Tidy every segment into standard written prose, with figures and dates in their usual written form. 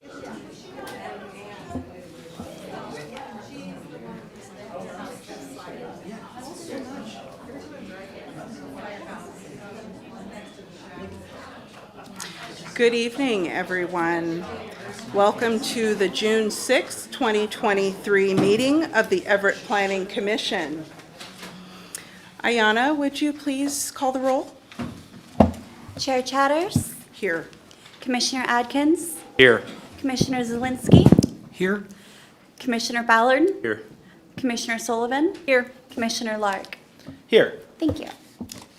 Good evening, everyone. Welcome to the June 6, 2023 meeting of the Everett Planning Commission. Ayana, would you please call the roll? Chair Chatters, Here. Commissioner Adkins, Here. Commissioner Zelinski, Here. Commissioner Ballard, Here. Commissioner Sullivan, here, Commissioner Lark. Here. Thank you.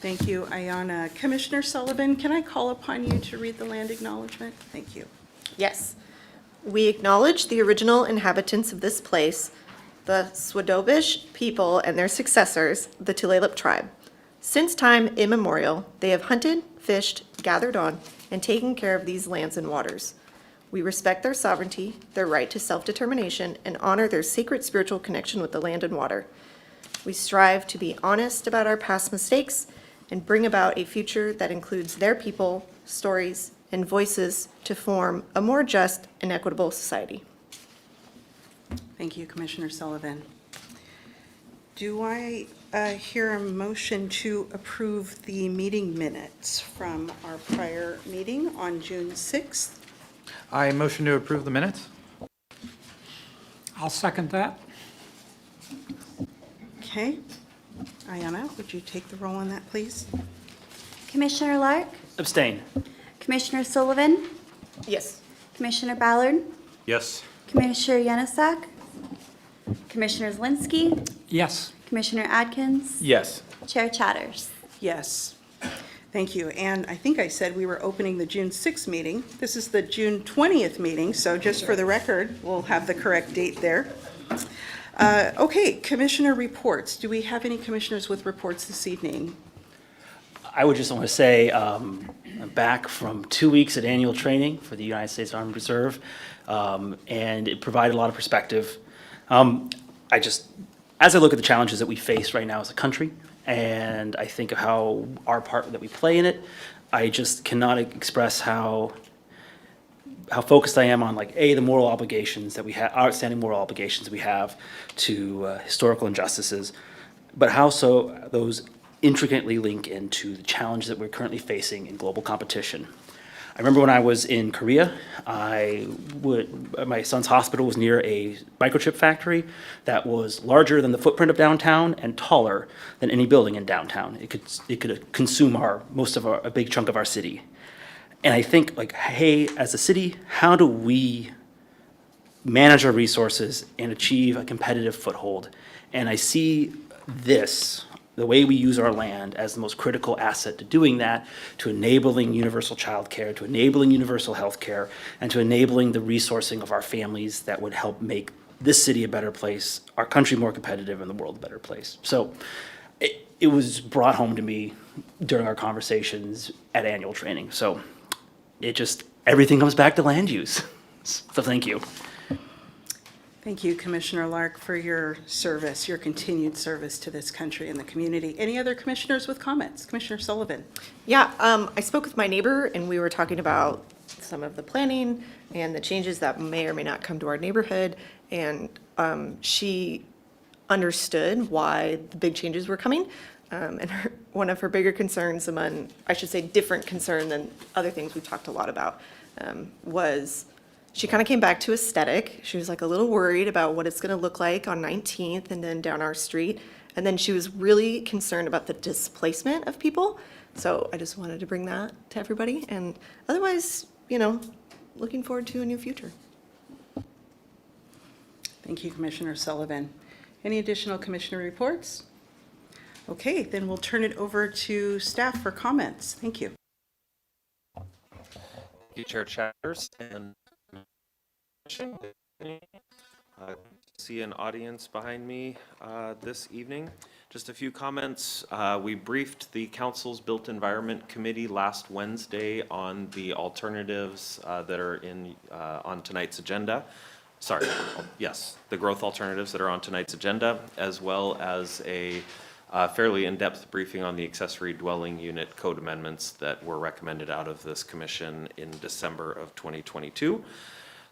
Thank you, Ayana. Commissioner Sullivan, can I call upon you to read the land acknowledgement? Thank you. Yes. We acknowledge the original inhabitants of this place, the Swadobish people and their successors, the Tulalip tribe. Since time immemorial, they have hunted, fished, gathered on, and taken care of these lands and waters. We respect their sovereignty, their right to self-determination, and honor their sacred spiritual connection with the land and water. We strive to be honest about our past mistakes and bring about a future that includes their people, stories, and voices to form a more just and equitable society. Thank you, Commissioner Sullivan. Do I hear a motion to approve the meeting minutes from our prior meeting on June 6th? I motion to approve the minutes. I'll second that. Okay. Ayana, would you take the roll on that, please? Commissioner Lark, Abstain. Commissioner Sullivan, Yes. Commissioner Ballard, Yes. Commissioner Yanasak, Commissioner Zelinski, Yes. Commissioner Adkins, Yes. Chair Chatters. Yes. Thank you. And I think I said we were opening the June 6th meeting. This is the June 20th meeting, so just for the record, we'll have the correct date there. Okay, commissioner reports. Do we have any commissioners with reports this evening? I would just want to say, I'm back from 2 weeks at annual training for the United States Armed Reserve, and it provided a lot of perspective. As I look at the challenges that we face right now as a country, and I think of how our part that we play in it, I just cannot express how focused I am on, like, the moral obligations that we have, outstanding moral obligations we have to historical injustices, but how so those intricately link into the challenge that we're currently facing in global competition. I remember when I was in Korea, my son's hospital was near a microchip factory that was larger than the footprint of downtown and taller than any building in downtown. It could consume a big chunk of our city. And I think, like, hey, as a city, how do we manage our resources and achieve a competitive foothold? And I see this, the way we use our land, as the most critical asset to doing that, to enabling universal childcare, to enabling universal health care, and to enabling the resourcing of our families that would help make this city a better place, our country more competitive, and the world a better place. So it was brought home to me during our conversations at annual training. So everything comes back to land use. So thank you. Thank you, Commissioner Lark, for your service, your continued service to this country and the community. Any other commissioners with comments? Commissioner Sullivan. Yeah, I spoke with my neighbor and we were talking about some of the planning and the changes that may or may not come to our neighborhood. And she understood why the big changes were coming. And one of her bigger concerns different concern than other things we've talked a lot about, was she kind of came back to aesthetic. She was like a little worried about what it's going to look like on 19th and then down our street. And then she was really concerned about the displacement of people. So I just wanted to bring that to everybody. And otherwise, looking forward to a new future. Thank you, Commissioner Sullivan. Any additional commissioner reports? Okay, then we'll turn it over to staff for comments. Thank you. Thank you, Chair Chatters, and see an audience behind me this evening. Just a few comments. We briefed the Council's Built Environment Committee last Wednesday on the alternatives that are on tonight's agenda. Sorry, yes, the growth alternatives that are on tonight's agenda, as well as a fairly in-depth briefing on the accessory dwelling unit code amendments that were recommended out of this commission in December of 2022.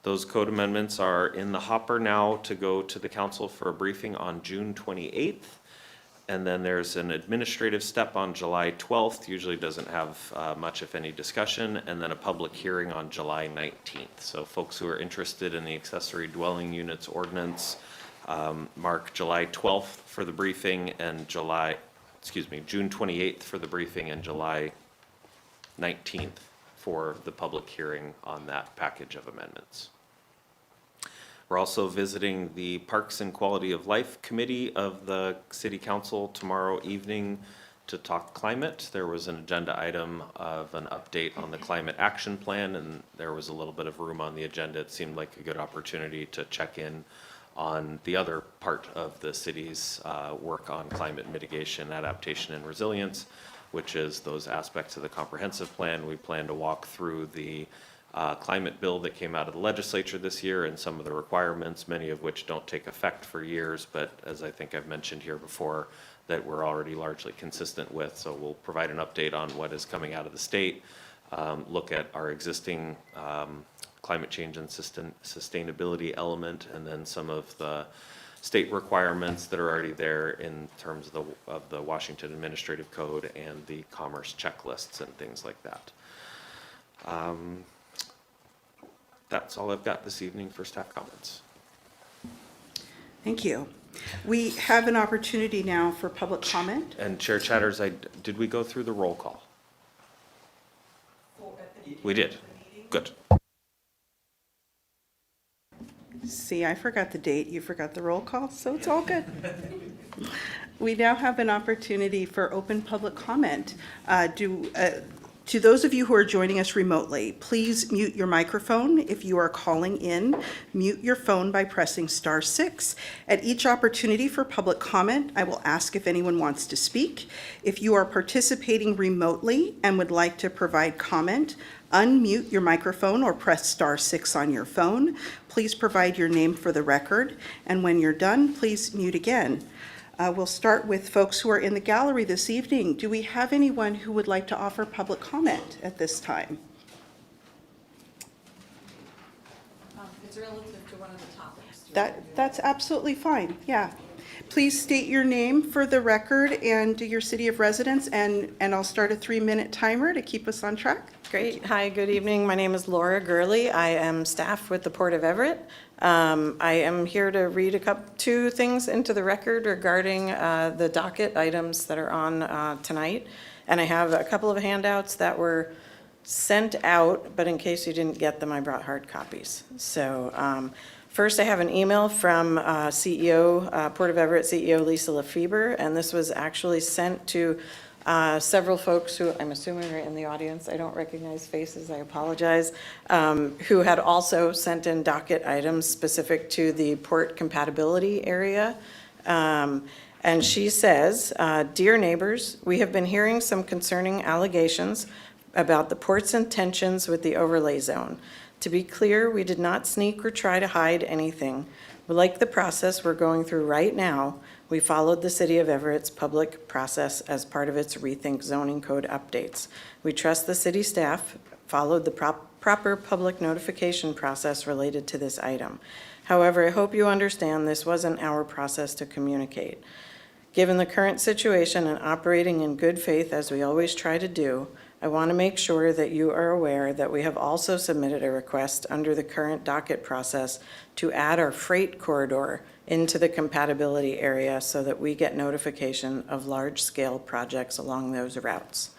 Those code amendments are in the hopper now to go to the council for a briefing on June 28th. And then there's an administrative step on July 12th, usually doesn't have much, if any, discussion, and then a public hearing on July 19th. So folks who are interested in the accessory dwelling units ordinance, mark July 12th for the briefing and June 28th for the briefing and July 19th for the public hearing on that package of amendments. We're also visiting the Parks and Quality of Life Committee of the City Council tomorrow evening to talk climate. There was an agenda item of an update on the climate action plan, and there was a little bit of room on the agenda. It seemed like a good opportunity to check in on the other part of the city's work on climate mitigation, adaptation, and resilience, which is those aspects of the comprehensive plan. We plan to walk through the climate bill that came out of the legislature this year and some of the requirements, many of which don't take effect for years, but as I think I've mentioned here before, that we're already largely consistent with. So we'll provide an update on what is coming out of the state, look at our existing climate change and sustainability element, and then some of the state requirements that are already there in terms of the Washington Administrative Code and the commerce checklists and things like that. That's all I've got this evening for staff comments. Thank you. We have an opportunity now for public comment. And Chair Chatters, did we go through the roll call? We did. Good. See, I forgot the date, you forgot the roll call, so it's all good. We now have an opportunity for open public comment. To those of you who are joining us remotely, please mute your microphone. If you are calling in, mute your phone by pressing *6. At each opportunity for public comment, I will ask if anyone wants to speak. If you are participating remotely and would like to provide comment, unmute your microphone or press *6 on your phone. Please provide your name for the record, and when you're done, please mute again. We'll start with folks who are in the gallery this evening. Do we have anyone who would like to offer public comment at this time? It's relative to one of the topics. That's absolutely fine, yeah. Please state your name for the record and your city of residence, and I'll start a 3-minute timer to keep us on track. Great. Hi, good evening. My name is Laura Gurley. I am staff with the Port of Everett. I am here to read two things into the record regarding the docket items that are on tonight. And I have a couple of handouts that were sent out, but in case you didn't get them, I brought hard copies. So first, I have an email from CEO, Port of Everett CEO Lisa Lefebvre, and this was actually sent to several folks who I'm assuming are in the audience. I don't recognize faces, I apologize, who had also sent in docket items specific to the port compatibility area. And she says, "Dear neighbors, we have been hearing some concerning allegations about the port's intentions with the overlay zone. To be clear, we did not sneak or try to hide anything. Like the process we're going through right now, we followed the City of Everett's public process as part of its Rethink Zoning Code updates. We trust the city staff followed the proper public notification process related to this item. However, I hope you understand this wasn't our process to communicate. Given the current situation and operating in good faith as we always try to do, I want to make sure that you are aware that we have also submitted a request under the current docket process to add our freight corridor into the compatibility area so that we get notification of large-scale projects along those routes.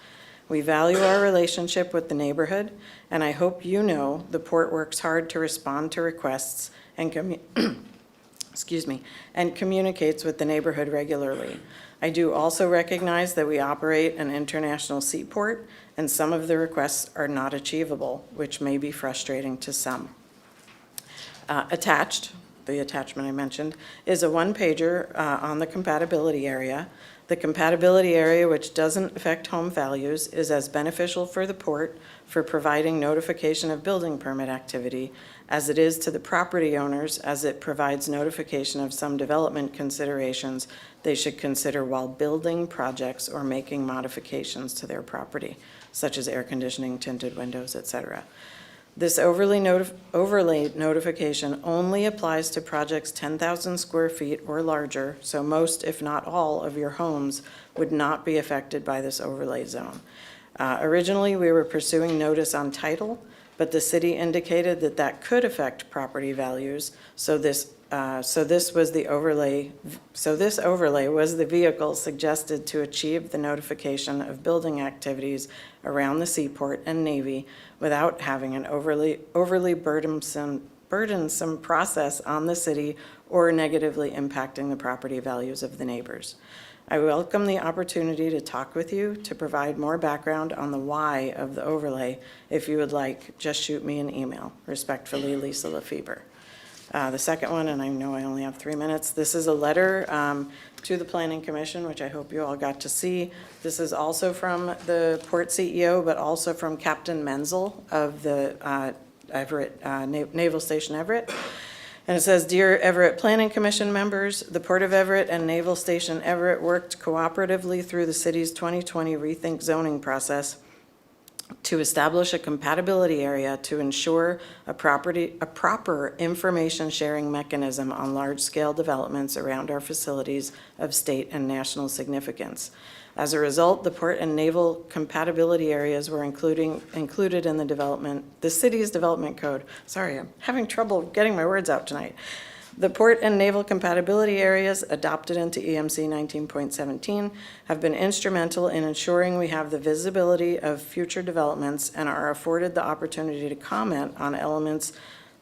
We value our relationship with the neighborhood, and I hope you know the port works hard to respond to requests and and communicates with the neighborhood regularly. I do also recognize that we operate an international seaport, and some of the requests are not achievable, which may be frustrating to some. Attached, the attachment I mentioned, is a one-pager on the compatibility area. The compatibility area, which doesn't affect home values, is as beneficial for the port for providing notification of building permit activity as it is to the property owners, as it provides notification of some development considerations they should consider while building projects or making modifications to their property, such as air conditioning, tinted windows, etc. This overlay notification only applies to projects 10,000 square feet or larger, so most, if not all, of your homes would not be affected by this overlay zone. Originally, we were pursuing notice on title, but the city indicated that that could affect property values, so this overlay was the vehicle suggested to achieve the notification of building activities around the seaport and Navy without having an overly burdensome process on the city or negatively impacting the property values of the neighbors. I welcome the opportunity to talk with you to provide more background on the why of the overlay. If you would like, just shoot me an email. Respectfully, Lisa Lefebvre. The second one, and I know I only have 3 minutes, this is a letter to the Planning Commission, which I hope you all got to see. This is also from the Port CEO, but also from Captain Menzel of the Everett, Naval Station Everett. And it says, "Dear Everett Planning Commission members, the Port of Everett and Naval Station Everett worked cooperatively through the city's 2020 Rethink zoning process to establish a compatibility area to ensure a proper information sharing mechanism on large-scale developments around our facilities of state and national significance. As a result, the port and naval compatibility areas were included in the city's development code." Sorry, I'm having trouble getting my words out tonight. The port and naval compatibility areas adopted into EMC 19.17 have been instrumental in ensuring we have the visibility of future developments and are afforded the opportunity to comment on elements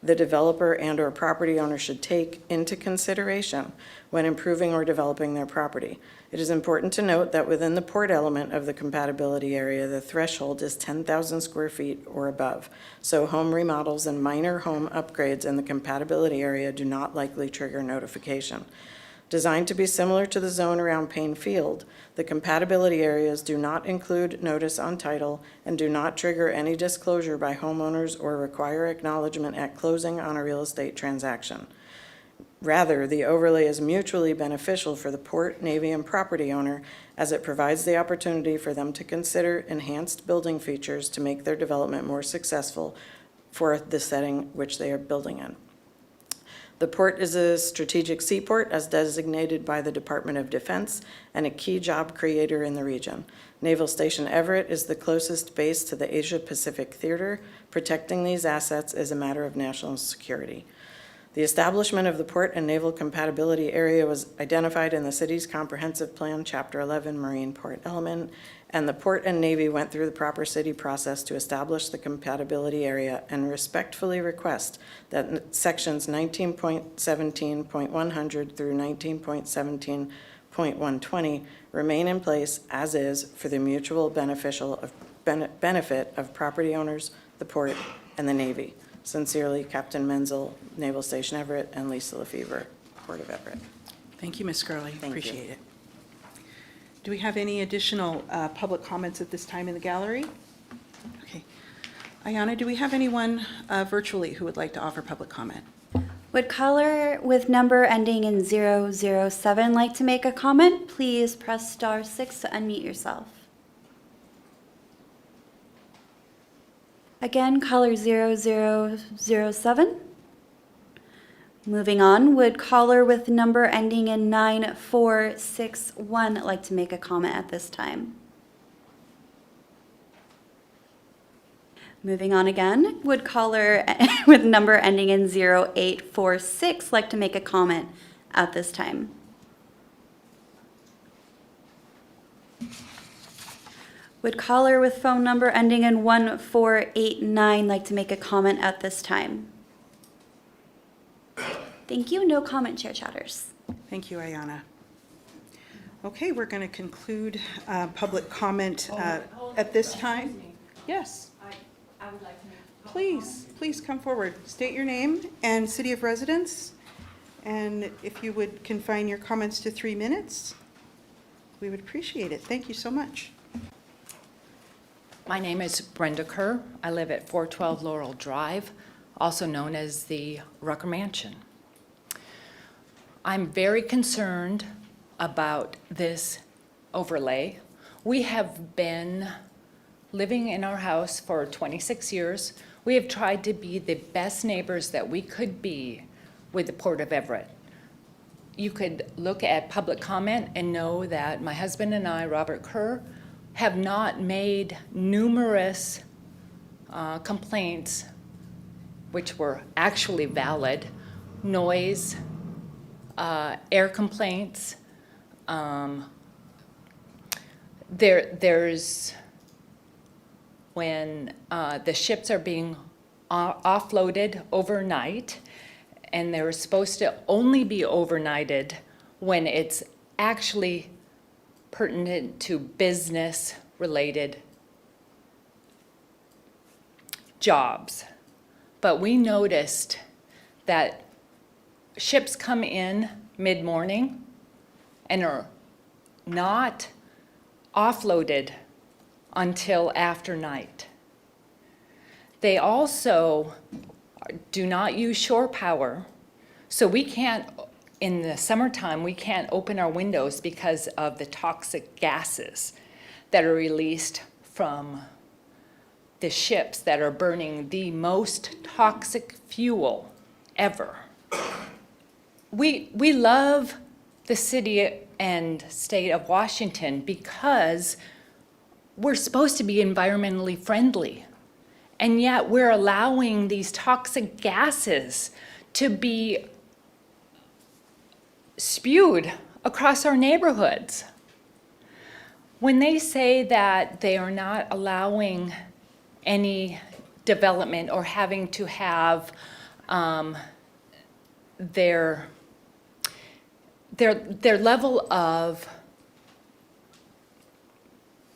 the developer and/or property owner should take into consideration when improving or developing their property. It is important to note that within the port element of the compatibility area, the threshold is 10,000 square feet or above. So home remodels and minor home upgrades in the compatibility area do not likely trigger notification. Designed to be similar to the zone around Payne Field, the compatibility areas do not include notice on title and do not trigger any disclosure by homeowners or require acknowledgement at closing on a real estate transaction. Rather, the overlay is mutually beneficial for the port, Navy, and property owner as it provides the opportunity for them to consider enhanced building features to make their development more successful for the setting which they are building in. The port is a strategic seaport as designated by the Department of Defense and a key job creator in the region. Naval Station Everett is the closest base to the Asia-Pacific Theater. Protecting these assets is a matter of national security. The establishment of the Port and Naval Compatibility Area was identified in the city's comprehensive plan, Chapter 11, Marine Port Element, and the Port and Navy went through the proper city process to establish the compatibility area and respectfully request that sections 19.17.100 through 19.17.120 remain in place as is for the mutual benefit of property owners, the Port, and the Navy. Sincerely, Captain Menzel, Naval Station Everett, and Lisa Lefebvre, Port of Everett. Thank you, Ms. Gurley. Thank you. Appreciate it. Do we have any additional public comments at this time in the gallery? Okay. Ayana, do we have anyone virtually who would like to offer public comment? Would caller with number ending in 007 like to make a comment? Please press *6 to unmute yourself. Again, caller 0007. Moving on, would caller with number ending in 9461 like to make a comment at this time? Moving on again, would caller with number ending in 0846 like to make a comment at this time? Would caller with phone number ending in 1489 like to make a comment at this time? Thank you. No comment, Chair Chatters. Thank you, Ayana. Okay, we're going to conclude public comment at this time. Yes. I would like to make. Please come forward. State your name and city of residence. And if you would confine your comments to 3 minutes, we would appreciate it. Thank you so much. My name is Brenda Kerr. I live at 412 Laurel Drive, also known as the Rucker Mansion. I'm very concerned about this overlay. We have been living in our house for 26 years. We have tried to be the best neighbors that we could be with the Port of Everett. You could look at public comment and know that my husband and I, Robert Kerr, have not made numerous complaints, which were actually valid, noise, air complaints. There's when the ships are being offloaded overnight, and they're supposed to only be overnighted when it's actually pertinent to business-related jobs. But we noticed that ships come in mid-morning and are not offloaded until after night. They also do not use shore power, so we can't, in the summertime, we can't open our windows because of the toxic gases that are released from the ships that are burning the most toxic fuel ever. We love the city and state of Washington because we're supposed to be environmentally friendly. And yet we're allowing these toxic gases to be spewed across our neighborhoods. When they say that they are not allowing any development or having to have their level of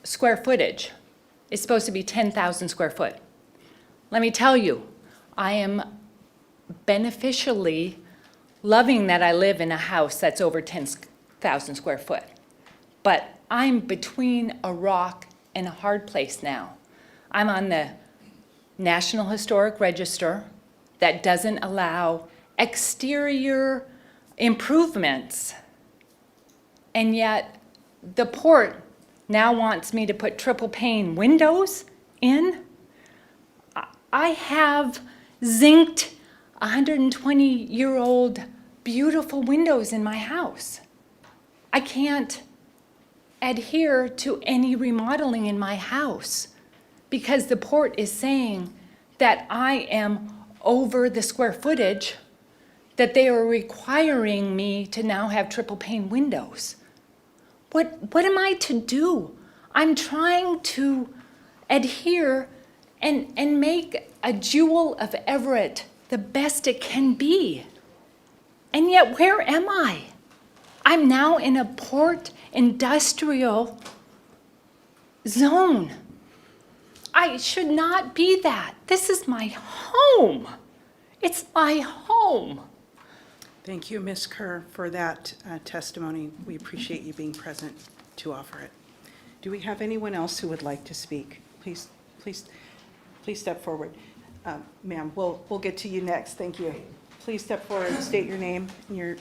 square footage is supposed to be 10,000 square foot. Let me tell you, I am beneficially loving that I live in a house that's over 10,000 square foot. But I'm between a rock and a hard place now. I'm on the National Historic Register that doesn't allow exterior improvements. And yet the port now wants me to put triple pane windows in. I have zinced 120-year-old beautiful windows in my house. I can't adhere to any remodeling in my house because the port is saying that I am over the square footage, that they are requiring me to now have triple pane windows. What am I to do? I'm trying to adhere and make a jewel of Everett the best it can be. And yet, where am I? I'm now in a port industrial zone. I should not be that. This is my home. It's my home. Thank you, Ms. Kerr, for that testimony. We appreciate you being present to offer it. Do we have anyone else who would like to speak? Please step forward. Ma'am, we'll get to you next. Thank you. Please step forward and state your name and your,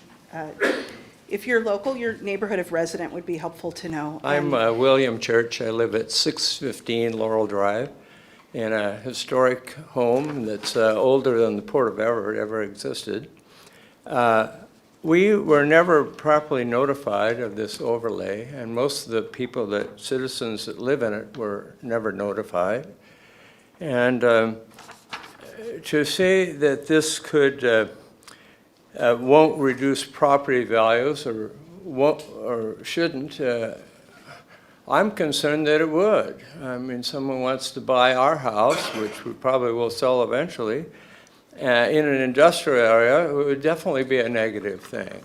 if you're local, your neighborhood of resident would be helpful to know. I'm William Church. I live at 615 Laurel Drive in a historic home that's older than the Port of Everett ever existed. We were never properly notified of this overlay, and most of the people, citizens that live in it, were never notified. And to say that this won't reduce property values or shouldn't, I'm concerned that it would. I mean, someone wants to buy our house, which we probably will sell eventually, in an industrial area, it would definitely be a negative thing.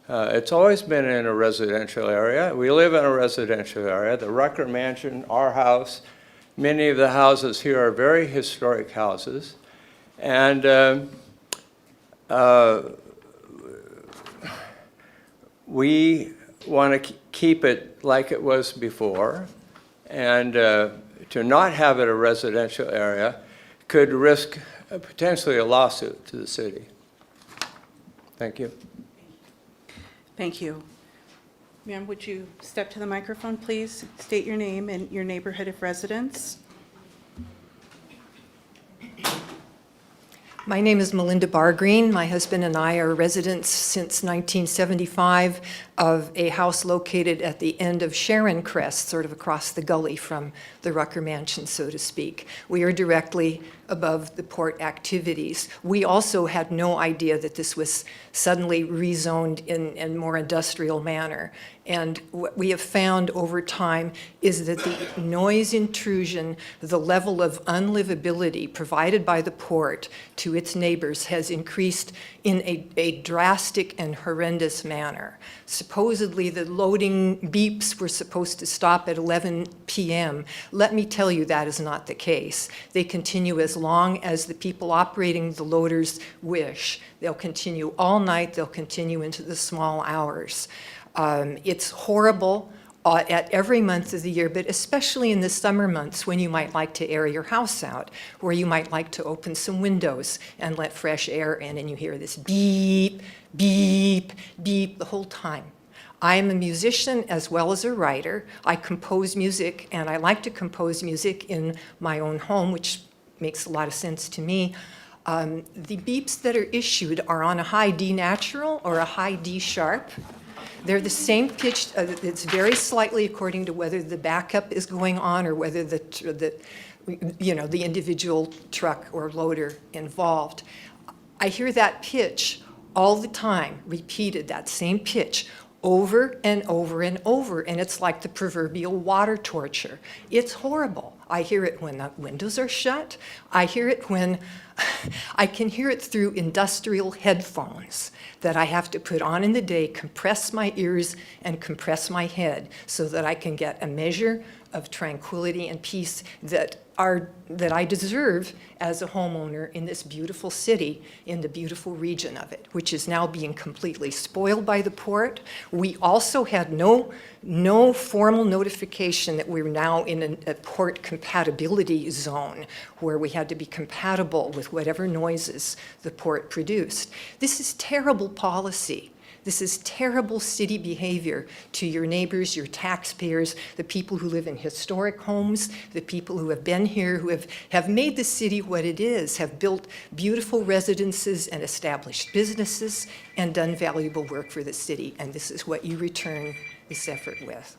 It's always been in a residential area. We live in a residential area. The Rucker Mansion, our house, many of the houses here are very historic houses. And we want to keep it like it was before. And to not have it a residential area could risk potentially a lawsuit to the city. Thank you. Thank you. Ma'am, would you step to the microphone, please? State your name and your neighborhood of residence. My name is Melinda Bargreen. My husband and I are residents since 1975 of a house located at the end of Sharon Crest, sort of across the gully from the Rucker Mansion, so to speak. We are directly above the port activities. We also had no idea that this was suddenly rezoned in a more industrial manner. And what we have found over time is that the noise intrusion, the level of unlivability provided by the port to its neighbors has increased in a drastic and horrendous manner. Supposedly, the loading beeps were supposed to stop at 11 p.m. Let me tell you, that is not the case. They continue as long as the people operating the loaders wish. They'll continue all night. They'll continue into the small hours. It's horrible at every month of the year, but especially in the summer months when you might like to air your house out, where you might like to open some windows and let fresh air in, and you hear this beep, beep, beep the whole time. I am a musician as well as a writer. I compose music, and I like to compose music in my own home, which makes a lot of sense to me. The beeps that are issued are on a high D natural or a high D sharp. They're the same pitch. It's very slightly according to whether the backup is going on or whether the individual truck or loader involved. I hear that pitch all the time, repeated, that same pitch, over and over and over, and it's like the proverbial water torture. It's horrible. I hear it when the windows are shut. I hear it when I can hear it through industrial headphones that I have to put on in the day, compress my ears and compress my head so that I can get a measure of tranquility and peace that I deserve as a homeowner in this beautiful city, in the beautiful region of it, which is now being completely spoiled by the port. We also had no formal notification that we're now in a port compatibility zone where we had to be compatible with whatever noises the port produced. This is terrible policy. This is terrible city behavior to your neighbors, your taxpayers, the people who live in historic homes, the people who have been here, who have made the city what it is, have built beautiful residences and established businesses and done valuable work for the city. And this is what you return this effort with.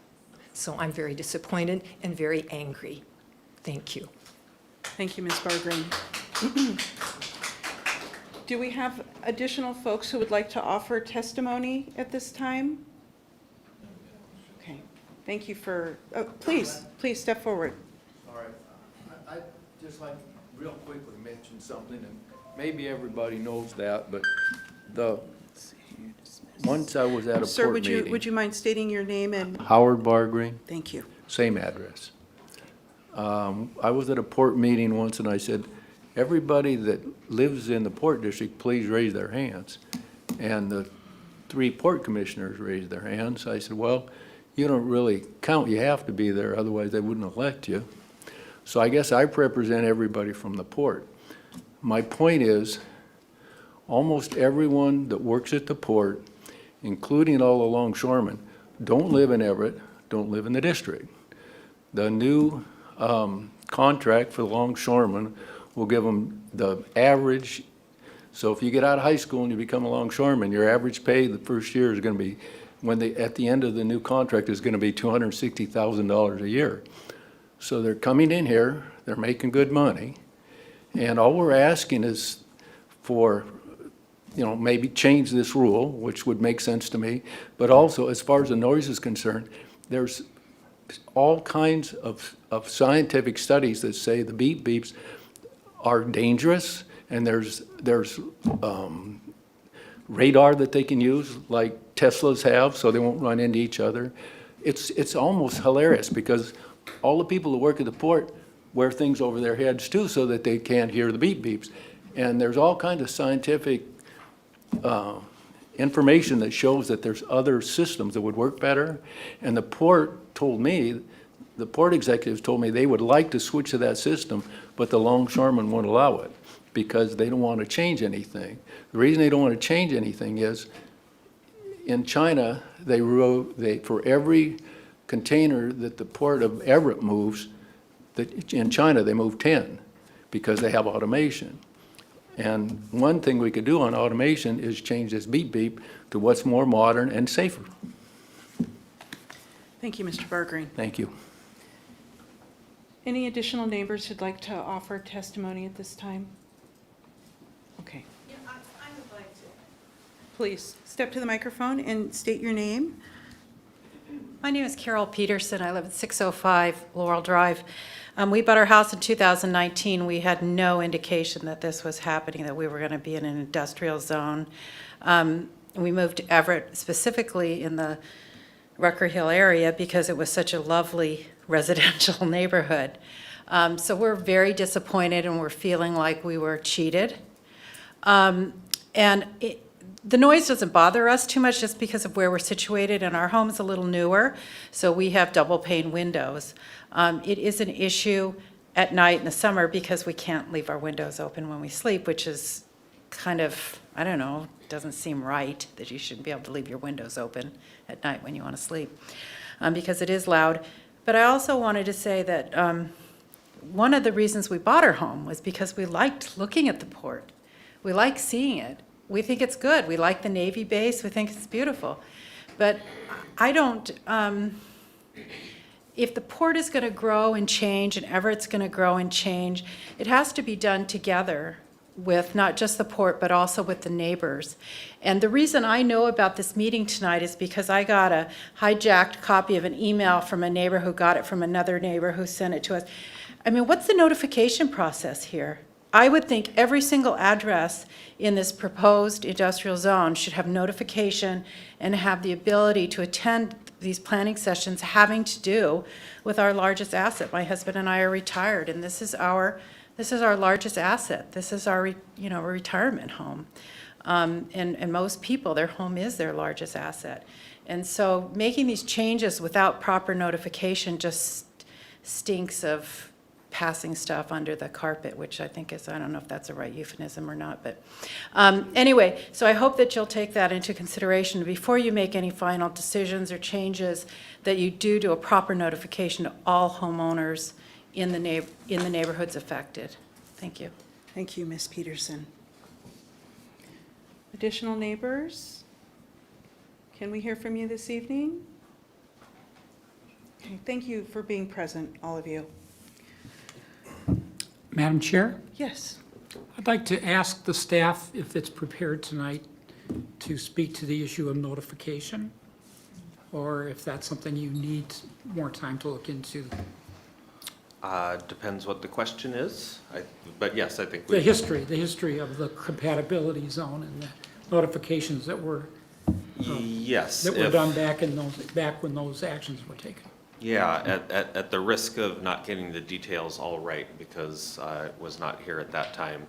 So I'm very disappointed and very angry. Thank you. Thank you, Ms. Bargreen. Do we have additional folks who would like to offer testimony at this time? Okay, thank you for, please step forward. All right. I'd just like to real quickly mention something, and maybe everybody knows that, but once I was at a Sir, port meeting. would you mind stating your name and? Howard Bargreen, Thank you. same address. I was at a port meeting once and I said, everybody that lives in the port district, please raise their hands. And the 3 port commissioners raised their hands. I said, well, you don't really count. You have to be there, otherwise they wouldn't elect you. So I guess I represent everybody from the port. My point is, almost everyone that works at the port, including all the longshoremen, don't live in Everett, don't live in the district. The new contract for the longshoremen will give them the average. So if you get out of high school and you become a longshoreman, your average pay the first year is going to be, at the end of the new contract, is going to be $260,000 a year. So they're coming in here, they're making good money, and all we're asking is for, maybe change this rule, which would make sense to me, but also as far as the noise is concerned, there's all kinds of scientific studies that say the beep beeps are dangerous, and there's radar that they can use, like Teslas have, so they won't run into each other. It's almost hilarious because all the people who work at the port wear things over their heads too so that they can't hear the beep beeps. And there's all kinds of scientific information that shows that there's other systems that would work better. And the port executives told me they would like to switch to that system, but the longshoremen won't allow it because they don't want to change anything. The reason they don't want to change anything is in China, for every container that the port of Everett moves, in China they move 10 because they have automation. And one thing we could do on automation is change this beep beep to what's more modern and safer. Thank you, Mr. Bargreen. Thank you. Any additional neighbors who'd like to offer testimony at this time? Okay. Yeah, I would like to. Please step to the microphone and state your name. My name is Carol Peterson. I live at 605 Laurel Drive. We bought our house in 2019. We had no indication that this was happening, that we were going to be in an industrial zone. We moved to Everett specifically in the Rucker Hill area because it was such a lovely residential neighborhood. So we're very disappointed and we're feeling like we were cheated. The noise doesn't bother us too much just because of where we're situated, and our home is a little newer, so we have double pane windows. It is an issue at night in the summer because we can't leave our windows open when we sleep, which is kind of, I don't know, doesn't seem right that you shouldn't be able to leave your windows open at night when you want to sleep, because it is loud. But I also wanted to say that one of the reasons we bought our home was because we liked looking at the port. We like seeing it. We think it's good. We like the Navy base. We think it's beautiful. But I don't, if the port is going to grow and change and Everett's going to grow and change, it has to be done together with not just the port, but also with the neighbors. And the reason I know about this meeting tonight is because I got a hijacked copy of an email from a neighbor who got it from another neighbor who sent it to us. I mean, what's the notification process here? I would think every single address in this proposed industrial zone should have notification and have the ability to attend these planning sessions having to do with our largest asset. My husband and I are retired, and this is our largest asset. This is our retirement home. And most people, their home is their largest asset. And so making these changes without proper notification just stinks of passing stuff under the carpet, which I think is, I don't know if that's a right euphemism or not, but anyway, so I hope that you'll take that into consideration before you make any final decisions or changes, that you do a proper notification to all homeowners in the neighborhoods affected. Thank you. Thank you, Ms. Peterson. Additional neighbors? Can we hear from you this evening? Okay, thank you for being present, all of you. Madam Chair, Yes. I'd like to ask the staff if it's prepared tonight to speak to the issue of notification, or if that's something you need more time to look into. Depends what the question is, but yes, I think The we. history of the compatibility zone and the notifications that were Yes. done back when those actions were taken. Yeah, at the risk of not getting the details all right, because I was not here at that time.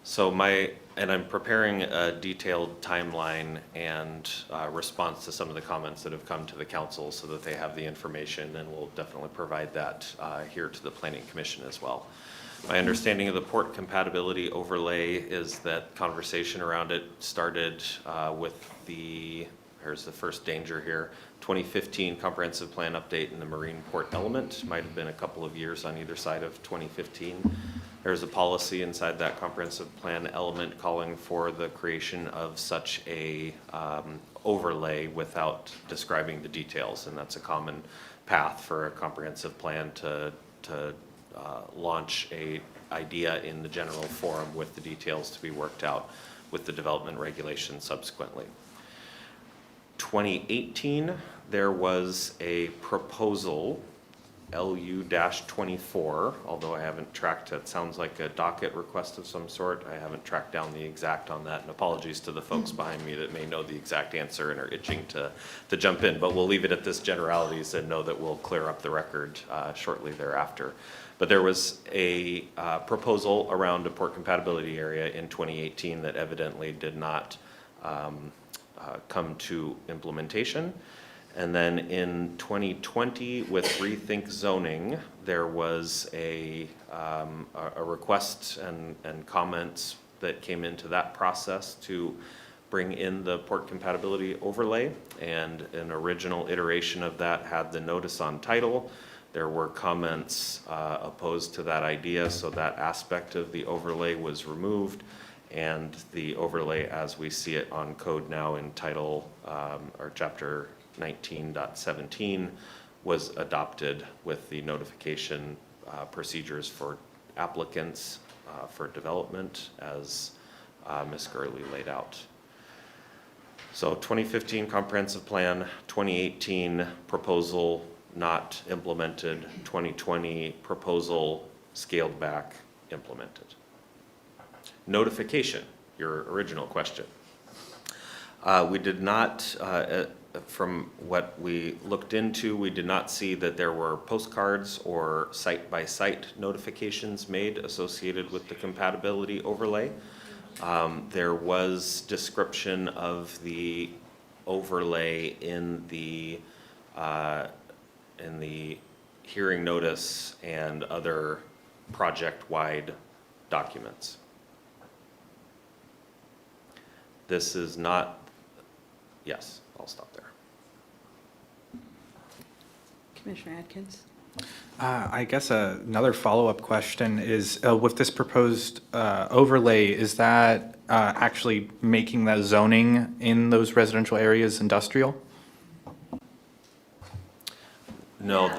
So I'm preparing a detailed timeline and response to some of the comments that have come to the council so that they have the information, and we'll definitely provide that here to the Planning Commission as well. My understanding of the port compatibility overlay is that conversation around it started with here's the first danger here, 2015 comprehensive plan update in the marine port element. Might have been a couple of years on either side of 2015. There's a policy inside that comprehensive plan element calling for the creation of such a overlay without describing the details, and that's a common path for a comprehensive plan to launch a idea in the general forum with the details to be worked out with the development regulations subsequently. 2018, there was a proposal, LU-24, although I haven't tracked it. Sounds like a docket request of some sort. I haven't tracked down the exact on that, and apologies to the folks behind me that may know the exact answer and are itching to jump in, but we'll leave it at this generalities and know that we'll clear up the record shortly thereafter. But there was a proposal around a port compatibility area in 2018 that evidently did not come to implementation. And then in 2020, with Rethink Zoning, there was a request and comments that came into that process to bring in the port compatibility overlay. And an original iteration of that had the notice on title. There were comments opposed to that idea, so that aspect of the overlay was removed. and the overlay as we see it on code now in title, or chapter 19.17 was adopted with the notification procedures for applicants for development as Ms. Gurley laid out. So 2015 comprehensive plan, 2018 proposal not implemented, 2020 proposal scaled back, implemented. Notification, your original question. We did not, from what we looked into, we did not see that there were postcards or site-by-site notifications made associated with the compatibility overlay. There was description of the overlay in the hearing notice and other project-wide documents. This is not, yes, I'll stop there. Commissioner Atkins? I guess another follow-up question is, with this proposed overlay, is that actually making the zoning in those residential areas industrial? No,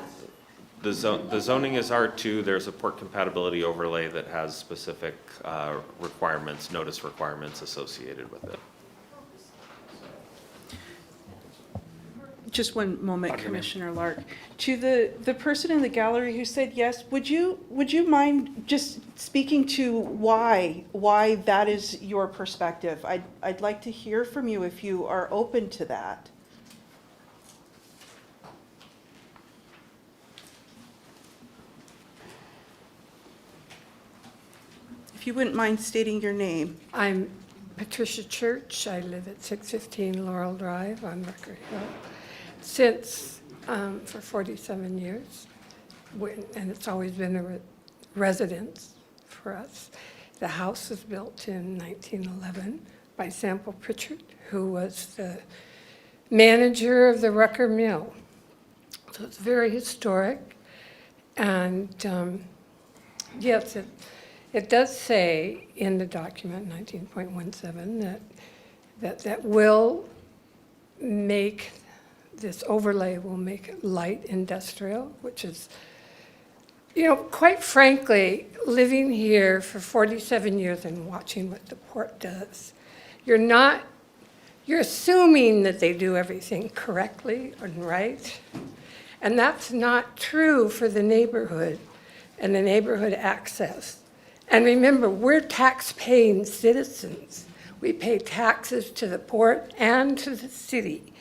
the zoning is R2. There's a port compatibility overlay that has specific requirements, notice requirements associated with it. Just one moment, Commissioner Lark. To the person in the gallery who said yes, would you mind just speaking to why that is your perspective? I'd like to hear from you if you are open to that. If you wouldn't mind stating your name. I'm Patricia Church. I live at 615 Laurel Drive on McCrary Hill since for 47 years, and it's always been a residence for us. The house was built in 1911 by Sample Pritchard, who was the manager of the Rucker Mill. So it's very historic, and yes, it does say in the document 19.17 that will make, this overlay will make it light industrial, which is, you know, quite frankly, living here for 47 years and watching what the port does, you're assuming that they do everything correctly and right. And that's not true for the neighborhood and the neighborhood access. And remember, we're tax-paying citizens. We pay taxes to the port and to the city.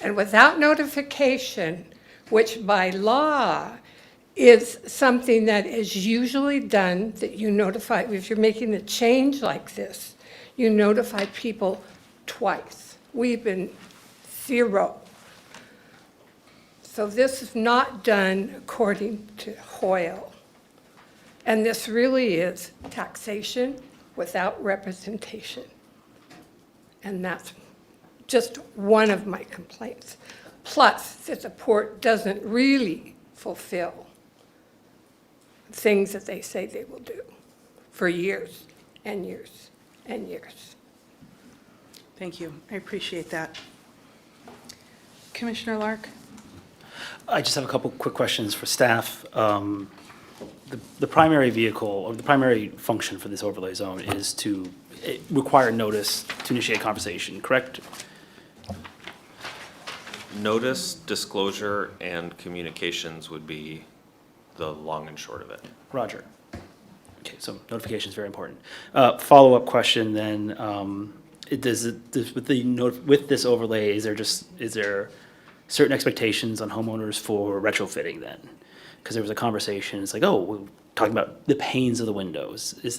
And without notification, which by law is something that is usually done, that you notify, if you're making a change like this, you notify people twice. We've been 0. So this is not done according to Hoyle. And this really is taxation without representation. And that's just one of my complaints. Plus, that the port doesn't really fulfill things that they say they will do for years and years and years. Thank you. I appreciate that. Commissioner Lark? I just have a couple quick questions for staff. The primary vehicle, or the primary function for this overlay zone is to require notice to initiate conversation, correct? Notice, disclosure, and communications would be the long and short of it. Roger. Okay, so notification is very important. Follow-up question then, with this overlay, is there certain expectations on homeowners for retrofitting then? Because there was a conversation, it's like, oh, we're talking about the panes of the windows. Is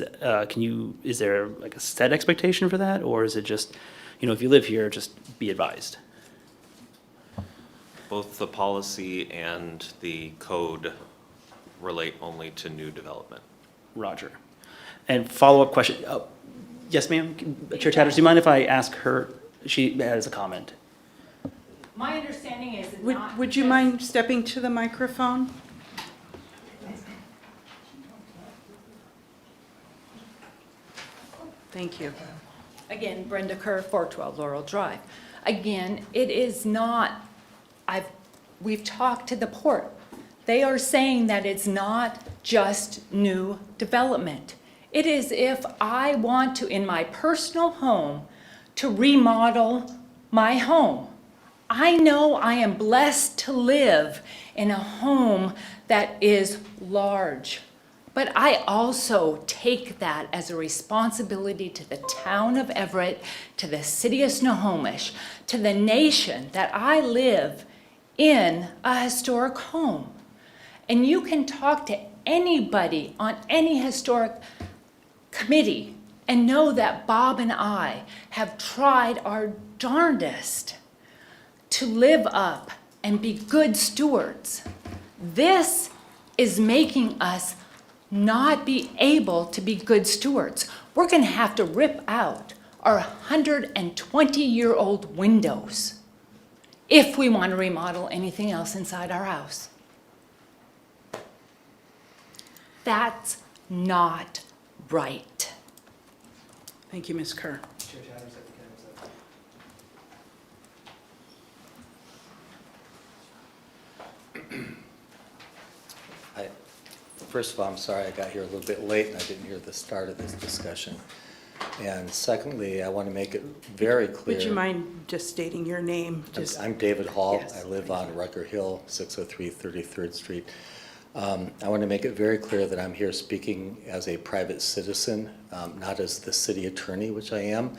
there like a set expectation for that? Or is it just, if you live here, just be advised? Both the policy and the code relate only to new development. Roger. And follow-up question, yes, ma'am, Chair Tatters, do you mind if I ask her? She has a comment. My understanding is that Would you mind stepping to the microphone? Thank you. Again, Brenda Kerr, 412 Laurel Drive. Again, it is not, we've talked to the port. They are saying that it's not just new development. It is if I want to, in my personal home, to remodel my home. I know I am blessed to live in a home that is large, but I also take that as a responsibility to the town of Everett, to the city of Snohomish, to the nation, that I live in a historic home. And you can talk to anybody on any historic committee and know that Bob and I have tried our darndest to live up and be good stewards. This is making us not be able to be good stewards. We're going to have to rip out our 120-year-old windows if we want to remodel anything else inside our house. That's not right. Thank you, Ms. Kerr. First of all, I'm sorry I got here a little bit late and I didn't hear the start of this discussion. And secondly, I want to make it very clear. Would you mind just stating your name? I'm David Hall. Yes, I live on Rucker Hill, 603 33rd Street. I want to make it very clear that I'm here speaking as a private citizen, not as the city attorney, which I am.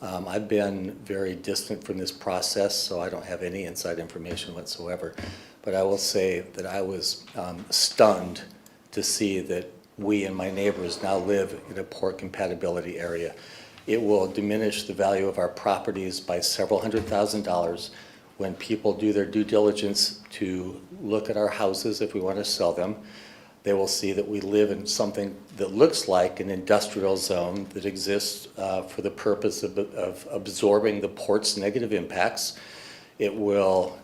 I've been very distant from this process, so I don't have any inside information whatsoever. But I will say that I was stunned to see that we and my neighbors now live in a poor compatibility area. It will diminish the value of our properties by several $100,000 when people do their due diligence to look at our houses if we want to sell them. They will see that we live in something that looks like an industrial zone that exists for the purpose of absorbing the port's negative impacts. It will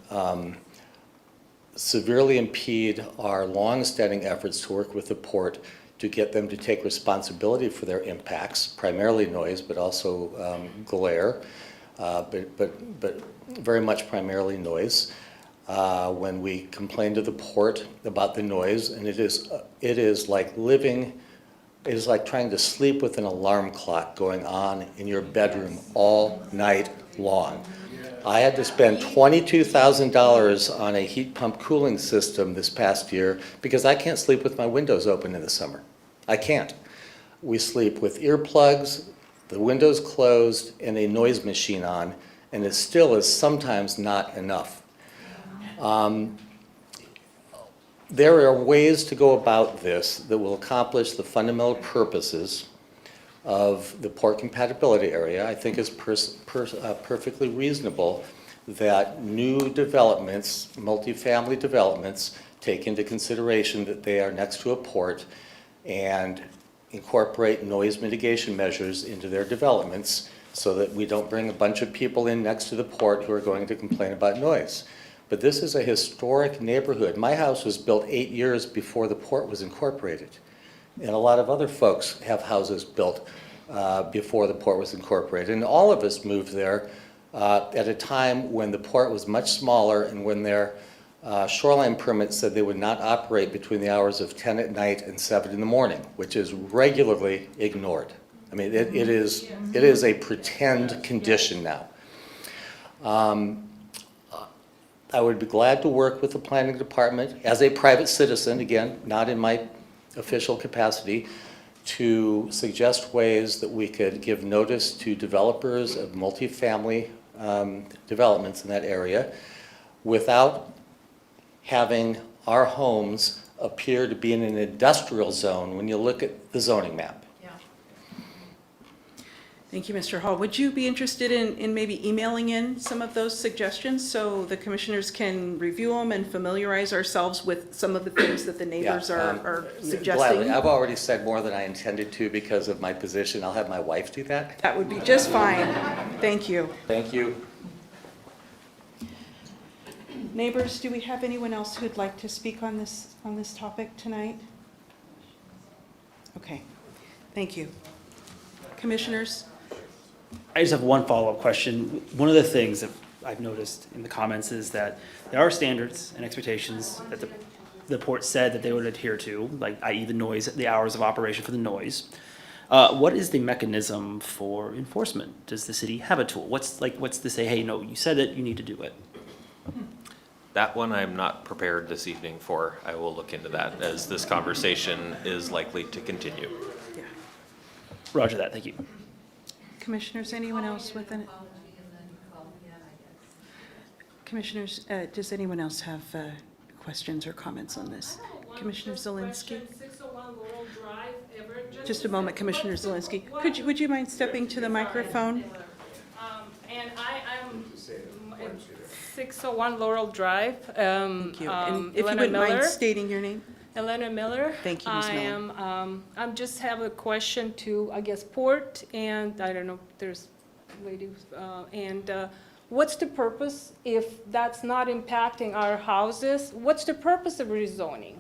severely impede our long-standing efforts to work with the port to get them to take responsibility for their impacts, primarily noise, but also glare, but very much primarily noise. When we complain to the port about the noise, and it is like trying to sleep with an alarm clock going on in your bedroom all night long. I had to spend $22,000 on a heat pump cooling system this past year because I can't sleep with my windows open in the summer. I can't. We sleep with earplugs, the windows closed, and a noise machine on, and it still is sometimes not enough. There are ways to go about this that will accomplish the fundamental purposes of the port compatibility area. I think it's perfectly reasonable that new developments, multifamily developments, take into consideration that they are next to a port and incorporate noise mitigation measures into their developments so that we don't bring a bunch of people in next to the port who are going to complain about noise. But this is a historic neighborhood. My house was built 8 years before the port was incorporated. And a lot of other folks have houses built before the port was incorporated. And all of us moved there at a time when the port was much smaller and when their shoreline permit said they would not operate between the hours of 10 at night and 7 in the morning, which is regularly ignored. I mean, it is a pretend condition now. I would be glad to work with the planning department as a private citizen, again, not in my official capacity, to suggest ways that we could give notice to developers of multifamily developments in that area without having our homes appear to be in an industrial zone when you look at the zoning map. Thank you, Mr. Hall. Would you be interested in maybe emailing in some of those suggestions so the commissioners can review them and familiarize ourselves with some of the things that the neighbors are suggesting? Gladly. I've already said more than I intended to because of my position. I'll have my wife do that. That would be just fine. Thank you. Thank you. Neighbors, do we have anyone else who'd like to speak on this topic tonight? Okay, thank you. Commissioners? I just have one follow-up question. One of the things that I've noticed in the comments is that there are standards and expectations that the port said that they would adhere to, like i.e. the noise, the hours of operation for the noise. What is the mechanism for enforcement? Does the city have a tool? What's to say, hey, no, you said it, you need to do it? That one I'm not prepared this evening for. I will look into that as this conversation is likely to continue. Yeah. Roger that, thank you. Commissioners, anyone else with an? Commissioners, does anyone else have questions or comments on this? Commissioner Zelinski? 601 Laurel Drive, Everett. Just a moment, Commissioner Zelinski. Would you mind stepping to the microphone? And I'm 601 Laurel Drive. Thank you. And if you Elena wouldn't mind Miller. stating your name? Elena Miller. Thank you, Ms. Miller. I'm just have a question to, I guess, Port, and I don't know if there's ladies, what's the purpose if that's not impacting our houses? What's the purpose of rezoning?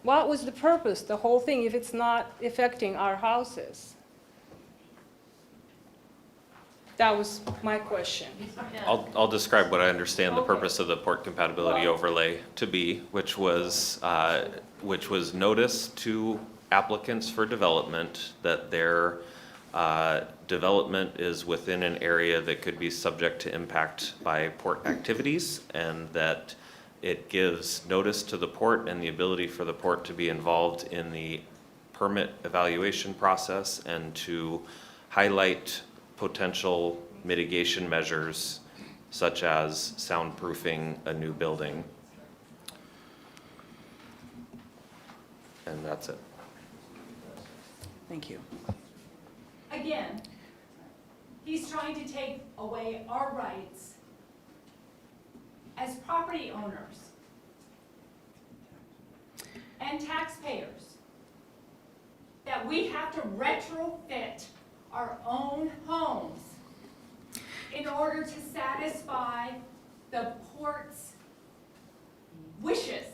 What was the purpose, the whole thing, if it's not affecting our houses? That was my question. I'll describe what I understand the Okay. purpose of the port compatibility overlay to be, which was notice to applicants for development that their development is within an area that could be subject to impact by port activities, and that it gives notice to the port and the ability for the port to be involved in the permit evaluation process and to highlight potential mitigation measures such as soundproofing a new building. And that's it. Thank you. Again, he's trying to take away our rights as property owners and taxpayers, that we have to retrofit our own homes in order to satisfy the port's wishes.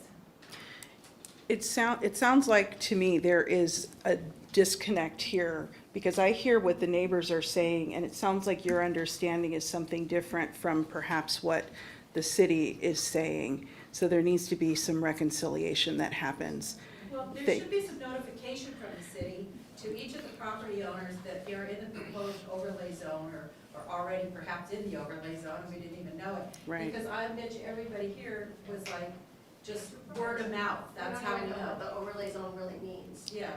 It sounds like to me there is a disconnect here, because I hear what the neighbors are saying, and it sounds like your understanding is something different from perhaps what the city is saying. So there needs to be some reconciliation that happens. Well, there They- should be some notification from the city to each of the property owners that they're in the proposed overlay zone or already perhaps in the overlay zone, and we didn't even know it. Right. Because I bet you everybody here was like, just word of mouth, that's how we know. what the overlay zone really means. Yeah.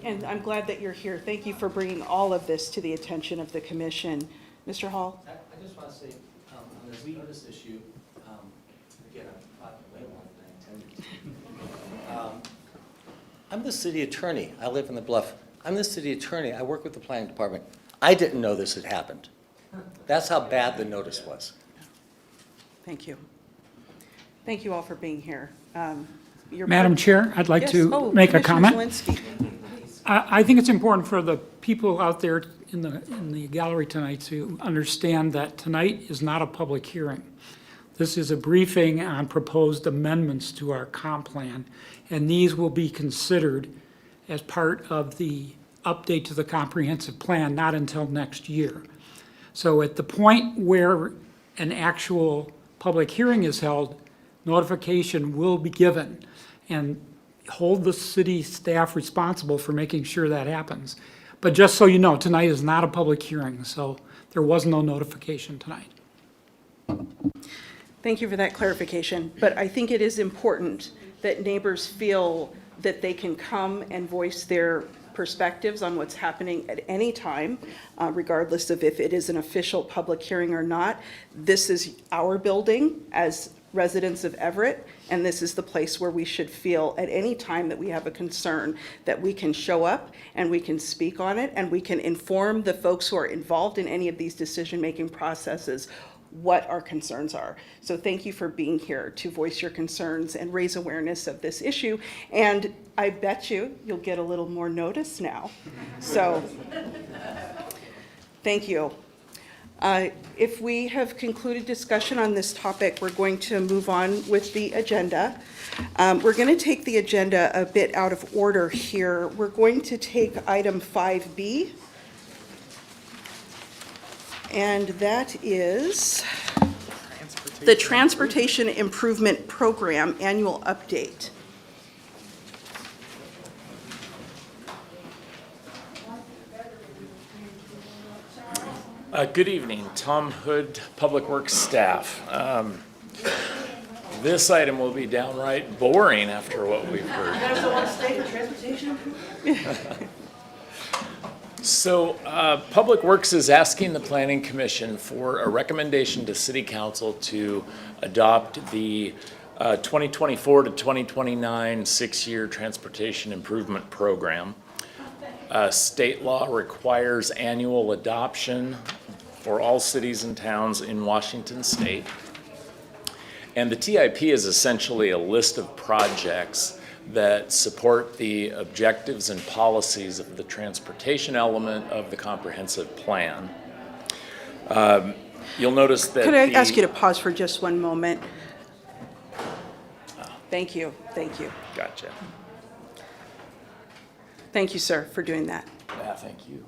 And I'm glad that you're here. Thank you for bringing all of this to the attention of the commission. Mr. Hall? I just want to say, on this notice issue, again, I'm talking way more than I intended to. I'm the city attorney. I live in the Bluff. I'm the city attorney. I work with the planning department. I didn't know this had happened. That's how bad the notice was. Thank you. Thank you all for being here. Madam Chair, I'd like to make a comment. Commissioner Zelinski. I think it's important for the people out there in the gallery tonight to understand that tonight is not a public hearing. This is a briefing on proposed amendments to our comp plan, and these will be considered as part of the update to the comprehensive plan, not until next year. So at the point where an actual public hearing is held, notification will be given, and hold the city staff responsible for making sure that happens. But just so you know, tonight is not a public hearing, so there was no notification tonight. Thank you for that clarification. But I think it is important that neighbors feel that they can come and voice their perspectives on what's happening at any time, regardless of if it is an official public hearing or not. This is our building as residents of Everett, and this is the place where we should feel at any time that we have a concern that we can show up and we can speak on it, and we can inform the folks who are involved in any of these decision-making processes what our concerns are. So thank you for being here to voice your concerns and raise awareness of this issue. And I bet you'll get a little more notice now. So thank you. If we have concluded discussion on this topic, we're going to move on with the agenda. We're going to take the agenda a bit out of order here. We're going to take item 5B And that is the Transportation Improvement Program Annual Update. Good evening, Tom Hood, Public Works staff. This item will be downright boring after what we've heard. You guys don't want to stay for transportation? So, Public Works is asking the Planning Commission for a recommendation to City Council to adopt the 2024 to 2029 six-year Transportation Improvement Program. State law requires annual adoption for all cities and towns in Washington state. And the TIP is essentially a list of projects that support the objectives and policies of the transportation element of the comprehensive plan. You'll notice that Could I ask you to pause for just one moment? Thank you, thank you. Gotcha. Thank you, sir, for doing that. Yeah, thank you.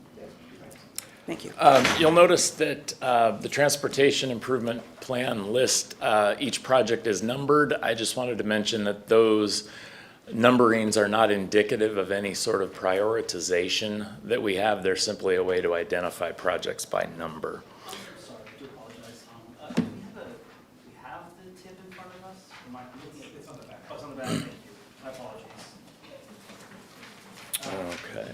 Thank you. You'll notice that the Transportation Improvement Plan list, each project is numbered. I just wanted to mention that those numberings are not indicative of any sort of prioritization that we have. They're simply a way to identify projects by number. Sorry, I do apologize, Tom. We have the tip in front of us? It's on the back. Oh, it's on the back, thank you. My apologies. Okay.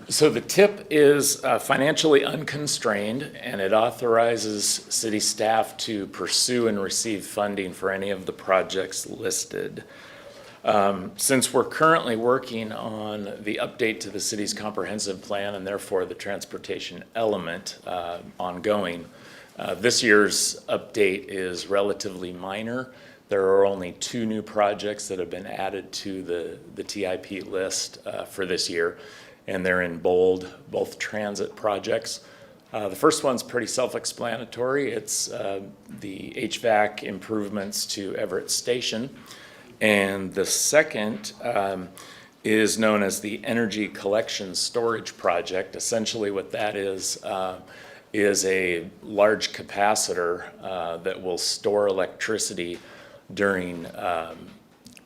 So the TIP is financially unconstrained, and it authorizes city staff to pursue and receive funding for any of the projects listed. Since we're currently working on the update to the city's comprehensive plan and therefore the transportation element ongoing, this year's update is relatively minor. There are only 2 new projects that have been added to the TIP list for this year, and they're in bold, both transit projects. The first one's pretty self-explanatory. It's the HVAC improvements to Everett Station. And the second is known as the Energy Collection Storage Project. Essentially what that is a large capacitor that will store electricity during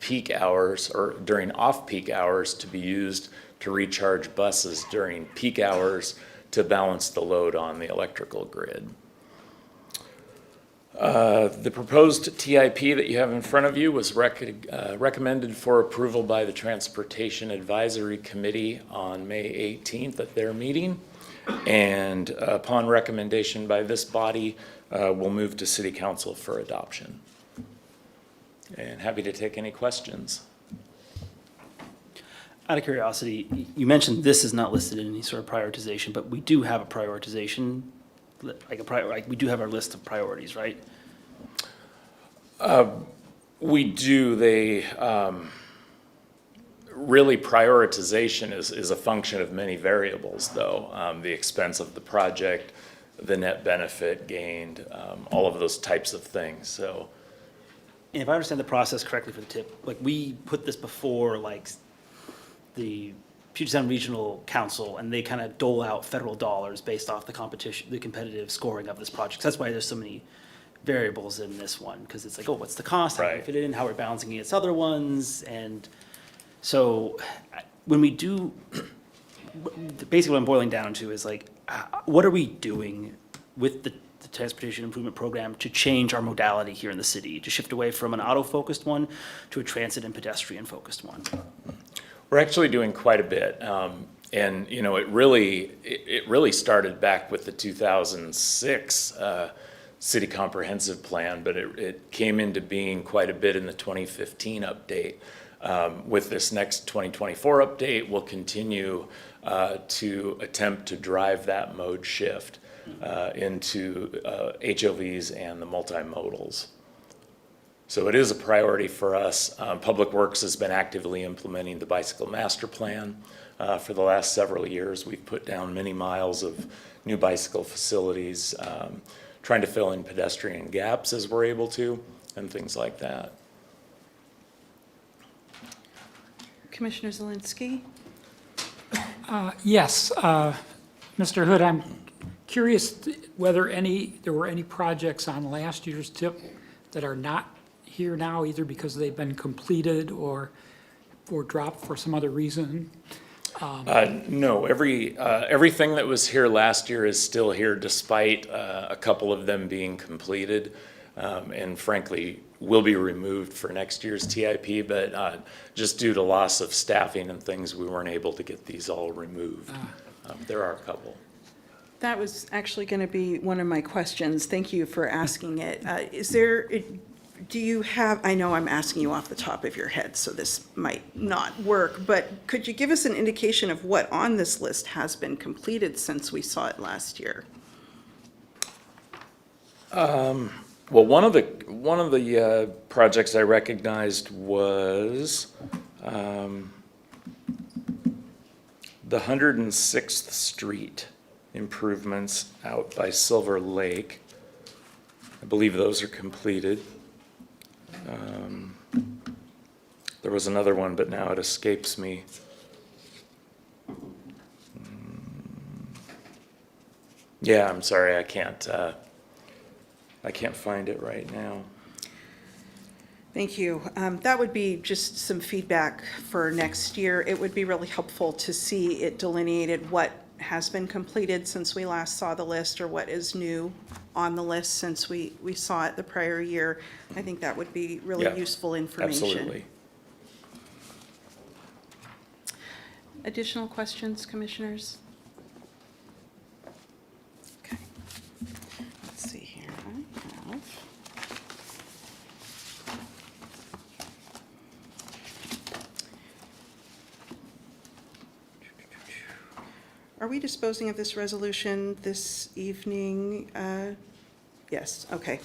peak hours or during off-peak hours to be used to recharge buses during peak hours to balance the load on the electrical grid. The proposed TIP that you have in front of you was recommended for approval by the Transportation Advisory Committee on May 18th at their meeting. And upon recommendation by this body, we'll move to City Council for adoption. And happy to take any questions. Out of curiosity, you mentioned this is not listed in any sort of prioritization, but we do have a prioritization, like we do have our list of priorities, right? We do. They really prioritization is a function of many variables, though. The expense of the project, the net benefit gained, all of those types of things. So, And if I understand the process correctly for the tip, like we put this before like the Puget Sound Regional Council, and they kind of dole out federal dollars based off the competition, the competitive scoring of this project. So that's why there's so many variables in this one, because it's like, oh, what's the cost? How do we fit it in? How we're balancing against other ones? And so when we do, basically what I'm boiling down to is like, what are we doing with the Transportation Improvement Program to change our modality here in the city, to shift away from an auto-focused one to a transit and pedestrian-focused one? we're actually doing quite a bit. And, you know, it really started back with the 2006 City Comprehensive Plan, but it came into being quite a bit in the 2015 update. With this next 2024 update, we'll continue to attempt to drive that mode shift into HOVs and the multimodals. So it is a priority for us. Public Works has been actively implementing the Bicycle Master Plan for the last several years. We've put down many miles of new bicycle facilities, trying to fill in pedestrian gaps as we're able to, and things like that. Commissioner Zelinski? Yes, Mr. Hood, I'm curious whether there were any projects on last year's tip that are not here now, either because they've been completed or dropped for some other reason. No, everything that was here last year is still here despite a couple of them being completed. And frankly, will be removed for next year's TIP, but just due to loss of staffing and things, we weren't able to get these all removed. There are a couple. That was actually going to be one of my questions. Thank you for asking it. Do you have, I know I'm asking you off the top of your head, so this might not work, but could you give us an indication of what on this list has been completed since we saw it last year? Well, one of the projects I recognized was the 106th Street improvements out by Silver Lake. I believe those are completed. There was another one, but now it escapes me. Yeah, I'm sorry, I can't find it right now. Thank you. That would be just some feedback for next year. It would be really helpful to see it delineated what has been completed since we last saw the list, or what is new on the list since we saw it the prior year. I think that would be really useful information. Absolutely. Additional questions, commissioners? Okay. Let's see here. I have. Are we disposing of this resolution this evening? Yes, okay.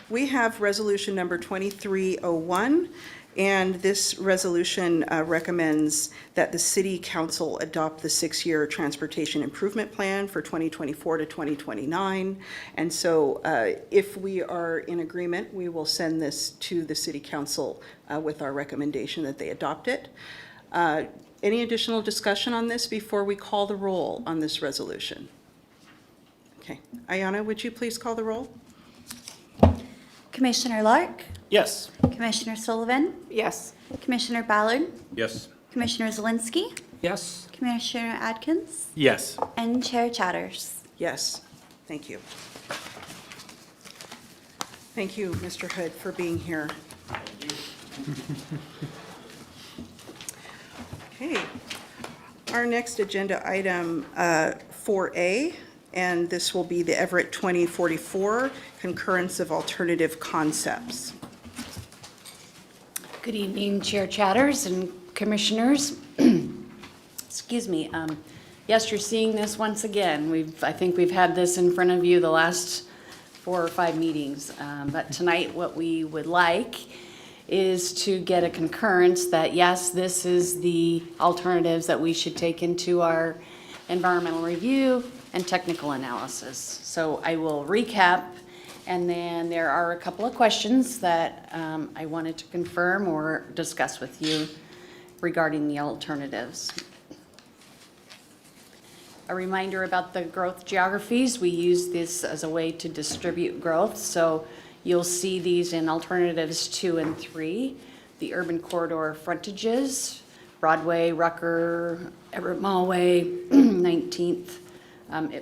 We have resolution number 2301, and this resolution recommends that the city council adopt the 6-year transportation improvement plan for 2024 to 2029. And so if we are in agreement, we will send this to the city council with our recommendation that they adopt it. Any additional discussion on this before we call the roll on this resolution? Okay. Ayana, would you please call the roll? Commissioner Lark, Yes. Commissioner Sullivan, Yes. Commissioner Ballard, Yes. Commissioner Zelinski, Yes? Commissioner Adkins, Yes. and Chair Chatters. Yes. Thank you. Thank you, Mr. Hood, for being here. Okay. Our next agenda item, 4A, and this will be the Everett 2044 Concurrence of Alternative Concepts. Good evening, Chair Chatters and Commissioners. Excuse me. Yes, you're seeing this once again. I think we've had this in front of you the last 4 or 5 meetings. But tonight, what we would like is to get a concurrence that, yes, this is the alternatives that we should take into our environmental review and technical analysis. So I will recap, and then there are a couple of questions that I wanted to confirm or discuss with you regarding the alternatives. A reminder about the growth geographies. We use this as a way to distribute growth. So you'll see these in alternatives 2 and 3. The urban corridor frontages, Broadway, Rucker, Everett Mallway, 19th. I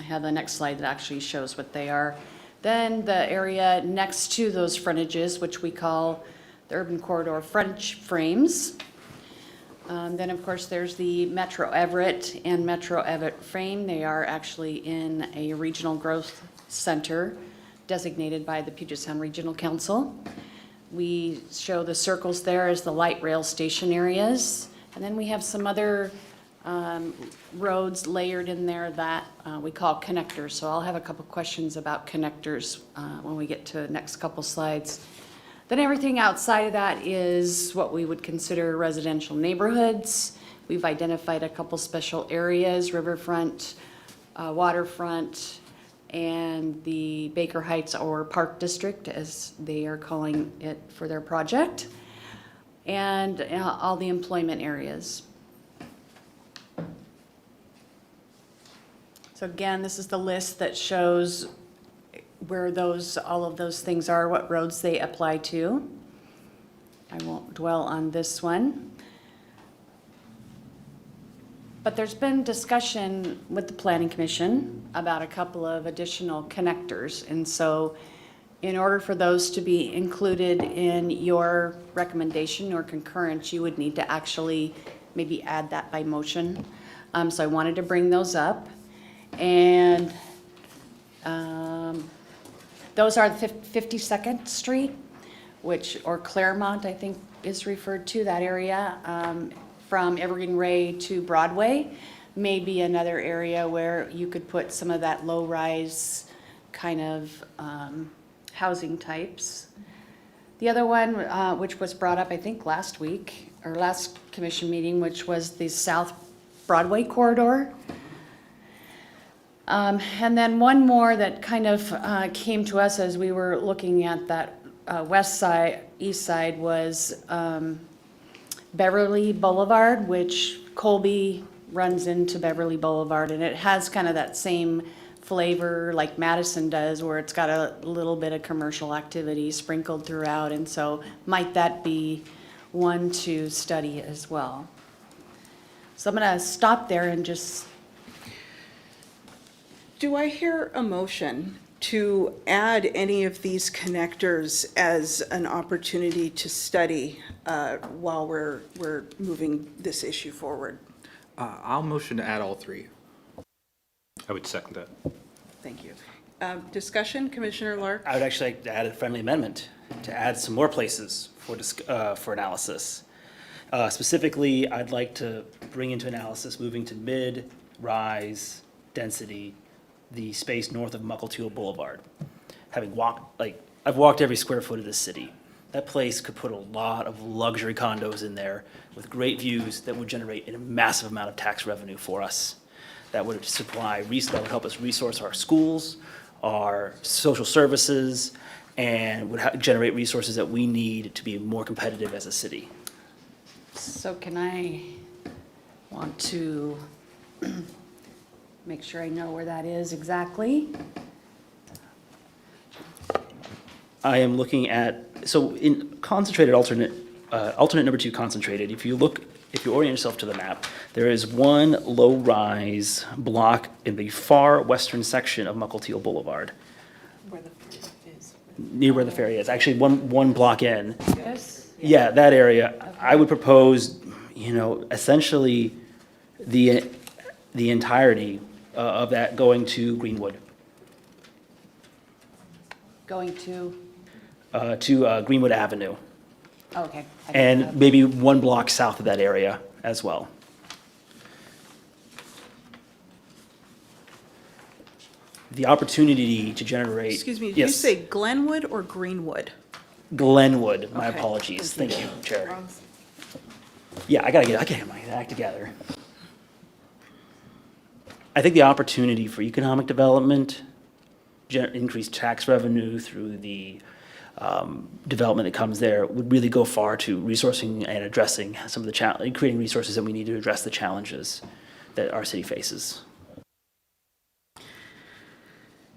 have the next slide that actually shows what they are. Then the area next to those frontages, which we call the urban corridor frontage frames. Then, of course, there's the Metro Everett and Metro Everett frame. They are actually in a regional growth center designated by the Puget Sound Regional Council. We show the circles there as the light rail station areas. And then we have some other roads layered in there that we call connectors. So I'll have a couple questions about connectors when we get to the next couple slides. Then everything outside of that is what we would consider residential neighborhoods. We've identified a couple special areas, riverfront, waterfront, and the Baker Heights or Park District, as they are calling it for their project, and all the employment areas. So again, this is the list that shows where all of those things are, what roads they apply to. I won't dwell on this one. But there's been discussion with the Planning Commission about a couple of additional connectors. And so in order for those to be included in your recommendation or concurrence, you would need to actually maybe add that by motion. So I wanted to bring those up. And those are the 52nd Street, or Claremont, I think is referred to, that area, from Evergreen Way to Broadway. May be another area where you could put some of that low-rise kind of housing types. The other one, which was brought up, I think, last week, or last commission meeting, which was the South Broadway corridor. And then one more that kind of came to us as we were looking at that west side, east side, was Beverly Boulevard, which Colby runs into Beverly Boulevard, and it has kind of that same flavor like Madison does, where it's got a little bit of commercial activity sprinkled throughout, and so might that be one to study as well. So I'm gonna stop there and just... Do I hear a motion to add any of these connectors as an opportunity to study while we're moving this issue forward? I'll motion to add all three. I would second that. Thank you. Discussion, Commissioner Lark? I would actually like to add a friendly amendment to add some more places for analysis. Specifically, I'd like to bring into analysis moving to mid-rise density, the space north of Mukilteo Boulevard. Having walked, I've walked every square foot of this city. That place could put a lot of luxury condos in there with great views that would generate a massive amount of tax revenue for us. That would that would help us resource our schools, our social services, and would generate resources that we need to be more competitive as a city. So can I want to make sure I know where that is exactly? I am looking at, so in concentrated alternate number 2 concentrated, if you orient yourself to the map, there is one low-rise block in the far western section of Mukilteo Boulevard. Where the ferry is. Near where the ferry is, actually one block in. This? Yeah, that area. Okay. I would propose, essentially the entirety of that going to Greenwood. Going to? To Greenwood Avenue. Oh, okay. And maybe one block south of that area as well. The opportunity to generate... Excuse me, did yes. you say Glenwood or Greenwood? Glenwood, my Okay. apologies. Thank you, Chair. Yeah, I gotta get my act together. I think the opportunity for economic development, increased tax revenue through the development that comes there would really go far to resourcing and addressing some of the creating resources that we need to address the challenges that our city faces.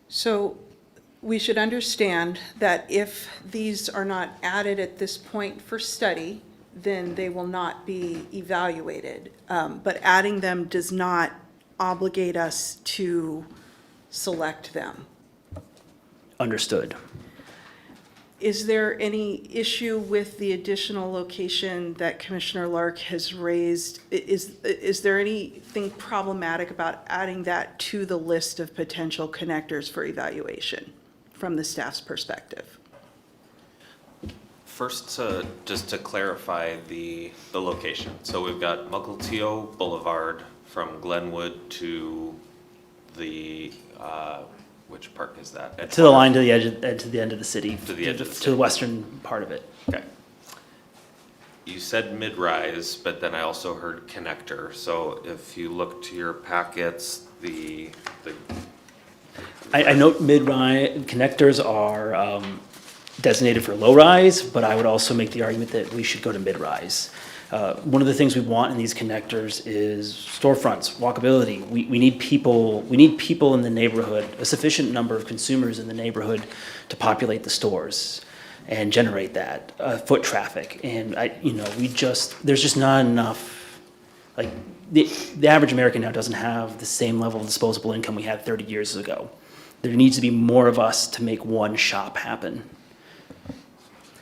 So we should understand that if these are not added at this point for study, then they will not be evaluated. But adding them does not obligate us to select them. Understood. Is there any issue with the additional location that Commissioner Lark has raised? Is there anything problematic about adding that to the list of potential connectors for evaluation from the staff's perspective? First, just to clarify the location. So we've got Mukilteo Boulevard from Glenwood to the, which park is that? To the line, to the edge, to the end of the city. To the edge of the To city. the western part of it. Okay. You said mid-rise, but then I also heard connector. So if you look to your packets, I note mid-rise, connectors are designated for low-rise, but I would also make the argument that we should go to mid-rise. One of the things we want in these connectors is storefronts, walkability. We need people in the neighborhood, a sufficient number of consumers in the neighborhood to populate the stores and generate that foot traffic. And there's just not enough, like, the average American now doesn't have the same level of disposable income we had 30 years ago. There needs to be more of us to make one shop happen.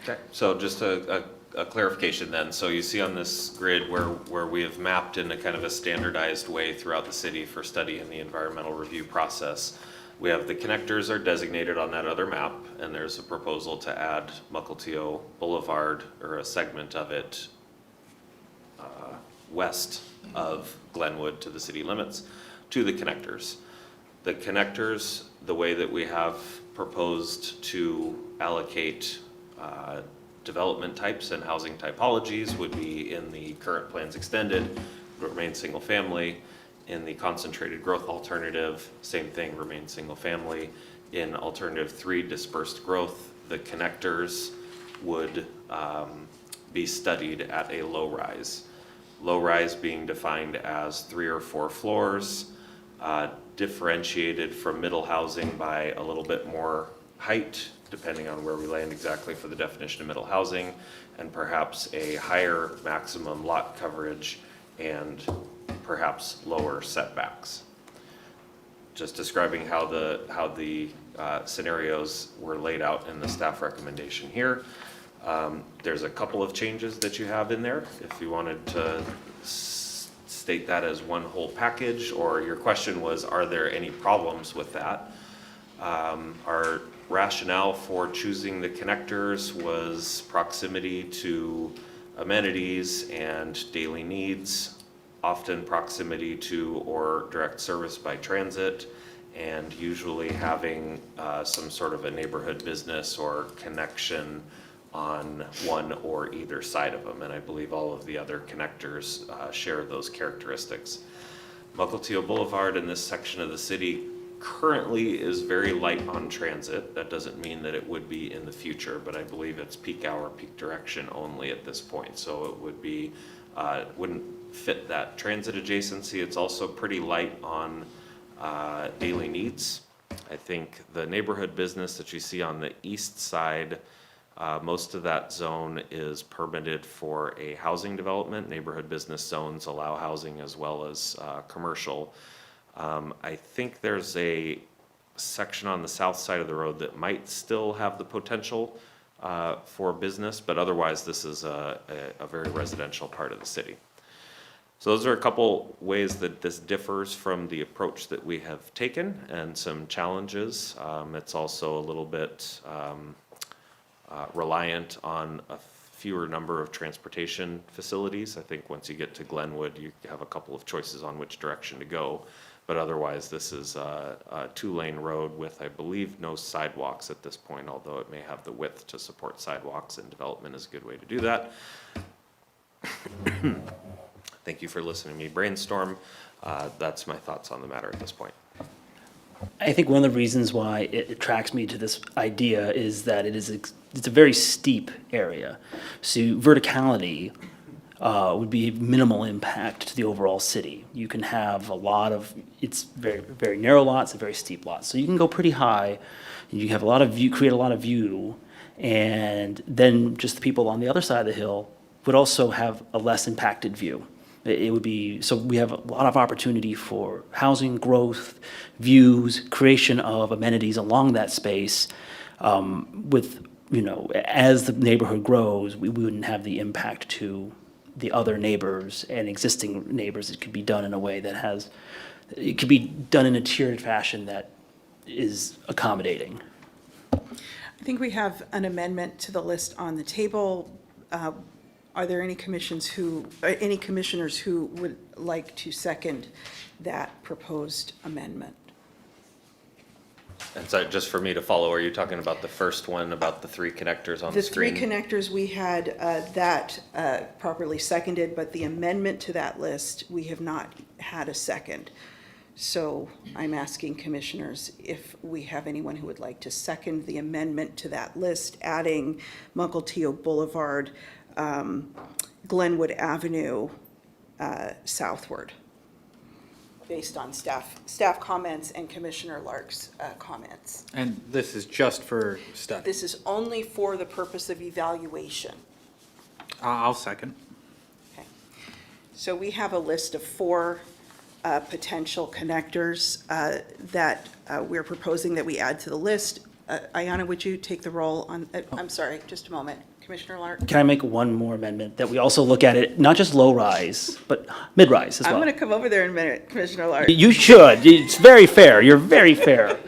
Okay, so just a clarification then. So you see on this grid where we have mapped in a kind of a standardized way throughout the city for study in the environmental review process. We have the connectors are designated on that other map, and there's a proposal to add Mukilteo Boulevard, or a segment of it, west of Glenwood to the city limits, to the connectors. The connectors, the way that we have proposed to allocate development types and housing typologies would be in the current plans extended, remain single family. In the concentrated growth alternative, same thing, remain single family. In alternative 3, dispersed growth, the connectors would be studied at a low rise. Low rise being defined as 3 or 4 floors, differentiated from middle housing by a little bit more height, depending on where we land exactly for the definition of middle housing, and perhaps a higher maximum lot coverage and perhaps lower setbacks. Just describing how the scenarios were laid out in the staff recommendation here. There's a couple of changes that you have in there. If you wanted to state that as one whole package, or your question was, are there any problems with that? Our rationale for choosing the connectors was proximity to amenities and daily needs, often proximity to or direct service by transit, and usually having some sort of a neighborhood business or connection on one or either side of them. And I believe all of the other connectors share those characteristics. Mukilteo Boulevard in this section of the city currently is very light on transit. That doesn't mean that it would be in the future, but I believe it's peak hour, peak direction only at this point. So it would be, wouldn't fit that transit adjacency. It's also pretty light on daily needs. I think the neighborhood business that you see on the east side, most of that zone is permitted for a housing development. Neighborhood business zones allow housing as well as commercial. I think there's a section on the south side of the road that might still have the potential for business, but otherwise this is a very residential part of the city. So those are a couple ways that this differs from the approach that we have taken, and some challenges. It's also a little bit reliant on a fewer number of transportation facilities. I think once you get to Glenwood, you have a couple of choices on which direction to go. But otherwise, this is a 2-lane road with, I believe, no sidewalks at this point, although it may have the width to support sidewalks, and development is a good way to do that. Thank you for listening to me brainstorm. That's my thoughts on the matter at this point. I think one of the reasons why it attracts me to this idea is that it's a very steep area. So verticality would be minimal impact to the overall city. You can have it's very, very narrow lots and very steep lots. So you can go pretty high, and you have create a lot of view, and then just the people on the other side of the hill would also have a less impacted view. It would be, so we have a lot of opportunity for housing growth, views, creation of amenities along that space. As the neighborhood grows, we wouldn't have the impact to the other neighbors and existing neighbors. It could be done in a way it could be done in a tiered fashion that is accommodating. I think we have an amendment to the list on the table. Are there any commissioners who would like to second that proposed amendment? And so just for me to follow, are you talking about the first one, about the 3 connectors on the screen? The 3 connectors, we had that properly seconded, but the amendment to that list, we have not had a second. So I'm asking commissioners if we have anyone who would like to second the amendment to that list, adding Mukilteo Boulevard. Glenwood Avenue southward, based on staff comments and Commissioner Lark's comments. And this is just for study? This is only for the purpose of evaluation. I'll second. Okay. So we have a list of 4 potential connectors that we're proposing that we add to the list. Ayanna, would you take the roll on, I'm sorry, just a moment. Commissioner Lark? Can I make one more amendment, that we also look at it, not just low-rise, but mid-rise as well? I'm going to come over there in a minute, Commissioner Lark. You should. It's very fair. You're very fair.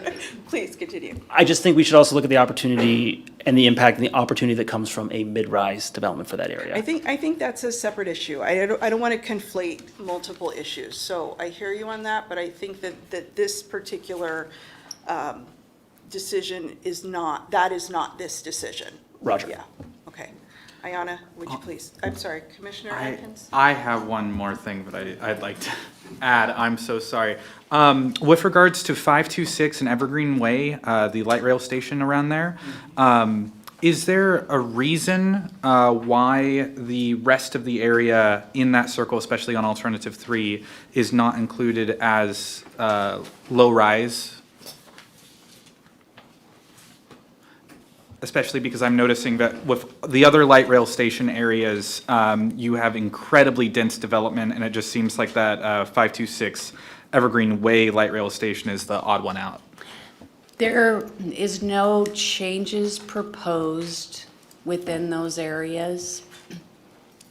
Please continue. I just think we should also look at the opportunity and the impact and the opportunity that comes from a mid-rise development for that area. I think that's a separate issue. I don't want to conflate multiple issues. So I hear you on that, but I think that this particular decision is not this decision. Roger. Yeah, okay. Ayanna, would you please? I'm sorry, Commissioner Atkins? I have one more thing that I'd like to add. I'm so sorry. With regards to 526 and Evergreen Way, the light rail station around there, is there a reason why the rest of the area in that circle, especially on alternative 3, is not included as low-rise? Especially because I'm noticing that with the other light rail station areas, you have incredibly dense development, and it just seems like that 526 Evergreen Way light rail station is the odd one out. There is no changes proposed within those areas,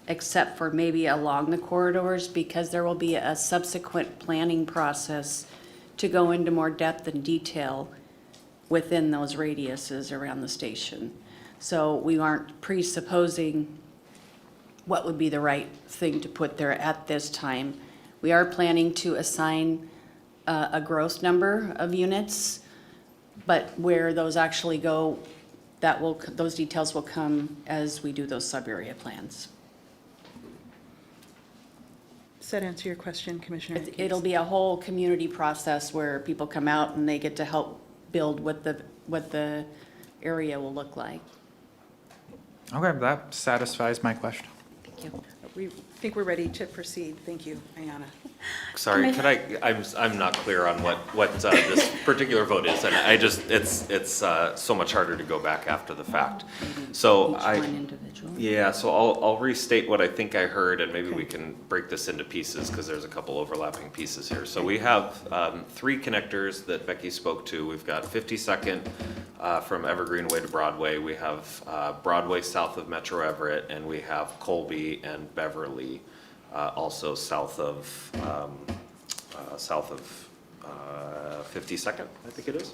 except for maybe along the corridors, because there will be a subsequent planning process to go into more depth and detail within those radiuses around the station. So we aren't presupposing what would be the right thing to put there at this time. We are planning to assign a gross number of units, but where those actually go, those details will come as we do those sub-area plans. Does that answer your question, Commissioner Atkins? It'll be a whole community process where people come out and they get to help build what the area will look like. Okay, that satisfies my question. Thank you. We think we're ready to proceed. Thank you, Ayanna. Sorry, I'm not clear on what this particular vote is, and I just, it's so much harder to go back after the fact. So Each one individually. yeah, so I'll restate what I think I heard, and maybe we can break this into pieces, because there's a couple overlapping pieces here. So we have 3 connectors that Becky spoke to. We've got 52nd from Evergreen Way to Broadway. We have Broadway south of Metro Everett, and we have Colby and Beverly, also south of 52nd, I think it is.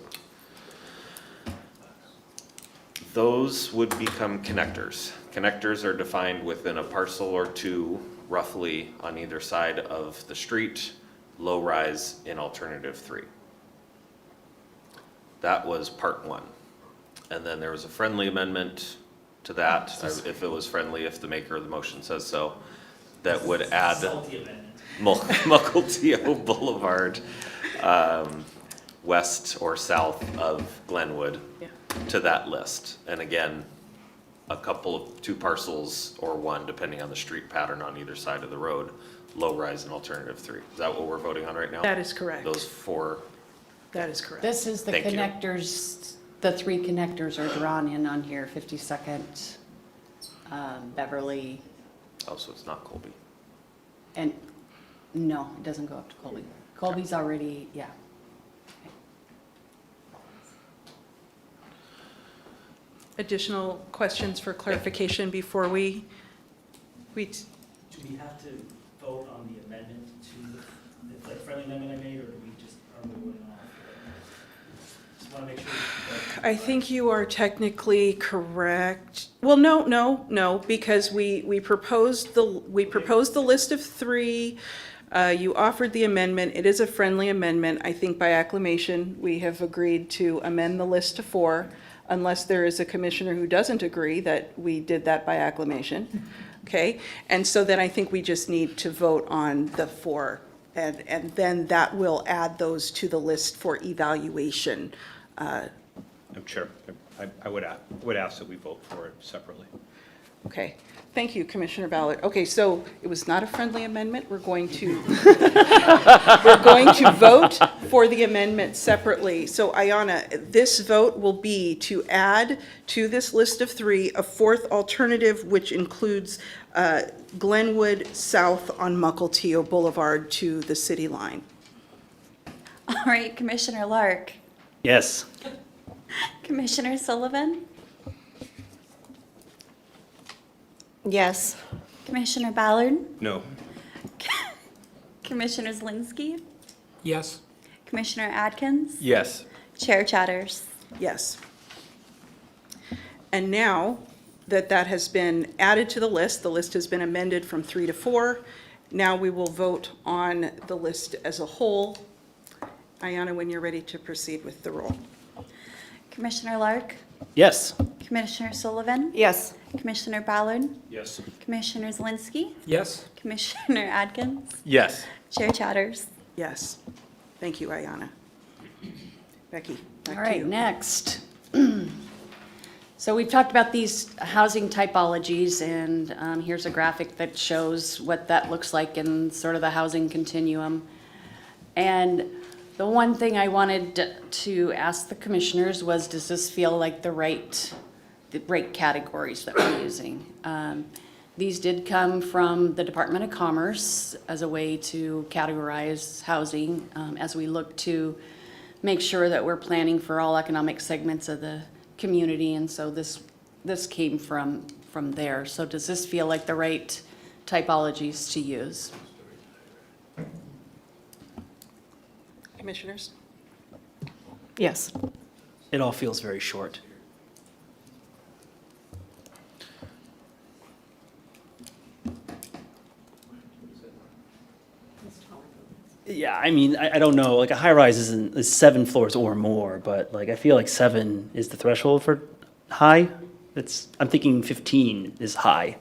Those would become connectors. Connectors are defined within a parcel or 2, roughly on either side of the street, low rise in alternative 3. That was part 1. And then there was a friendly amendment to that, if it was friendly, if the maker of the motion says so, that would add Mukilteo Boulevard, west or south of Glenwood, to that list. And again, a couple of 2 parcels or 1, depending on the street pattern on either side of the road, low rise and alternative 3. Is that what we're voting on right now? That is correct. Those 4. That is correct. This is the Thank you. connectors, the 3 connectors are drawn in on here, 52nd, Beverly, Oh, so it's not Colby. and, no, it doesn't go up to Colby. Colby's already, yeah. Additional questions for clarification before we Do we have to vote on the amendment to the friendly amendment I made, or do we just, are we voting off? Just want to make sure. I think you are technically correct. Well, no, because we proposed the list of 3. You offered the amendment. It is a friendly amendment. I think by acclamation, we have agreed to amend the list to 4, unless there is a commissioner who doesn't agree that we did that by acclamation. Okay? And so then I think we just need to vote on the 4, and then that will add those to the list for evaluation. Chair, I would ask that we vote for it separately. Okay, thank you, Commissioner Ballard. Okay, so it was not a friendly amendment. We're going to, we're going to vote for the amendment separately. So Ayanna, this vote will be to add to this list of three a fourth alternative, which includes Glenwood South on Mukilteo Boulevard to the city line. All right, Commissioner Lark, Yes. Commissioner Sullivan, Yes. Commissioner Ballard, No. Commissioner Zielinski, Yes. Commissioner Adkins, Yes. Chair Chatters. Yes. And now that that has been added to the list has been amended from 3 to 4. Now we will vote on the list as a whole. Ayanna, when you're ready to proceed with the roll. Commissioner Lark, Yes. Commissioner Sullivan, Yes. Commissioner Ballard, Yes. Commissioner Zielinski, Yes. Commissioner Adkins, Yes. Chair Chatters. Yes. Thank you, Ayanna. Becky, All back to right, you. next. So we've talked about these housing typologies, and here's a graphic that shows what that looks like in sort of the housing continuum. And the one thing I wanted to ask the commissioners was, does this feel like the right categories that we're using? These did come from the Department of Commerce as a way to categorize housing as we look to make sure that we're planning for all economic segments of the community, and so this came from there. So does this feel like the right typologies to use? Commissioners? Yes. It all feels very short. Yeah, I mean, I don't know, like a high rise is 7 floors or more, but like I feel like 7 is the threshold for high. I'm thinking 15 is high.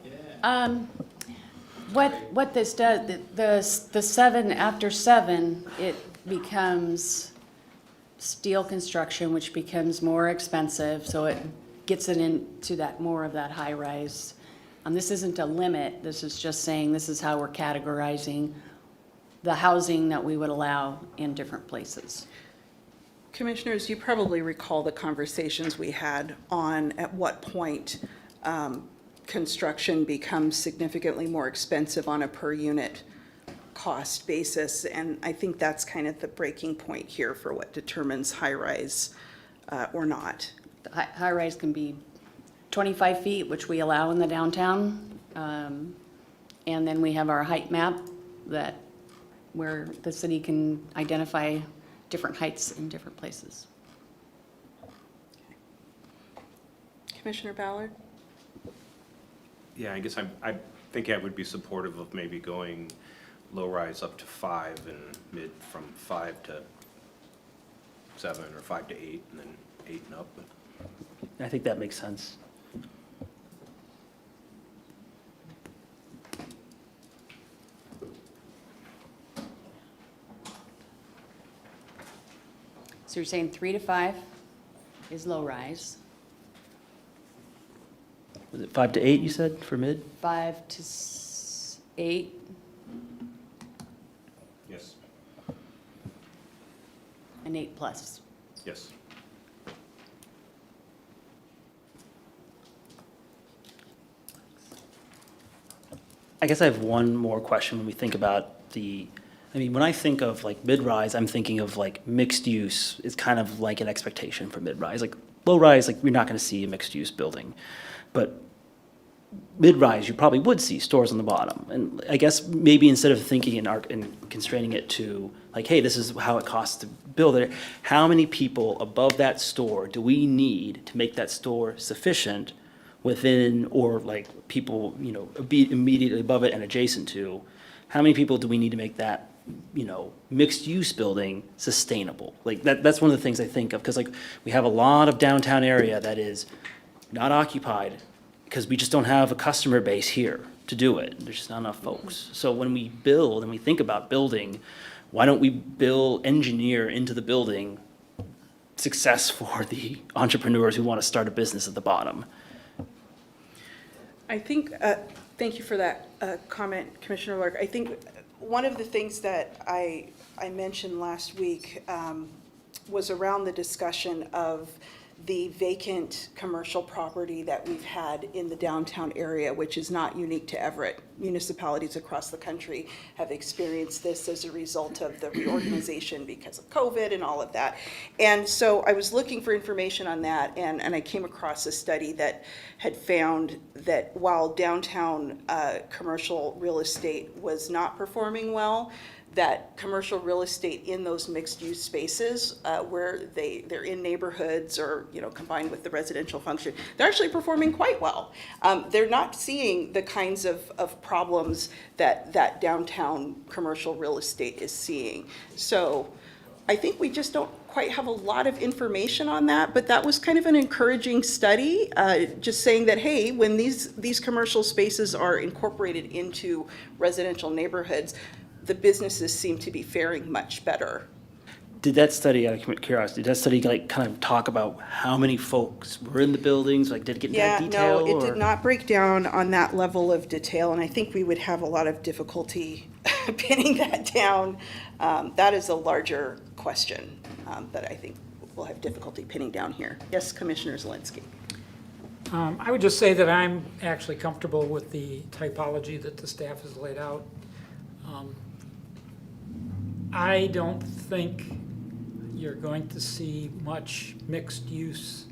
What this does, the 7 after 7, it becomes steel construction, which becomes more expensive, so it gets it into that more of that high rise. This isn't a limit, this is just saying this is how we're categorizing the housing that we would allow in different places. Commissioners, you probably recall the conversations we had on at what point construction becomes significantly more expensive on a per unit cost basis. And I think that's kind of the breaking point here for what determines high rise or not. The high rise can be 25 feet, which we allow in the downtown. And then we have our height map where the city can identify different heights in different places. Commissioner Ballard? Yeah, I guess I think I would be supportive of maybe going low rise up to 5 and mid from 5 to 7 or 5 to 8 and then 8 and up. I think that makes sense. So you're saying 3 to 5 is low rise, Was it 5 to 8 you said for mid? 5 to 8, Yes, and 8 plus. yes. I guess I have one more question when we think about when I think of like mid-rise, I'm thinking of like mixed use is kind of like an expectation for mid-rise. Like low-rise, like we're not going to see a mixed-use building. But mid-rise, you probably would see stores on the bottom. And I guess maybe instead of thinking and constraining it to like, hey, this is how it costs to build it, how many people above that store do we need to make that store sufficient within, or like people, be immediately above it and adjacent to, how many people do we need to make that, mixed-use building sustainable? Like that's one of the things I think of, because like we have a lot of downtown area that is not occupied because we just don't have a customer base here to do it. There's just not enough folks. So when we build and we think about building, why don't we engineer into the building success for the entrepreneurs who want to start a business at the bottom? I think, thank you for that comment, Commissioner Lark. I think one of the things that I mentioned last week was around the discussion of the vacant commercial property that we've had in the downtown area, which is not unique to Everett. Municipalities across the country have experienced this as a result of the reorganization because of COVID and all of that. And so I was looking for information on that, and I came across a study that had found that while downtown commercial real estate was not performing well, that commercial real estate in those mixed-use spaces where they're in neighborhoods or, you know, combined with the residential function, they're actually performing quite well. They're not seeing the kinds of problems that downtown commercial real estate is seeing. So I think we just don't quite have a lot of information on that, but that was kind of an encouraging study, just saying that, hey, when these commercial spaces are incorporated into residential neighborhoods, the businesses seem to be faring much better. Did that study, out of curiosity, did that study like kind of talk about how many folks were in the buildings? Like, did it get into that detail? No, it did or- not break down on that level of detail, and I think we would have a lot of difficulty pinning that down. That is a larger question that I think we'll have difficulty pinning down here. Yes, Commissioner Zelinski. I would just say that I'm actually comfortable with the typology that the staff has laid out. I don't think you're going to see much mixed use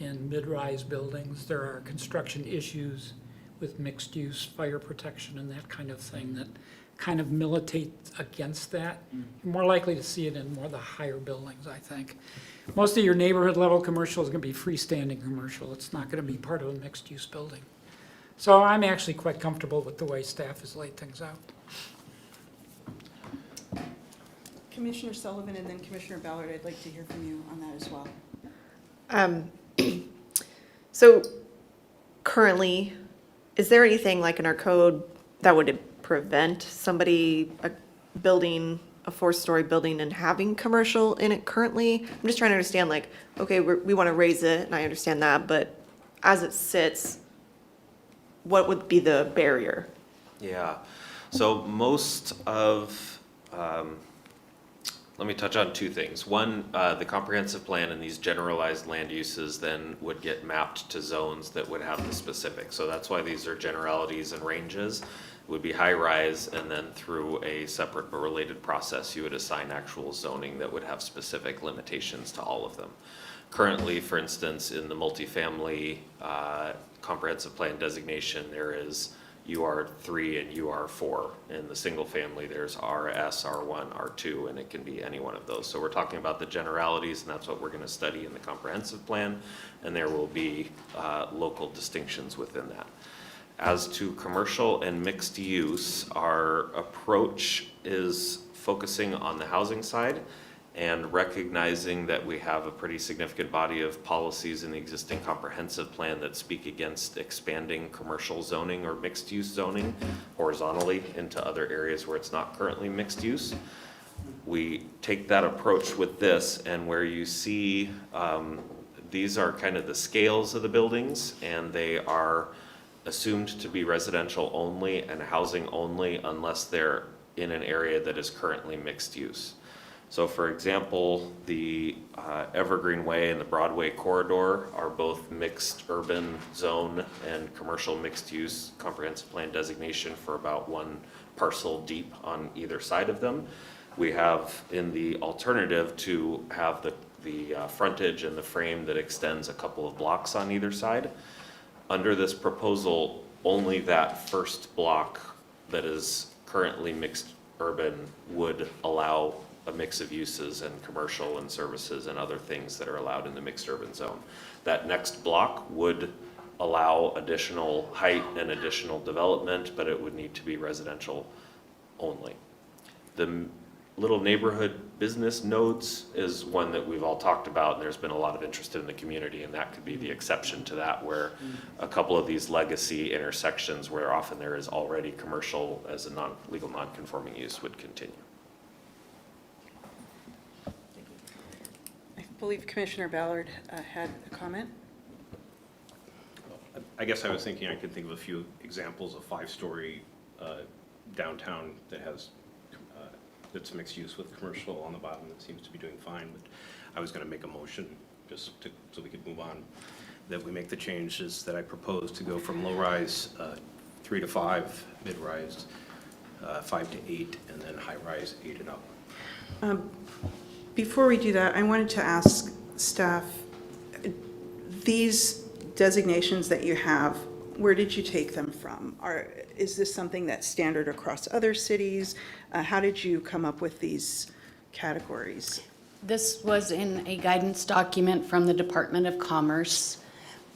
in mid-rise buildings. There are construction issues with mixed use, fire protection and that kind of thing that kind of militate against that. You're more likely to see it in more of the higher buildings, I think. Most of your neighborhood level commercial is going to be freestanding commercial. It's not going to be part of a mixed use building. So I'm actually quite comfortable with the way staff has laid things out. Commissioner Sullivan and then Commissioner Ballard, I'd like to hear from you on that as well. So currently, is there anything like in our code that would prevent somebody building a 4-story building and having commercial in it currently? I'm just trying to understand, like, okay, we want to raise it, and I understand that, but as it sits, what would be the barrier? Yeah, so most of, let me touch on two things. One, the comprehensive plan and these generalized land uses then would get mapped to zones that would have the specifics. So that's why these are generalities and ranges. It would be high rise, and then through a separate but related process, you would assign actual zoning that would have specific limitations to all of them. Currently, for instance, in the multifamily comprehensive plan designation, there is UR3 and UR4. In the single family, there's RS, R1, R2, and it can be any one of those. So we're talking about the generalities, and that's what we're going to study in the comprehensive plan, and there will be local distinctions within that. As to commercial and mixed use, our approach is focusing on the housing side and recognizing that we have a pretty significant body of policies in the existing comprehensive plan that speak against expanding commercial zoning or mixed use zoning horizontally into other areas where it's not currently mixed use. We take that approach with this, and where you see these are kind of the scales of the buildings, and they are assumed to be residential only and housing only unless they're in an area that is currently mixed use. So for example, the Evergreen Way and the Broadway corridor are both mixed urban zone and commercial mixed use comprehensive plan designation for about one parcel deep on either side of them. We have in the alternative to have the frontage and the frame that extends a couple of blocks on either side. Under this proposal, only that first block that is currently mixed urban would allow a mix of uses and commercial and services and other things that are allowed in the mixed urban zone. That next block would allow additional height and additional development, but it would need to be residential only. The little neighborhood business nodes is one that we've all talked about, and there's been a lot of interest in the community, and that could be the exception to that, where a couple of these legacy intersections where often there is already commercial as a legal non-conforming use would continue. I believe Commissioner Ballard had a comment. I guess I was thinking I could think of a few examples of 5-story downtown that has, that's mixed use with commercial on the bottom that seems to be doing fine, but I was gonna make a motion just to, so we could move on, that we make the changes that I proposed to go from low-rise 3 to 5, mid-rise 5 to 8, and then high-rise 8 and up. Before we do that, I wanted to ask staff, these designations that you have, where did you take them from? Is this something that's standard across other cities? How did you come up with these categories? This was in a guidance document from the Department of Commerce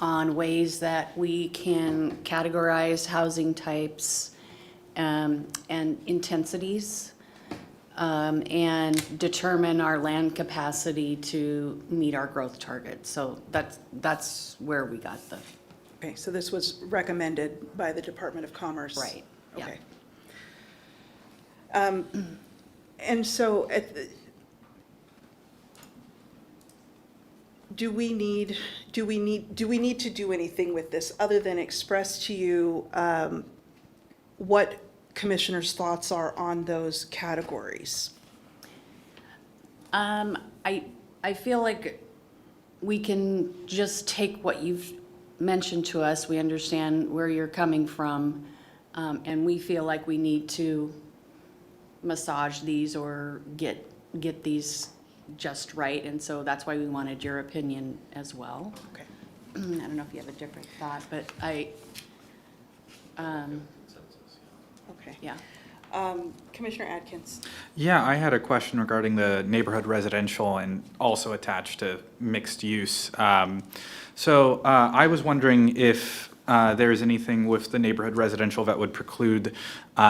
on ways that we can categorize housing types and intensities and determine our land capacity to meet our growth targets. So that's where we got the. Okay, so this was recommended by the Department of Commerce? Right, yeah. Okay. And so do we need to do anything with this other than express to you what commissioners' thoughts are on those categories? I feel like we can just take what you've mentioned to us. We understand where you're coming from, and we feel like we need to massage these or get these just right, and so that's why we wanted your opinion as well. Okay. I don't know if you have a different thought, but Okay. yeah. Commissioner Atkins? Yeah, I had a question regarding the neighborhood residential and also attached to mixed use. So I was wondering if there's anything with the neighborhood residential that would preclude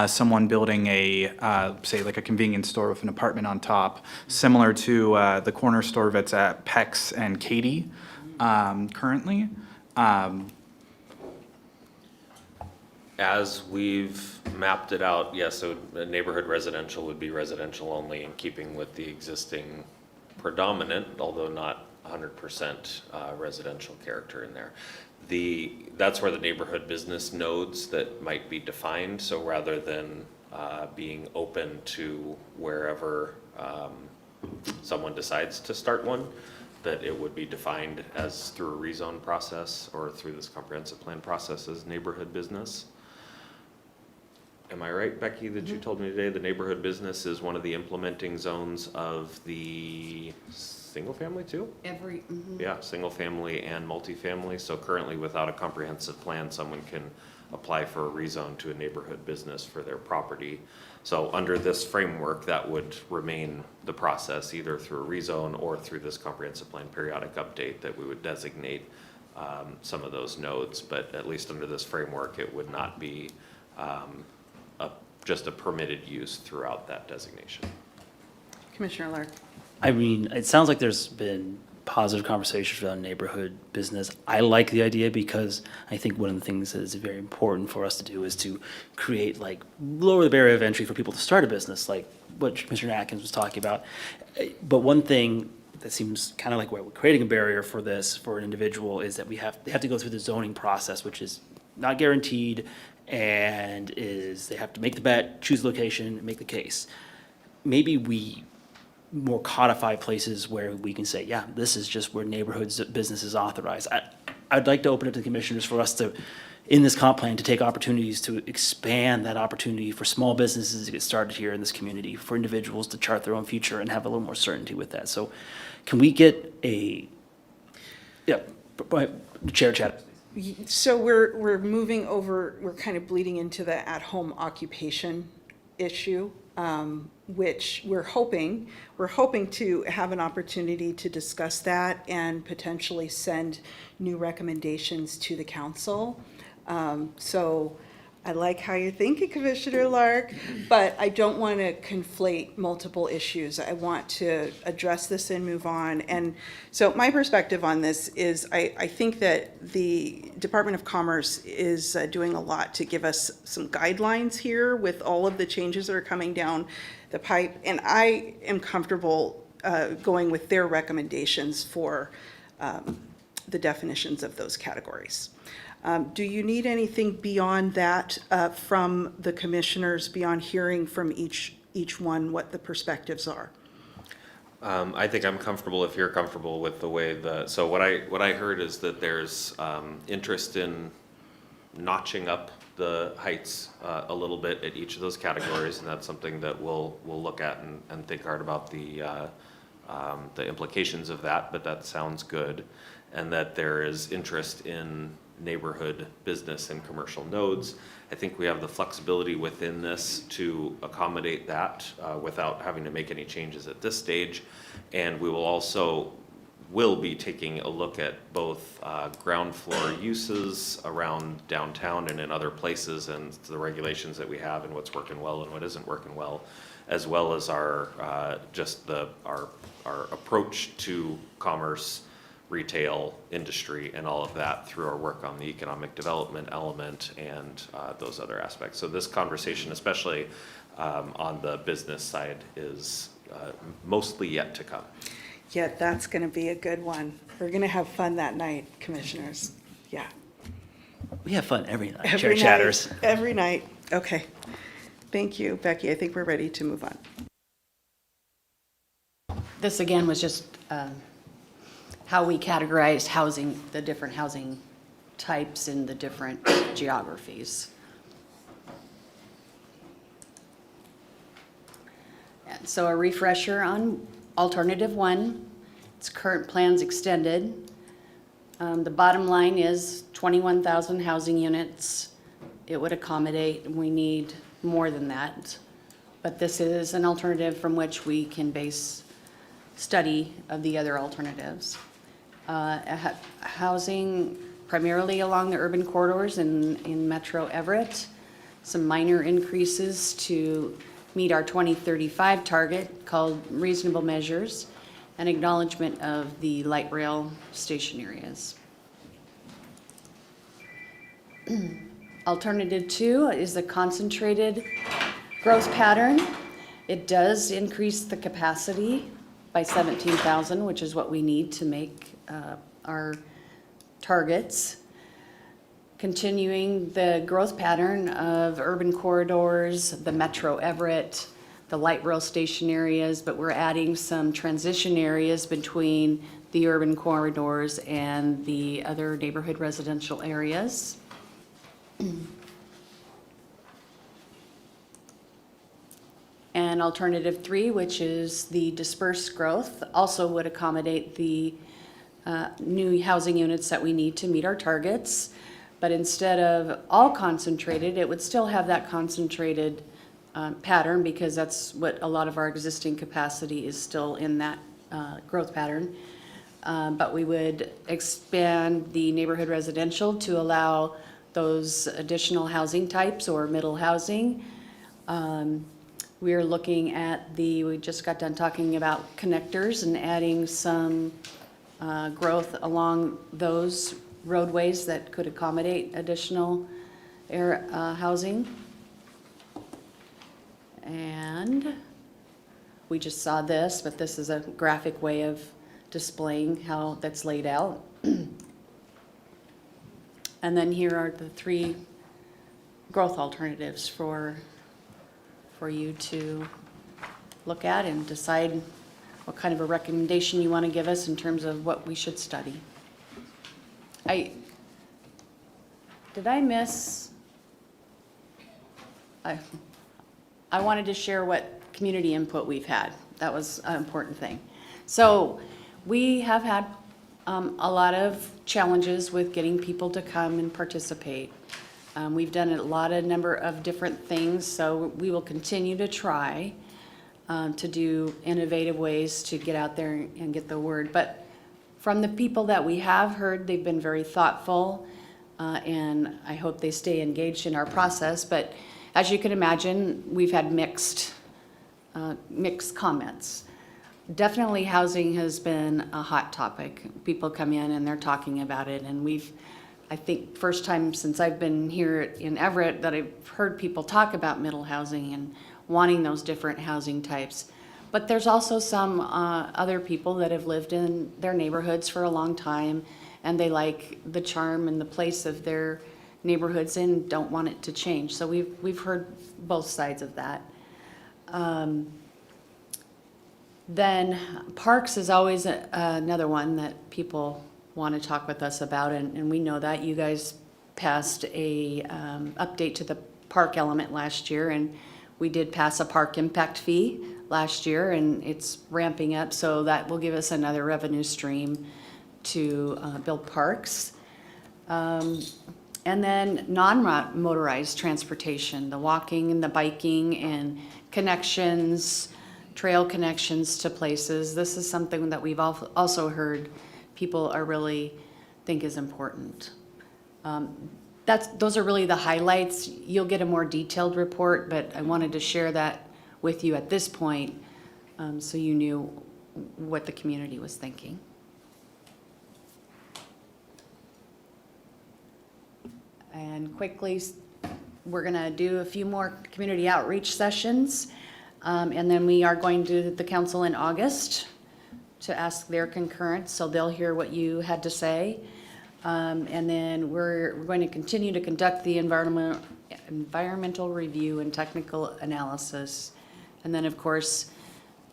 someone building a, say, like a convenience store with an apartment on top, similar to the corner store that's at Peck's and Katy currently. As we've mapped it out, yes, so a neighborhood residential would be residential only in keeping with the existing predominant, although not 100% residential character in there. That's where the neighborhood business nodes that might be defined, so rather than being open to wherever someone decides to start one, that it would be defined as through a rezone process or through this comprehensive plan process as neighborhood business. Am I right, Becky, that you told me today the neighborhood business is one of the implementing zones of the single family too? Yeah, single family and multifamily. So currently without a comprehensive plan, someone can apply for a rezone to a neighborhood business for their property. So under this framework, that would remain the process either through a rezone or through this comprehensive plan periodic update that we would designate some of those nodes. But at least under this framework, it would not be just a permitted use throughout that designation. Commissioner Lark? I mean, it sounds like there's been positive conversations around neighborhood business. I like the idea because I think one of the things that is very important for us to do is to create, like, lower the barrier of entry for people to start a business, like what Commissioner Atkins was talking about. But one thing that seems kind of like where we're creating a barrier for this, for an individual, is that they have to go through the zoning process, which is not guaranteed, and they have to make the bet, choose the location, make the case. Maybe we more codify places where we can say, yeah, this is just where neighborhoods business is authorized. I'd like to open it to the commissioners for us to, in this comp plan, to take opportunities to expand that opportunity for small businesses to get started here in this community, for individuals to chart their own future and have a little more certainty with that. So can we get Chair Chad. So we're moving over, we're kind of bleeding into the at-home occupation issue, which we're hoping to have an opportunity to discuss that and potentially send new recommendations to the council. So I like how you're thinking, Commissioner Lark, but I don't want to conflate multiple issues. I want to address this and move on. And so my perspective on this is I think that the Department of Commerce is doing a lot to give us some guidelines here with all of the changes that are coming down the pipe. And I am comfortable going with their recommendations for the definitions of those categories. Do you need anything beyond that from the commissioners, beyond hearing from each one what the perspectives are? I think I'm comfortable if you're comfortable with the way so what I heard is that there's interest in notching up the heights a little bit at each of those categories, and that's something that we'll look at and think hard about the implications of that, but that sounds good. And that there is interest in neighborhood business and commercial nodes. I think we have the flexibility within this to accommodate that without having to make any changes at this stage. And we will be taking a look at both ground floor uses around downtown and in other places, and the regulations that we have and what's working well and what isn't working well, as well as our approach to commerce, retail, industry, and all of that through our work on the economic development element and those other aspects. So this conversation, especially on the business side, is mostly yet to come. Yeah, that's going to be a good one. We're going to have fun that night, commissioners. Yeah. We have fun every night. Every Chair night, chatters. Every night. Okay. Thank you, Becky. I think we're ready to move on. This again was just how we categorized housing, the different housing types in the different geographies. And so a refresher on alternative 1, its current plans extended. The bottom line is 21,000 housing units. It would accommodate, and we need more than that. But this is an alternative from which we can base study of the other alternatives. Housing primarily along the urban corridors in Metro Everett. Some minor increases to meet our 2035 target called reasonable measures, and acknowledgement of the light rail station areas. Alternative 2 is the concentrated growth pattern. It does increase the capacity by 17,000, which is what we need to make our targets. Continuing the growth pattern of urban corridors, the Metro Everett, the light rail station areas, but we're adding some transition areas between the urban corridors and the other neighborhood residential areas. And alternative 3, which is the dispersed growth, also would accommodate the new housing units that we need to meet our targets. But instead of all concentrated, it would still have that concentrated pattern, because that's what a lot of our existing capacity is still in that growth pattern. But we would expand the neighborhood residential to allow those additional housing types or middle housing. We're looking at we just got done talking about connectors and adding some growth along those roadways that could accommodate additional housing. And we just saw this, but this is a graphic way of displaying how that's laid out. And then here are the 3 growth alternatives for you to look at and decide what kind of a recommendation you want to give us in terms of what we should study. Did I miss? I wanted to share what community input we've had. That was an important thing. So we have had a lot of challenges with getting people to come and participate. We've done a number of different things, so we will continue to try to do innovative ways to get out there and get the word. But from the people that we have heard, they've been very thoughtful, and I hope they stay engaged in our process. But as you can imagine, we've had mixed comments. Definitely housing has been a hot topic. People come in and they're talking about it, and I think first time since I've been here in Everett that I've heard people talk about middle housing and wanting those different housing types. But there's also some other people that have lived in their neighborhoods for a long time and they like the charm and the place of their neighborhoods and don't want it to change. So we've heard both sides of that. Then parks is always another one that people want to talk with us about, and we know that. You guys passed a update to the park element last year, and we did pass a park impact fee last year, and it's ramping up, so that will give us another revenue stream to build parks. And then non-motorized transportation, the walking and the biking and connections, trail connections to places. This is something that we've also heard people are really think is important. Those are really the highlights. You'll get a more detailed report, but I wanted to share that with you at this point, so you knew what the community was thinking. And quickly, we're gonna do a few more community outreach sessions. And then we are going to the council in August to ask their concurrence, so they'll hear what you had to say. And then we're going to continue to conduct the environmental review and technical analysis. And then, of course,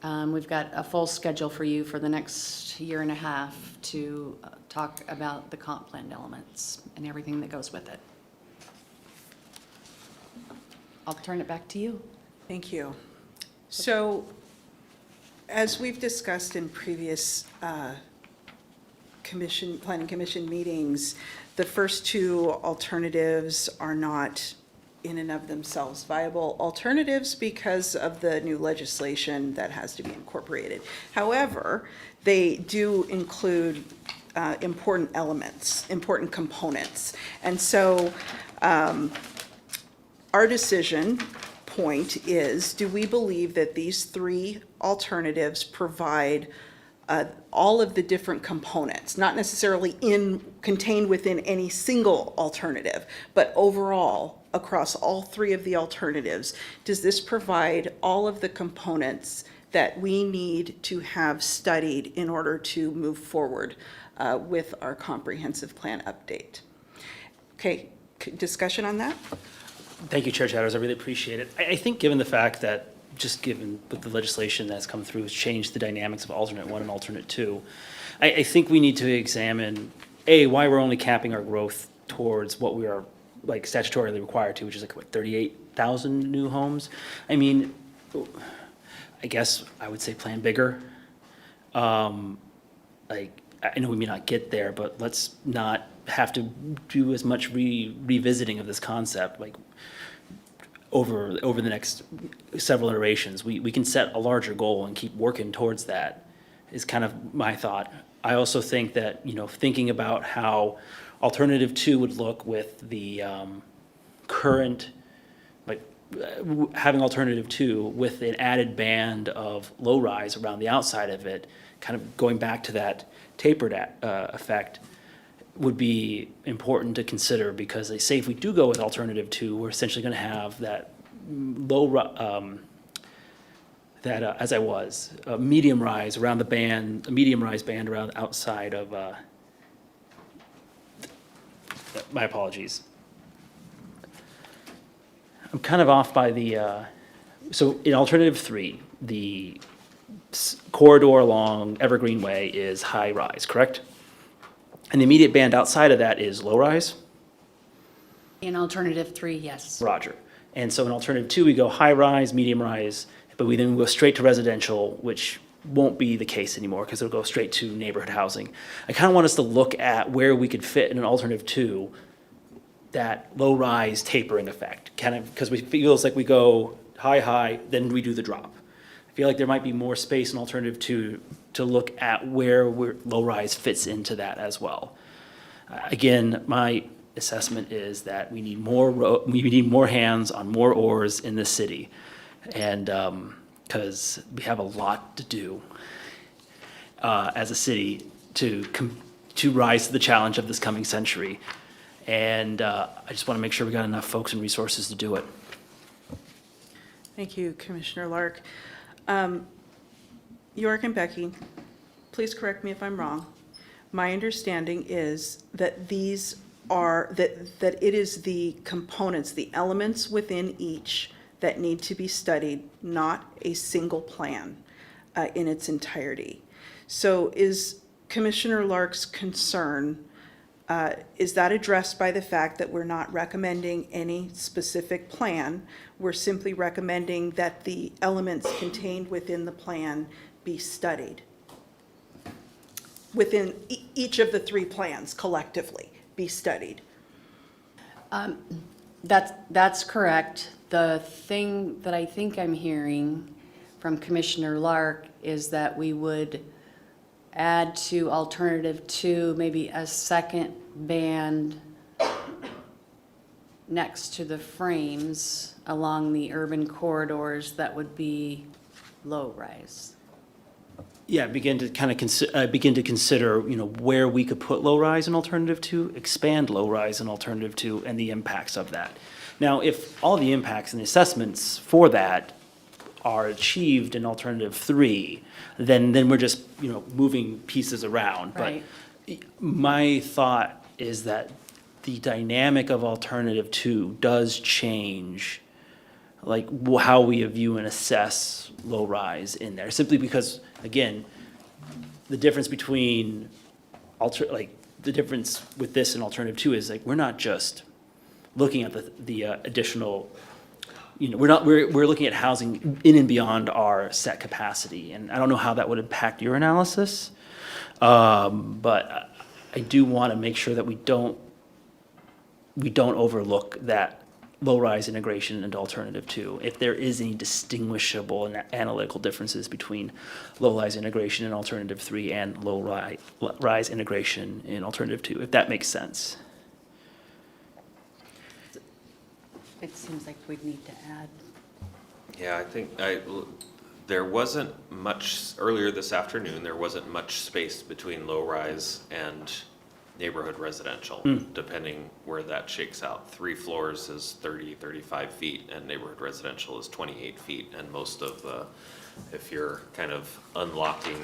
we've got a full schedule for you for the next year and a half to talk about the comp plan elements and everything that goes with it. I'll turn it back to you. Thank you. So, as we've discussed in previous planning commission meetings, the first two alternatives are not in and of themselves viable alternatives because of the new legislation that has to be incorporated. However, they do include important elements, important components. And so our decision point is, do we believe that these three alternatives provide all of the different components, not necessarily contained within any single alternative, but overall, across all three of the alternatives, does this provide all of the components that we need to have studied in order to move forward with our comprehensive plan update? Okay, discussion on that? Thank you, Chair Chatters. I really appreciate it. I think given the fact that, just given with the legislation that's come through has changed the dynamics of alternate one and alternate two, I think we need to examine, A, why we're only capping our growth towards what we are like statutorily required to, which is like, what, 38,000 new homes? I mean, I guess I would say plan bigger. Like, I know we may not get there, but let's not have to do as much revisiting of this concept, like over the next several iterations. We can set a larger goal and keep working towards that, is kind of my thought. I also think that, thinking about how alternative two would look with the current, like having alternative two with an added band of low rise around the outside of it, kind of going back to that tapered effect, would be important to consider, because they say if we do go with alternative two, we're essentially going to have that medium rise around the band, a medium rise band around outside of, my apologies. I'm kind of off by the, so in alternative three, the corridor along Evergreen Way is high rise, correct? And the immediate band outside of that is low rise? In alternative three, yes. Roger. And so in alternative two, we go high rise, medium rise, but we then go straight to residential, which won't be the case anymore because it'll go straight to neighborhood housing. I kind of want us to look at where we could fit in an alternative two that low rise tapering effect, kind of, because it feels like we go high, then we do the drop. I feel like there might be more space in alternative two to look at where low rise fits into that as well. Again, my assessment is that we need more hands on more oars in this city, and because we have a lot to do as a city to rise to the challenge of this coming century, and I just want to make sure we got enough folks and resources to do it. Thank you, Commissioner Lark. York and Becky, please correct me if I'm wrong. my understanding is that these are, that it is the components, the elements within each that need to be studied, not a single plan in its entirety. So is Commissioner Lark's concern, is that addressed by the fact that we're not recommending any specific plan? We're simply recommending that the elements contained within the plan be studied within each of the three plans collectively be studied. That's correct. The thing that I think I'm hearing from Commissioner Lark is that we would add to alternative 2, maybe a second band next to the frames along the urban corridors that would be low-rise. Yeah, begin to kind of begin to consider, where we could put low-rise in alternative 2, expand low-rise in alternative 2, and the impacts of that. Now, if all the impacts and the assessments for that are achieved in alternative 3, then we're just, moving pieces around. Right. But my thought is that the dynamic of alternative 2 does change, like how we view and assess low-rise in there, simply because, again, the difference between the difference with this and alternative 2 is we're not just looking at the additional, we're looking at housing in and beyond our set capacity, and I don't know how that would impact your analysis, but I do want to make sure that we don't overlook that low-rise integration into alternative 2. If there is any distinguishable analytical differences between low-rise integration in alternative 3 and low-rise integration in alternative 2, if that makes sense. It seems like we'd need to add. Yeah, I think there wasn't much, earlier this afternoon, there wasn't much space between low-rise and neighborhood residential, depending where that shakes out. 3 floors is 30, 35 feet, and neighborhood residential is 28 feet. And most of the, if you're kind of unlocking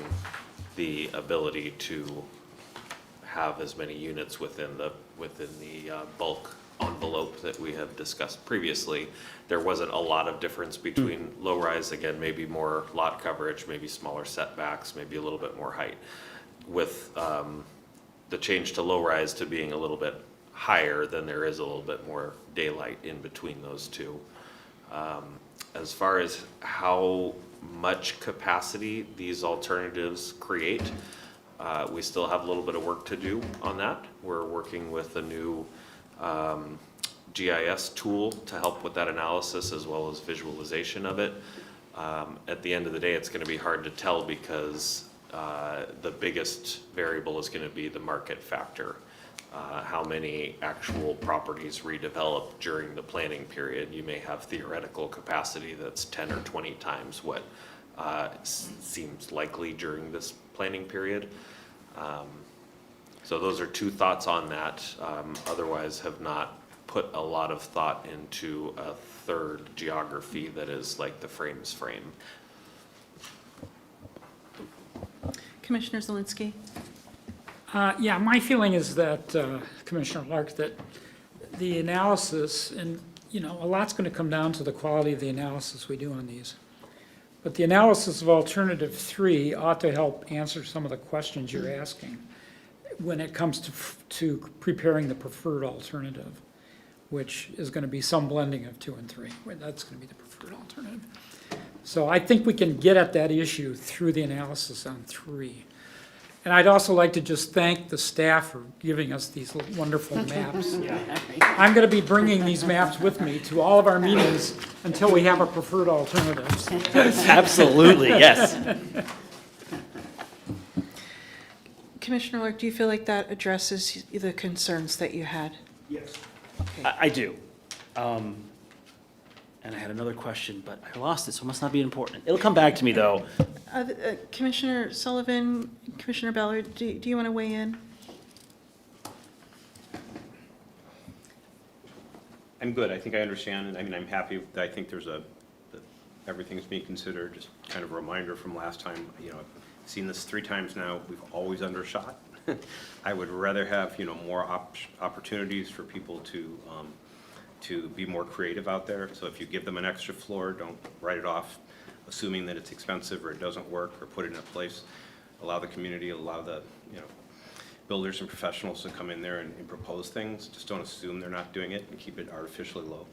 the ability to have as many units within the bulk envelope that we have discussed previously, there wasn't a lot of difference between low-rise, again, maybe more lot coverage, maybe smaller setbacks, maybe a little bit more height. With the change to low-rise to being a little bit higher, then there is a little bit more daylight in between those two. As far as how much capacity these alternatives create, we still have a little bit of work to do on that. We're working with a new GIS tool to help with that analysis as well as visualization of it. At the end of the day, it's going to be hard to tell because the biggest variable is going to be the market factor. How many actual properties redevelop during the planning period. You may have theoretical capacity that's 10 or 20 times what seems likely during this planning period. So those are 2 thoughts on that. Otherwise have not put a lot of thought into a third geography that is like the frames frame. Commissioner Zelinski? Yeah, my feeling is that, Commissioner Lark, that the analysis, and, a lot's going to come down to the quality of the analysis we do on these. But the analysis of alternative 3 ought to help answer some of the questions you're asking when it comes to preparing the preferred alternative, which is going to be some blending of 2 and 3. That's going to be the preferred alternative. So I think we can get at that issue through the analysis on 3. And I'd also like to just thank the staff for giving us these wonderful maps. I'm going to be bringing these maps with me to all of our meetings until we have a preferred alternative. Absolutely, yes. Commissioner Lark, do you feel like that addresses the concerns that you had? Yes. Okay. I do. And I had another question, but I lost it, so it must not be important. It'll come back to me, though. Commissioner Sullivan, Commissioner Ballard, do you want to weigh in? I'm good. I think I understand. I mean, I'm happy. I think there's that everything's being considered. Just kind of a reminder from last time, I've seen this 3 times now. We've always undershot. I would rather have, more opportunities for people to be more creative out there. So if you give them an extra floor, don't write it off, assuming that it's expensive or it doesn't work, or put it in a place. Allow the community, allow the, builders and professionals to come in there and propose things. Just don't assume they're not doing it and keep it artificially low.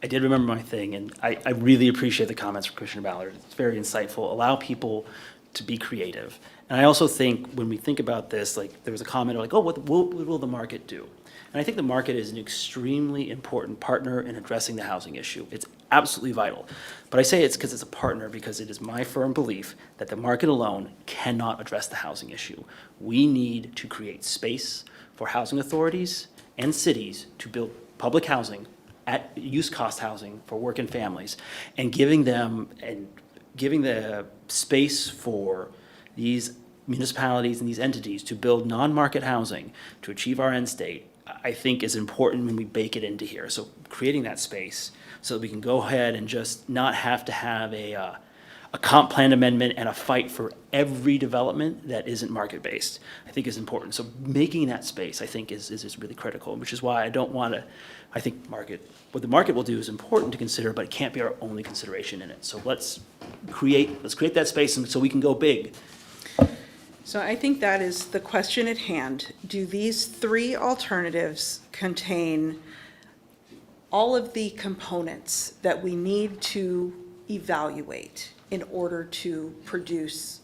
I did remember my thing, and I really appreciate the comments from Commissioner Ballard. It's very insightful. Allow people to be creative. And I also think when we think about this, like there was a comment like, oh, what will the market do? And I think the market is an extremely important partner in addressing the housing issue. It's absolutely vital. But I say it's because it's a partner because it is my firm belief that the market alone cannot address the housing issue. We need to create space for housing authorities and cities to build public housing at use cost housing for working families, and giving the space for these municipalities and these entities to build non-market housing to achieve our end state, I think is important when we bake it into here. So creating that space so that we can go ahead and just not have to have a comp plan amendment and a fight for every development that isn't market-based, I think is important. So making that space, I think, is really critical, which is why I don't want to, I think what the market will do is important to consider, but it can't be our only consideration in it. So let's create that space so we can go big. So I think that is the question at hand. Do these three alternatives contain all of the components that we need to evaluate in order to produce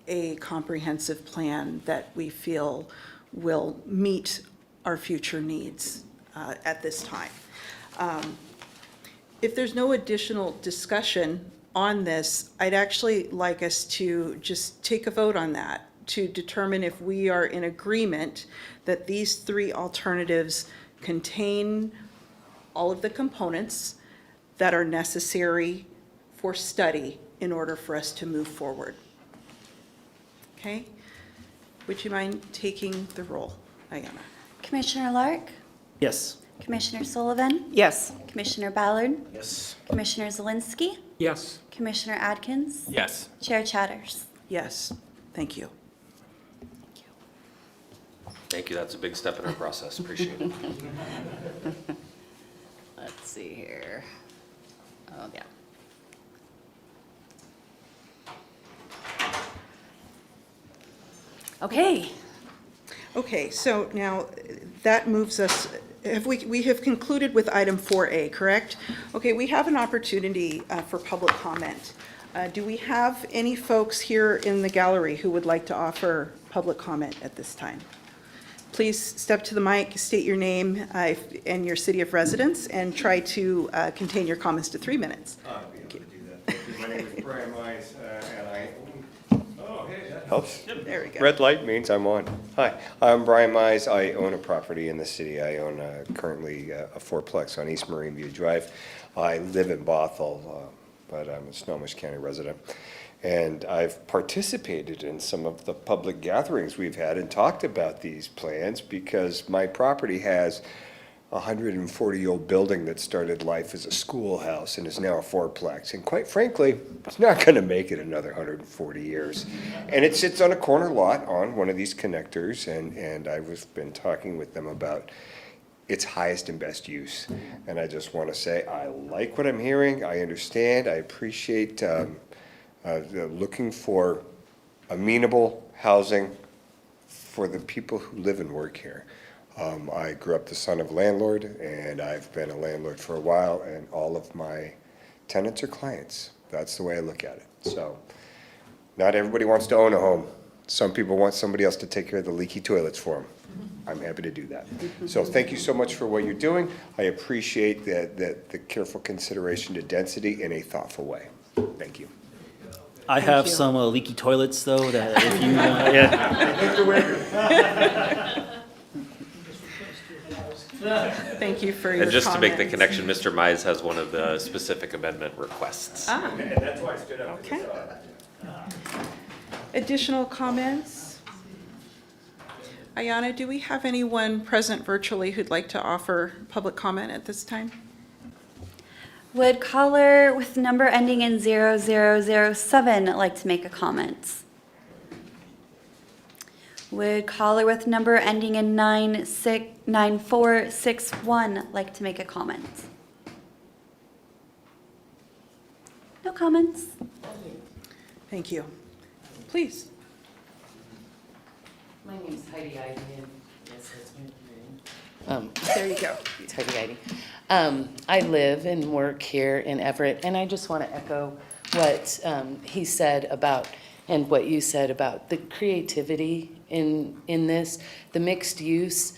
a comprehensive plan that we feel will meet our future needs at this time? If there's no additional discussion on this, I'd actually like us to just take a vote on that to determine if we are in agreement that these three alternatives contain all of the components that are necessary for study in order for us to move forward. Okay? Would you mind taking the roll, Ayana? Commissioner Lark, Yes. Commissioner Sullivan, Yes. Commissioner Ballard, Yes. Commissioner Zelinski, Yes. Commissioner Adkins, Yes. Chair Chatters. Yes, thank you. Thank you, that's a big step in our process, appreciate it. Let's see here. Oh, yeah. Okay. Okay, so now that moves us, we have concluded with item 4A, correct? Okay, we have an opportunity for public comment. Do we have any folks here in the gallery who would like to offer public comment at this time? Please step to the mic, state your name and your city of residence, and try to contain your comments to 3 minutes. I'll be able to do that. Thank you. My name is Brian Mize, and I own, hey, that helps. There we go. Red light means I'm on. Hi, I'm Brian Mize. I own a property in the city. I own currently a fourplex on East Marine View Drive. I live in Bothell, but I'm a Snohomish County resident. And I've participated in some of the public gatherings we've had and talked about these plans because my property has a 140-year-old building that started life as a schoolhouse and is now a fourplex. And quite frankly, it's not going to make it another 140 years. And it sits on a corner lot on one of these connectors, and I've been talking with them about its highest and best use. And I just want to say I like what I'm hearing. I understand. I appreciate looking for amenable housing for the people who live and work here. I grew up the son of a landlord, and I've been a landlord for a while, and all of my tenants are clients. That's the way I look at it. So not everybody wants to own a home. Some people want somebody else to take care of the leaky toilets for them. I'm happy to do that. So thank you so much for what you're doing. I appreciate the careful consideration to density in a thoughtful way. Thank you. I have some leaky toilets, though, that if you, yeah. Thank you for your And just to make the comments. connection, Mr. Mize has one of the specific amendment requests. Ah, And that's why I stood up. okay. Additional comments? Ayana, do we have anyone present virtually who'd like to offer public comment at this time? Would caller with number ending in 0007 like to make a comment? Would caller with number ending in 9461 like to make a comment? No comments? Thank you. Please. My name's Heidi Ivey, and yes, that's me. There you go. It's Heidi Ivey. I live and work here in Everett, and I just want to echo what he said about, and what you said about the creativity in this, the mixed use,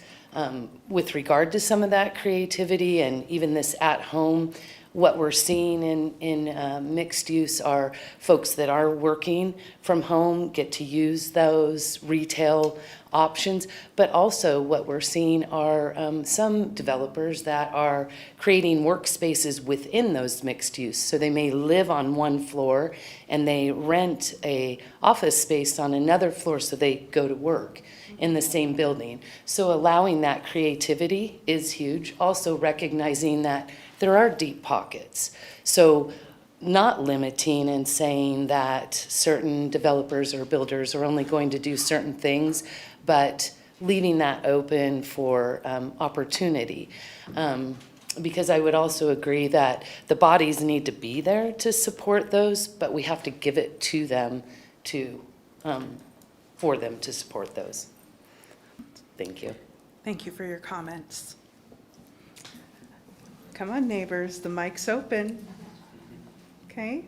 with regard to some of that creativity and even this at home. What we're seeing in mixed use are folks that are working from home get to use those retail options, but also what we're seeing are some developers that are creating workspaces within those mixed use. So they may live on one floor and they rent a office space on another floor so they go to work in the same building. So allowing that creativity is huge. Also recognizing that there are deep pockets. So not limiting and saying that certain developers or builders are only going to do certain things, but leaving that open for opportunity. Because I would also agree that the bodies need to be there to support those, but we have to give it to them for them to support those. Thank you. Thank you for your comments. Come on, neighbors, the mic's open. Okay.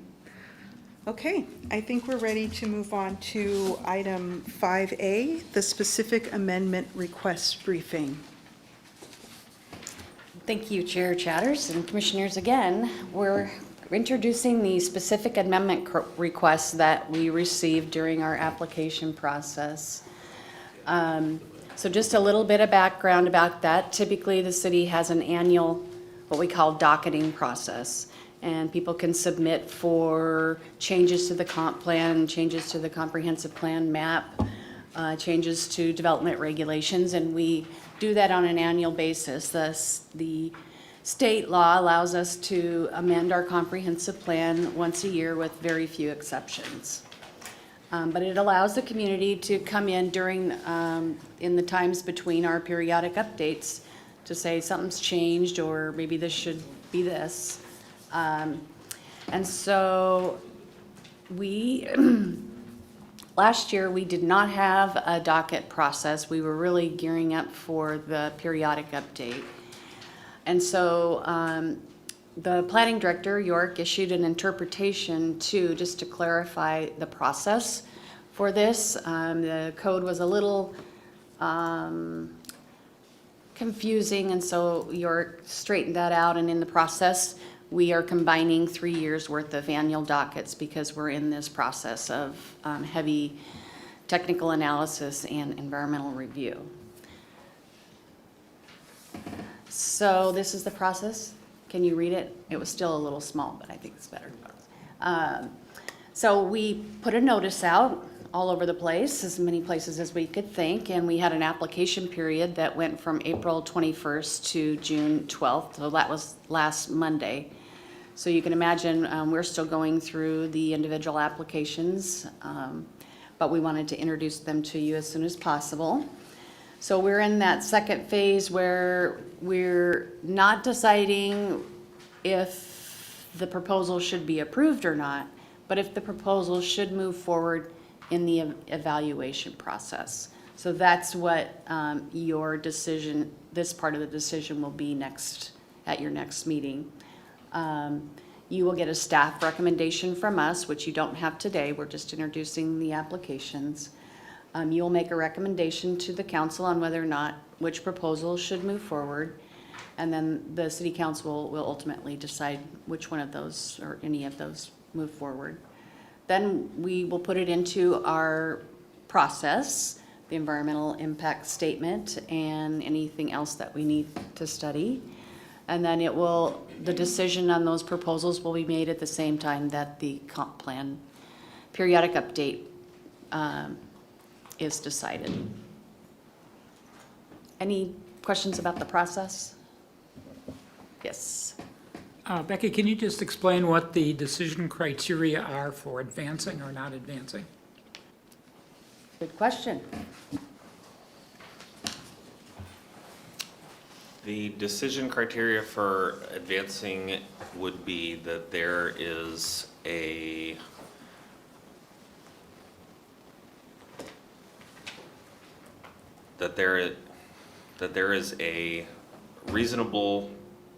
Okay, I think we're ready to move on to item 5A, the specific amendment request briefing. Thank you, Chair Chatters and Commissioners. Again, we're introducing the specific amendment requests that we received during our application process. So just a little bit of background about that. Typically, the city has an annual, what we call docketing process, and people can submit for changes to the comp plan, changes to the comprehensive plan map, changes to development regulations, and we do that on an annual basis. Thus, the state law allows us to amend our comprehensive plan once a year with very few exceptions. But it allows the community to come in during, in the times between our periodic updates to say something's changed or maybe this should be this. And so we, last year we did not have a docket process. We were really gearing up for the periodic update. And so the planning director, York, issued an interpretation too, just to clarify the process for this. The code was a little confusing, and so York straightened that out, and in the process, we are combining 3 years worth of annual dockets because we're in this process of heavy technical analysis and environmental review. So this is the process. Can you read it? It was still a little small, but I think it's better. So we put a notice out all over the place, as many places as we could think, and we had an application period that went from April 21st to June 12th, so that was last Monday. So you can imagine we're still going through the individual applications, but we wanted to introduce them to you as soon as possible. So we're in that second phase where we're not deciding if the proposal should be approved or not, but if the proposal should move forward in the evaluation process. So that's what your decision, this part of the decision will be next, at your next meeting. You will get a staff recommendation from us, which you don't have today. We're just introducing the applications. You'll make a recommendation to the council on whether or not which proposal should move forward. And then the city council will ultimately decide which one of those or any of those move forward. Then we will put it into our process, the environmental impact statement and anything else that we need to study. And then it will, the decision on those proposals will be made at the same time that the comp plan periodic update is decided. Any questions about the process? Yes. Becky, can you just explain what the decision criteria are for advancing or not advancing? Good question. The decision criteria for advancing would be that there is a that there is a reasonable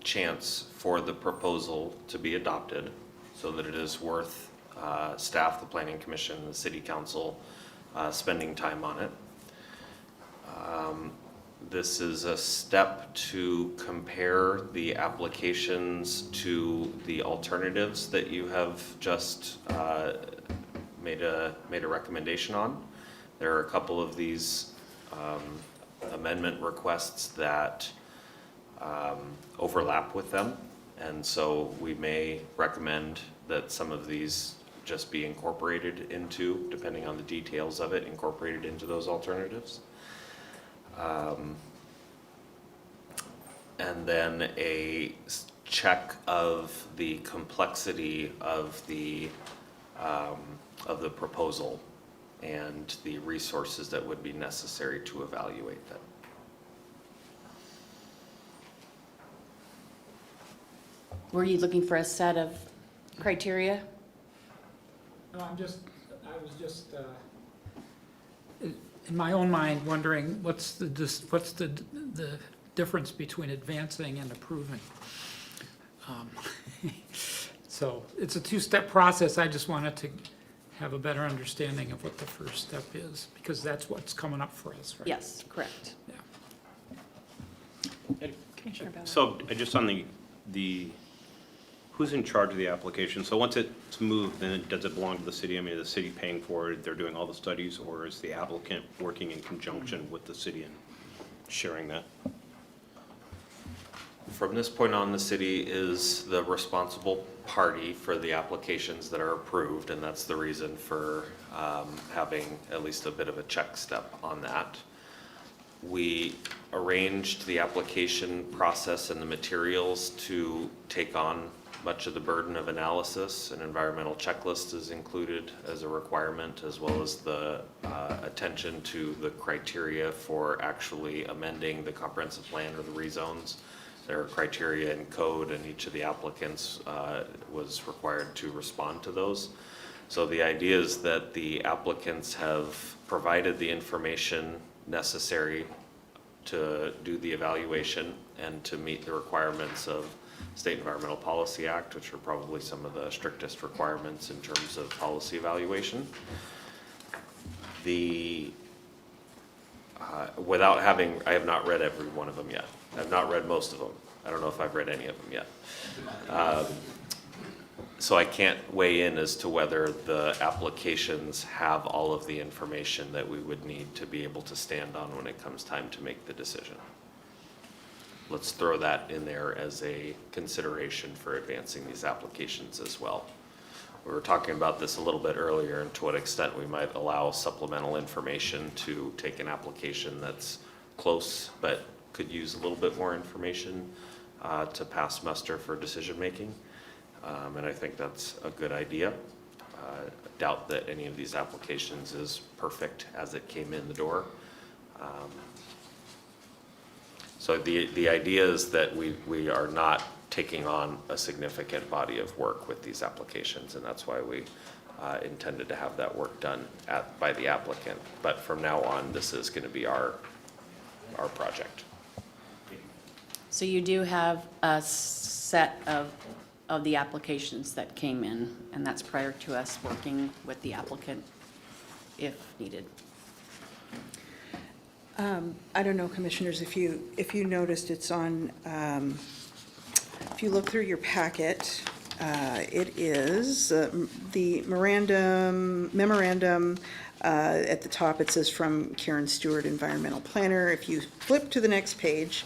chance for the proposal to be adopted, so that it is worth staff, the planning commission, the city council spending time on it. This is a step to compare the applications to the alternatives that you have just made a recommendation on. There are a couple of these amendment requests that overlap with them, and so we may recommend that some of these just be incorporated into, depending on the details of it, incorporated into those alternatives. And then a check of the complexity of the proposal and the resources that would be necessary to evaluate them. Were you looking for a set of criteria? No, I was just, in my own mind, wondering what's the difference between advancing and approving? So it's a two-step process. I just wanted to have a better understanding of what the first step is, because that's what's coming up for us, right? Yes, correct. Yeah. So just on the who's in charge of the application? So once it's moved, then does it belong to the city? I mean, is the city paying for it? They're doing all the studies, or is the applicant working in conjunction with the city and sharing that? From this point on, the city is the responsible party for the applications that are approved, and that's the reason for having at least a bit of a check step on that. We arranged the application process and the materials to take on much of the burden of analysis. An environmental checklist is included as a requirement, as well as the attention to the criteria for actually amending the comprehensive plan or the rezones. There are criteria in code, and each of the applicants was required to respond to those. So the idea is that the applicants have provided the information necessary to do the evaluation and to meet the requirements of State Environmental Policy Act, which are probably some of the strictest requirements in terms of policy evaluation. I have not read every one of them yet. I've not read most of them. I don't know if I've read any of them yet. So I can't weigh in as to whether the applications have all of the information that we would need to be able to stand on when it comes time to make the decision. Let's throw that in there as a consideration for advancing these applications as well. We were talking about this a little bit earlier, and to what extent we might allow supplemental information to take an application that's close but could use a little bit more information to pass muster for decision making. And I think that's a good idea. I doubt that any of these applications is perfect as it came in the door. So the idea is that we are not taking on a significant body of work with these applications, and that's why we intended to have that work done by the applicant. But from now on, this is going to be our project. So you do have a set of the applications that came in, and that's prior to us working with the applicant if needed. I don't know, commissioners, if you noticed, it's on, if you look through your packet, it is the memorandum at the top. It says from Karen Stewart, environmental planner. If you flip to the next page,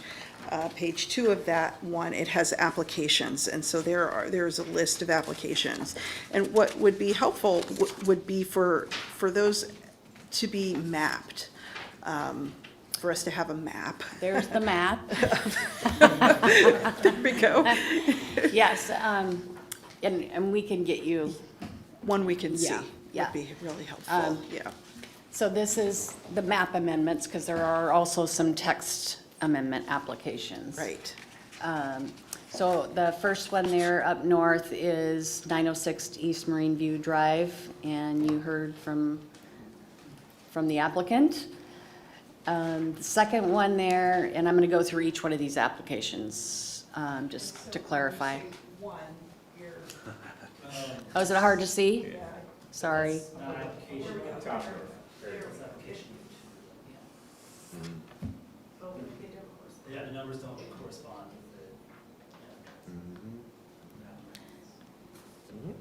page 2 of that one, it has applications, and so there's a list of applications. And what would be helpful would be for those to be mapped. For us to have a map. There's the map. There we go. Yes, and we can get you. One we can see. Yeah. Would be really helpful, yeah. So this is the map amendments, because there are also some text amendment applications. Right. So the first one there up north is 906 East Marine View Drive, and you heard from the applicant. The second one there, and I'm going to go through each one of these applications, just to clarify. Oh, is it hard to see? Sorry. Yeah, the numbers don't correspond with it.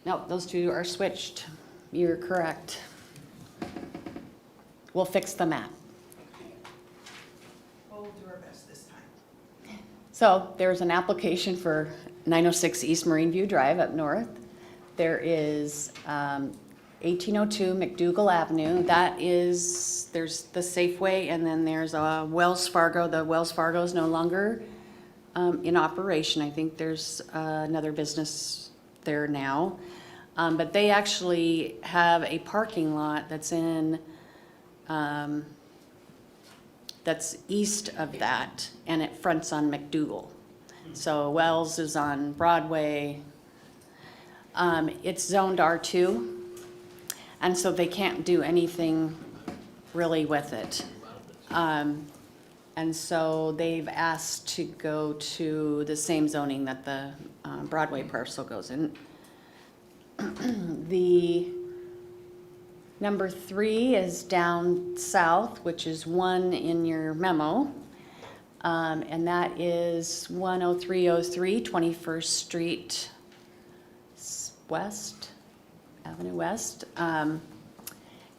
No, those two are switched. You're correct. We'll fix the map. We'll do our best this time. So there's an application for 906 East Marine View Drive up north. There is 1802 McDougal Avenue. That is, there's the Safeway, and then there's a Wells Fargo. The Wells Fargo is no longer in operation. I think there's another business there now. But they actually have a parking lot that's in, that's east of that, and it fronts on McDougal. So Wells is on Broadway. It's zoned R2, and so they can't do anything really with it. And so they've asked to go to the same zoning that the Broadway parcel goes in. The number 3 is down south, which is 1 in your memo. And that is 10303 21st Street West, Avenue West. And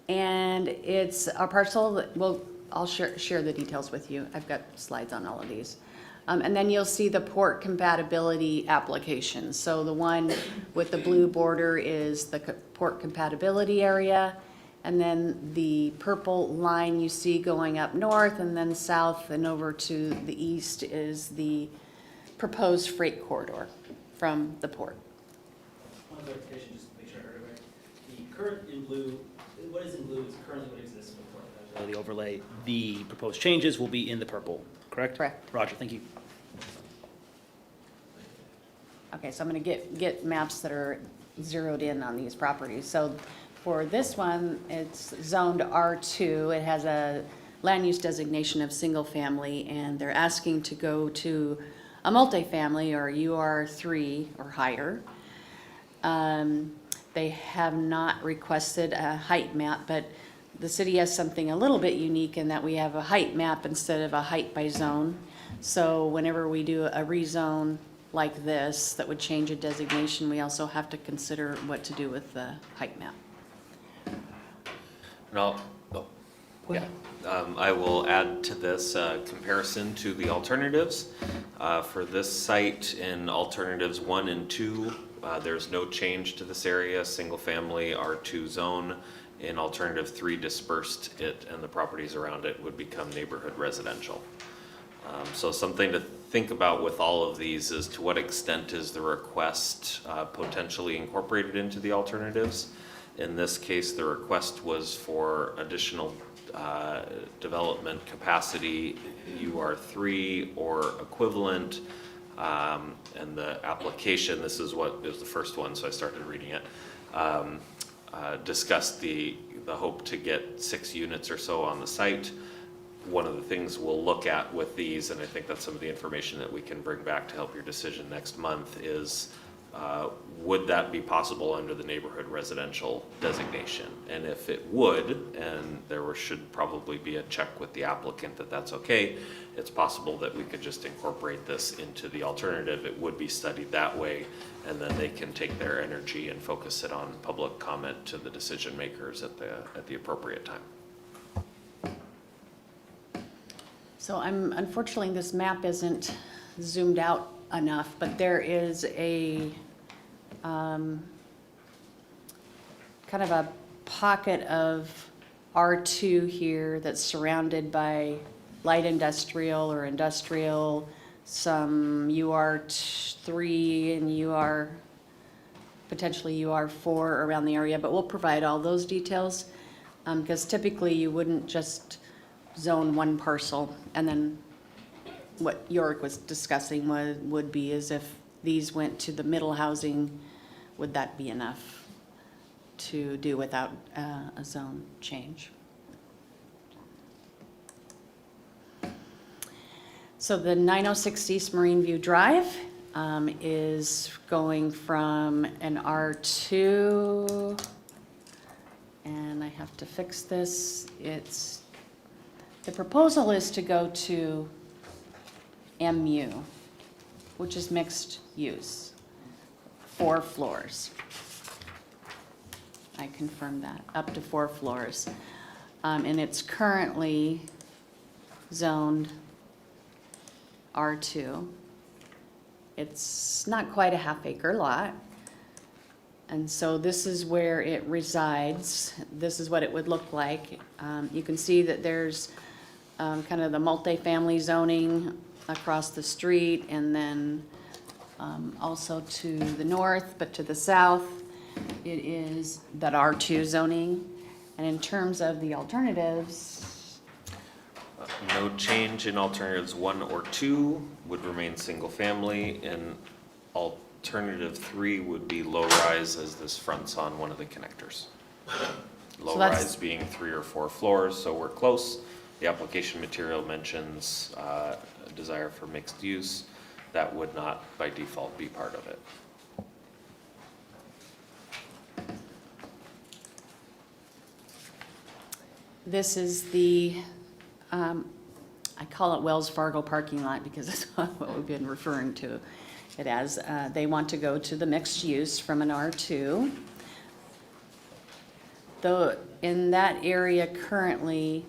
it's a parcel that, well, I'll share the details with you. I've got slides on all of these. And then you'll see the port compatibility application. So the one with the blue border is the port compatibility area. And then the purple line you see going up north and then south and over to the east is the proposed freight corridor from the port. One clarification, just to make sure I heard it right. The current in blue, what is in blue is currently what exists for the port. The overlay, the proposed changes will be in the purple, correct? Correct. Roger, thank you. Okay, so I'm gonna get maps that are zeroed in on these properties. So for this one, it's zoned R2. It has a land use designation of single family, and they're asking to go to a multifamily or UR3 or higher. They have not requested a height map, but the city has something a little bit unique in that we have a height map instead of a height by zone. So whenever we do a rezone like this that would change a designation, we also have to consider what to do with the height map. I will add to this comparison to the alternatives. For this site in alternatives 1 and 2, there's no change to this area, single family R2 zone. In alternative 3, dispersed it and the properties around it would become neighborhood residential. So something to think about with all of these is to what extent is the request potentially incorporated into the alternatives. In this case, the request was for additional development capacity, UR3 or equivalent. And the application, this is what is the first one, so I started reading it, discussed the hope to get 6 units or so on the site. One of the things we'll look at with these, and I think that's some of the information that we can bring back to help your decision next month, is would that be possible under the neighborhood residential designation? And if it would, and should probably be a check with the applicant that that's okay, it's possible that we could just incorporate this into the alternative. It would be studied that way, and then they can take their energy and focus it on public comment to the decision makers at the appropriate time. So unfortunately, this map isn't zoomed out enough, but there is a kind of a pocket of R2 here that's surrounded by light industrial or industrial, some UR3 and potentially UR4 around the area, but we'll provide all those details because typically you wouldn't just zone one parcel, and then what York was discussing would be is if these went to the middle housing, would that be enough to do without a zone change? So the 906 East Marine View Drive is going from an R2, and I have to fix this. The proposal is to go to MU, which is mixed use, 4 floors. I confirmed that, up to 4 floors. And it's currently zoned R2. It's not quite a half-acre lot. And so this is where it resides. This is what it would look like. You can see that there's kind of the multifamily zoning across the street, and then also to the north, but to the south, it is that R2 zoning. And in terms of the alternatives, No change in alternatives 1 or 2 would remain single family, and alternative 3 would be low rise, as this fronts on one of the connectors. Low rise being 3 or 4 floors, so we're close. The application material mentions a desire for mixed use. That would not by default be part of it. this is the, I call it Wells Fargo parking lot because that's what we've been referring to it as. They want to go to the mixed use from an R2. Though in that area currently,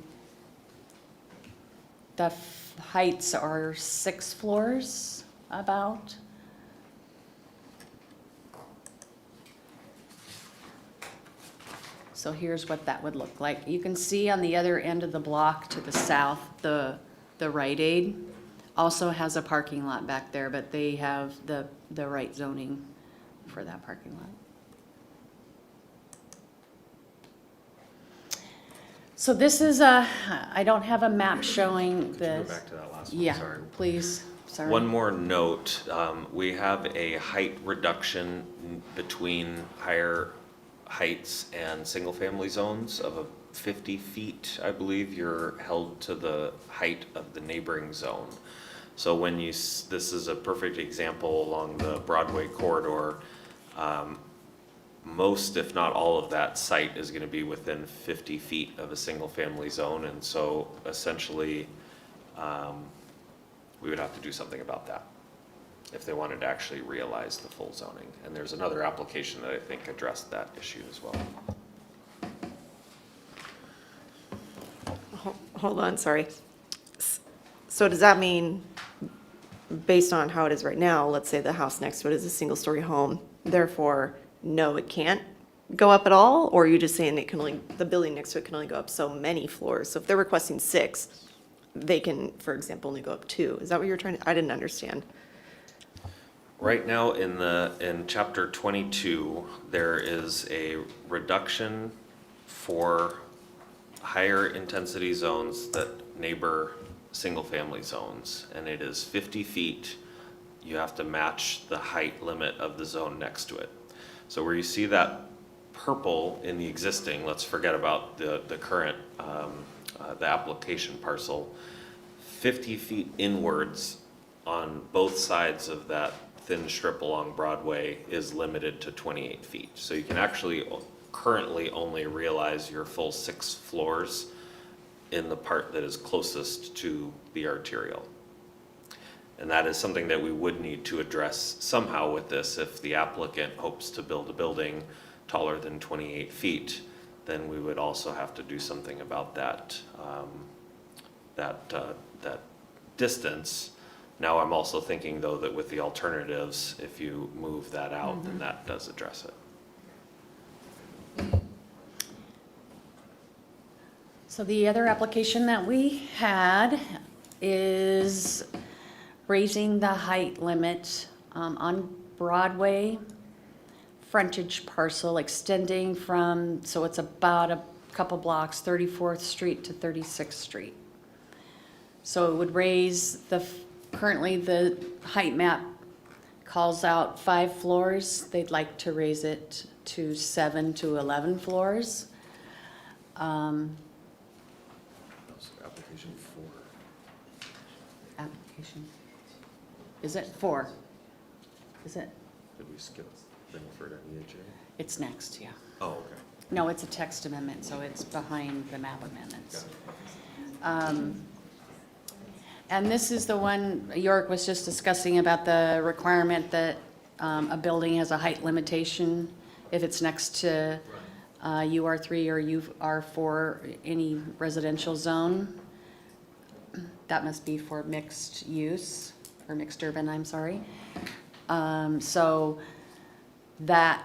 the heights are 6 floors about. So here's what that would look like. You can see on the other end of the block to the south, the Rite Aid also has a parking lot back there, but they have the right zoning for that parking lot. So this is I don't have a map showing the. Go back to that last one, Yeah, sorry. please, sorry. One more note, we have a height reduction between higher heights and single-family zones of 50 feet, I believe. You're held to the height of the neighboring zone. So when you, this is a perfect example along the Broadway corridor. Most, if not all of that site is gonna be within 50 feet of a single-family zone, and so essentially, we would have to do something about that if they wanted to actually realize the full zoning. And there's another application that I think addressed that issue as well. Hold on, sorry. So does that mean, based on how it is right now, let's say the house next to it is a single-story home, therefore, no, it can't go up at all? Or are you just saying it can only, the building next to it can only go up so many floors? So if they're requesting 6, they can, for example, only go up 2. Is that what you're trying to, I didn't understand. Right now in chapter 22, there is a reduction for higher intensity zones that neighbor single-family zones, and it is 50 feet. You have to match the height limit of the zone next to it. So where you see that purple in the existing, let's forget about the current, the application parcel, 50 feet inwards on both sides of that thin strip along Broadway is limited to 28 feet. So you can actually currently only realize your full 6 floors in the part that is closest to the arterial. And that is something that we would need to address somehow with this. If the applicant hopes to build a building taller than 28 feet, then we would also have to do something about that, that distance. Now I'm also thinking though that with the alternatives, if you move that out, then that does address it. So the other application that we had is raising the height limit on Broadway frontage parcel extending from, so it's about a couple blocks, 34th Street to 36th Street. So it would raise currently the height map calls out 5 floors. They'd like to raise it to 7 to 11 floors. Application 4. Application, is it 4? Is it? Did we skip Brentford and EHA? It's next, yeah. Oh, okay. No, it's a text amendment, so it's behind the map amendments. And this is the one York was just discussing about the requirement that a building has a height limitation if it's next to UR3 or UR4, any residential zone. That must be for mixed use, or mixed urban, I'm sorry. So that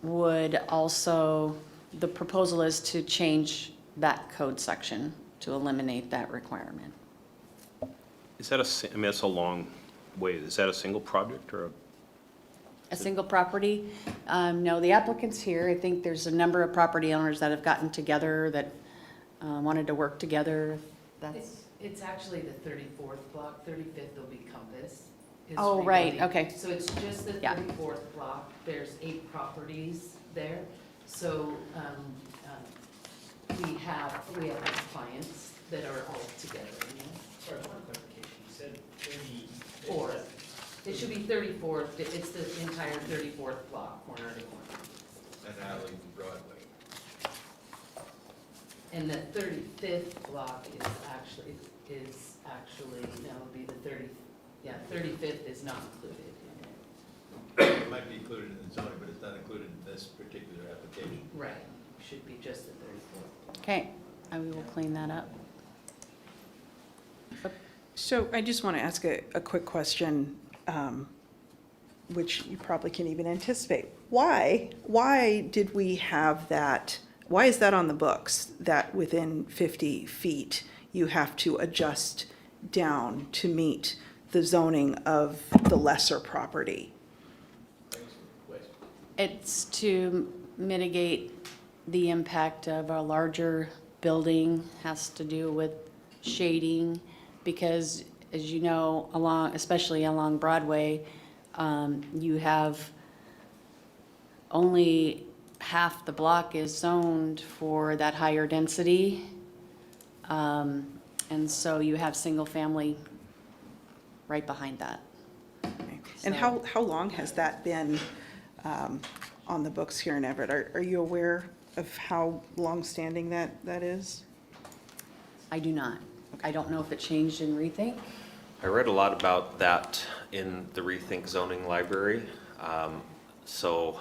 would also, the proposal is to change that code section to eliminate that requirement. Is that I mean, that's a long way. Is that a single project or A single property? No, the applicant's here. I think there's a number of property owners that have gotten together that wanted to work together. It's actually the 34th block, 35th will be Compass. is Oh, right, rebuilding. okay. So it's just the Yeah. 34th block, there's 8 properties there. So we have clients that are all together. Sorry, one clarification, you said 34. It should be 34th, it's the entire 34th block, corner to corner. And Alley and Broadway. And the 35th block is actually, no, it would be the 35th is not included in it. It might be included in the zoning, but it's not included in this particular application. Right, should be just the 34th. Okay, we will clean that up. So I just want to ask a quick question, which you probably can even anticipate. Why did we have that? Why is that on the books, that within 50 feet, you have to adjust down to meet the zoning of the lesser property? It's to mitigate the impact of a larger building, has to do with shading, because as you know, especially along Broadway, you have only half the block is zoned for that higher density. And so you have single family right behind that. And how long has that been on the books here in Everett? Are you aware of how long-standing that is? I do not. I don't know if it changed in Rethink. I read a lot about that in the Rethink zoning library. So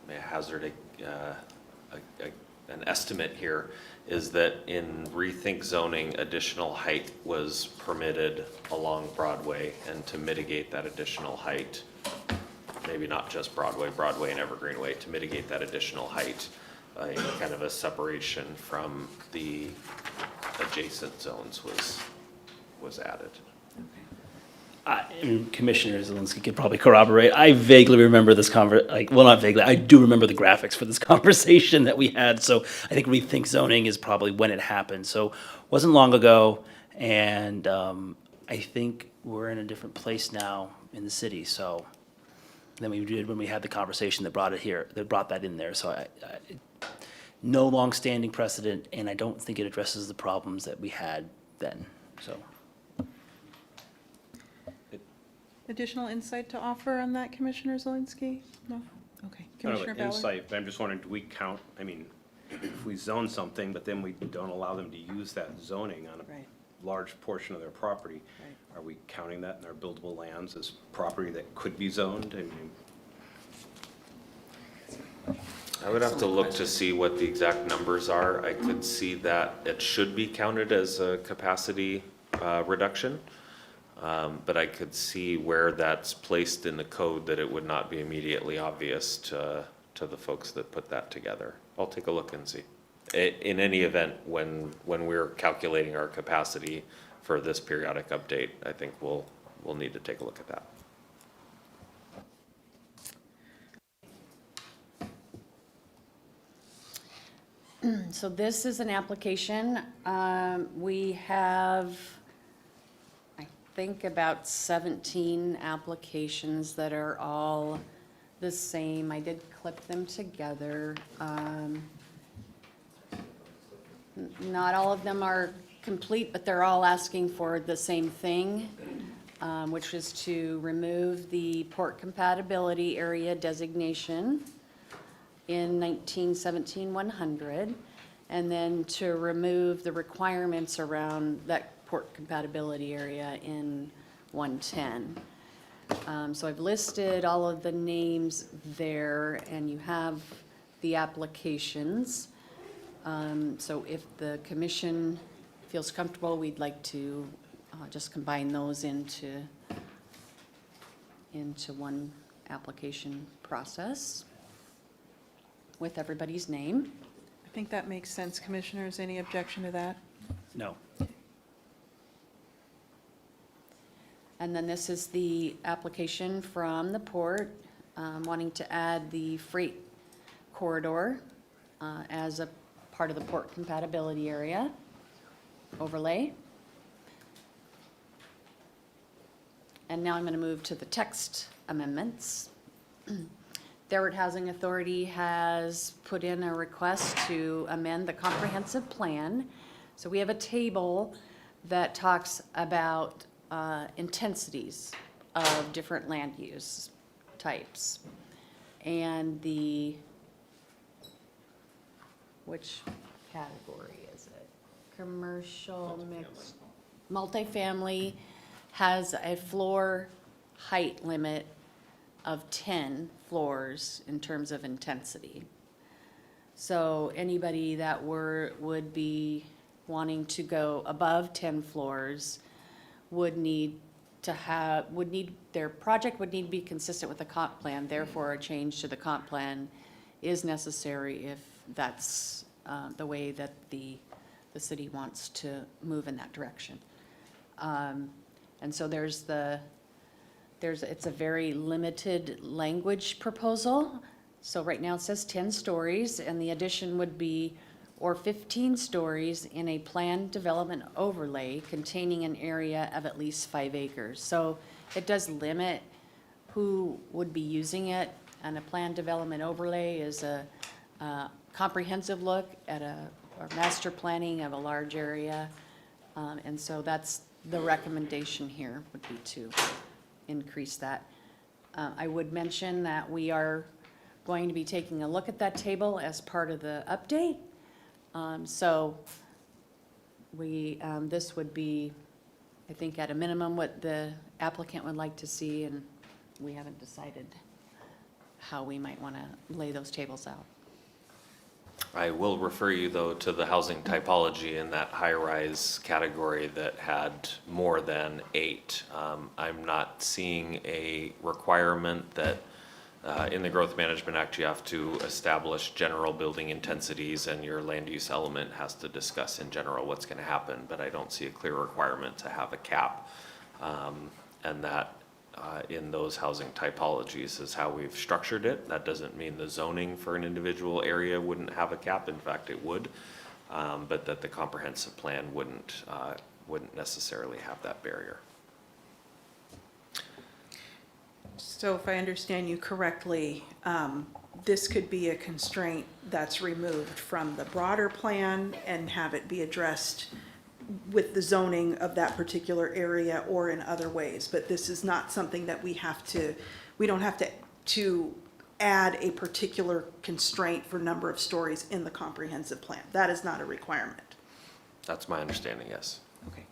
may I hazard an estimate here, is that in Rethink zoning, additional height was permitted along Broadway, and to mitigate that additional height, maybe not just Broadway and Evergreen Way, to mitigate that additional height, kind of a separation from the adjacent zones was added. Commissioner Zelinski could probably corroborate. I vaguely remember this well, not vaguely, I do remember the graphics for this conversation that we had. So I think Rethink Zoning is probably when it happened. So wasn't long ago, and I think we're in a different place now in the city. So than we did when we had the conversation that brought it here, that brought that in there. So no long-standing precedent, and I don't think it addresses the problems that we had then. So. Additional insight to offer on that, Commissioner Zelinski? No? Okay. kind of Commissioner an Ballard? insight, but I'm just wondering, do we count, I mean, if we zone something, but then we don't allow them to use that zoning on Right. a large portion of their property, Right. are we counting that in our buildable lands as property that could be zoned? I mean, I would have to look to see what the exact numbers are. I could see that it should be counted as a capacity reduction. But I could see where that's placed in the code that it would not be immediately obvious to the folks that put that together. I'll take a look and see. In any event, when we're calculating our capacity for this periodic update, I think we'll need to take a look at that. So this is an application. We have think, about 17 applications that are all the same. I did clip them together. Not all of them are complete, but they're all asking for the same thing, which is to remove the port compatibility area designation in 1917-100, and then to remove the requirements around that port compatibility area in 110. So I've listed all of the names there, and you have the applications. So if the commission feels comfortable, we'd like to just combine those into one application process with everybody's name. I think that makes sense. Commissioners, any objection to that? No. And then this is the application from the port, wanting to add the freight corridor as a part of the port compatibility area overlay. And now I'm going to move to the text amendments. The Everett Housing Authority has put in a request to amend the comprehensive plan. So we have a table that talks about intensities of different land use types. And which category is it? Commercial, mixed, multifamily has a floor height limit of 10 floors in terms of intensity. So anybody that would be wanting to go above 10 floors would need their project would need to be consistent with the comp plan. Therefore, a change to the comp plan is necessary if that's the way that the city wants to move in that direction. And so it's a very limited language proposal. So right now it says 10 stories, and the addition would be, or 15 stories in a planned development overlay containing an area of at least 5 acres. So it does limit who would be using it, and a planned development overlay is a comprehensive look at or master planning of a large area. And so that's the recommendation here, would be to increase that. I would mention that we are going to be taking a look at that table as part of the update. So this would be, I think, at a minimum, what the applicant would like to see, and we haven't decided how we might want to lay those tables out. I will refer you, though, to the housing typology in that high-rise category that had more than 8. I'm not seeing a requirement that in the Growth Management Act, you have to establish general building intensities, and your land use element has to discuss in general what's going to happen, but I don't see a clear requirement to have a cap. And that in those housing typologies is how we've structured it. That doesn't mean the zoning for an individual area wouldn't have a cap. In fact, it would, but that the comprehensive plan wouldn't necessarily have that barrier. So if I understand you correctly, this could be a constraint that's removed from the broader plan and have it be addressed with the zoning of that particular area or in other ways. But this is not something that we don't have to add a particular constraint for number of stories in the comprehensive plan. That is not a requirement. That's my understanding, yes. Okay.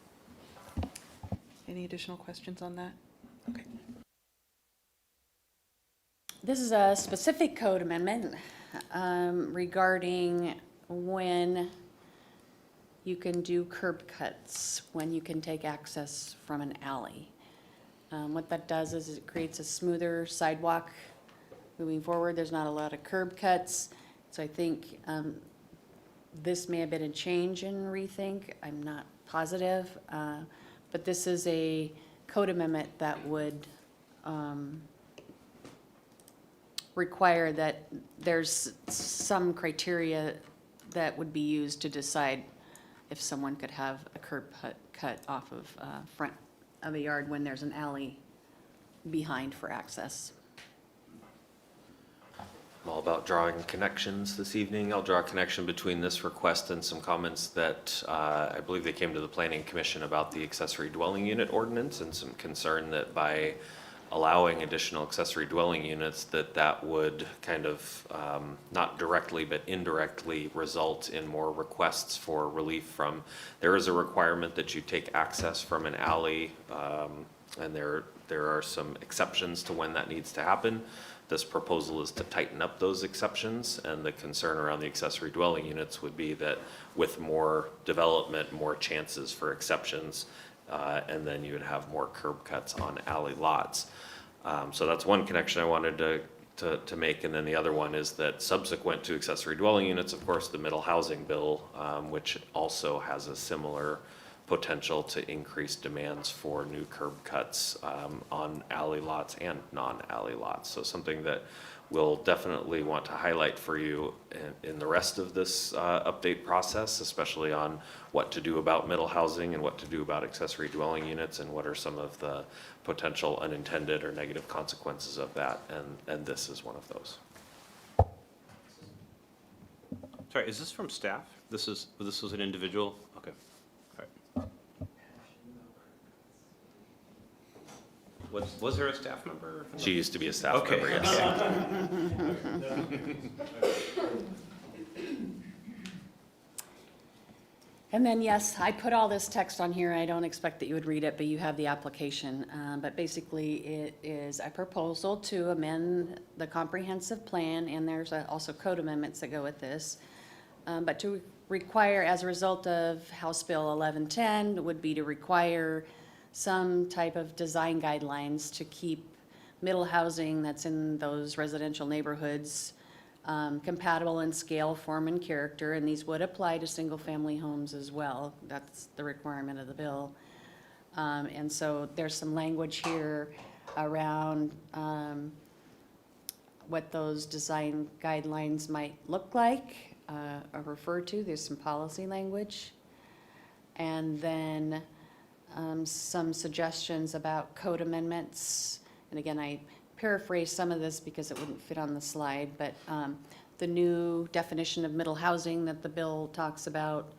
Any additional questions on that? Okay. This is a specific code amendment regarding when you can do curb cuts, when you can take access from an alley. What that does is it creates a smoother sidewalk moving forward. There's not a lot of curb cuts. So I think this may have been a change in rethink. I'm not positive. But this is a code amendment that would require that there's some criteria that would be used to decide if someone could have a curb cut off of front of a yard when there's an alley behind for access. I'm all about drawing connections this evening. I'll draw a connection between this request and some comments that I believe they came to the Planning Commission about the accessory dwelling unit ordinance, and some concern that by allowing additional accessory dwelling units, that would kind of not directly but indirectly result in more requests for relief from. There is a requirement that you take access from an alley, and there are some exceptions to when that needs to happen. This proposal is to tighten up those exceptions, and the concern around the accessory dwelling units would be that with more development, more chances for exceptions, and then you would have more curb cuts on alley lots. So that's one connection I wanted to make, and then the other one is that subsequent to accessory dwelling units, of course, the middle housing bill, which also has a similar potential to increase demands for new curb cuts on alley lots and non-alley lots. So something that we'll definitely want to highlight for you in the rest of this update process, especially on what to do about middle housing and what to do about accessory dwelling units, and what are some of the potential unintended or negative consequences of that, and this is one of those. Sorry, is this from staff? This was an individual? Okay. All right. Was there a staff member? She used to be a staff Okay. member, yes. And then, yes, I put all this text on here. I don't expect that you would read it, but you have the application. But basically, it is a proposal to amend the comprehensive plan, and there's also code amendments that go with this. But to require, as a result of House Bill 1110, would be to require some type of design guidelines to keep middle housing that's in those residential neighborhoods compatible in scale, form, and character, and these would apply to single-family homes as well. That's the requirement of the bill. And so there's some language here around what those design guidelines might look like or refer to. There's some policy language. And then some suggestions about code amendments. And again, I paraphrase some of this because it wouldn't fit on the slide, but the new definition of middle housing that the bill talks about,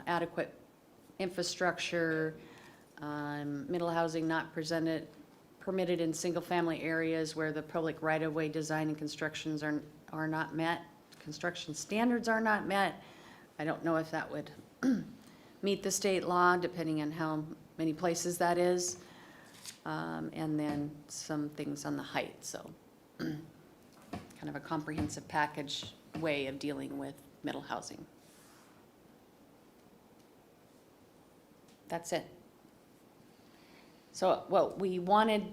adequate infrastructure, middle housing not permitted in single-family areas where the public right-of-way design and constructions are not met, construction standards are not met. I don't know if that would meet the state law, depending on how many places that is. And then some things on the height, so kind of a comprehensive package way of dealing with middle housing. That's it. So what we wanted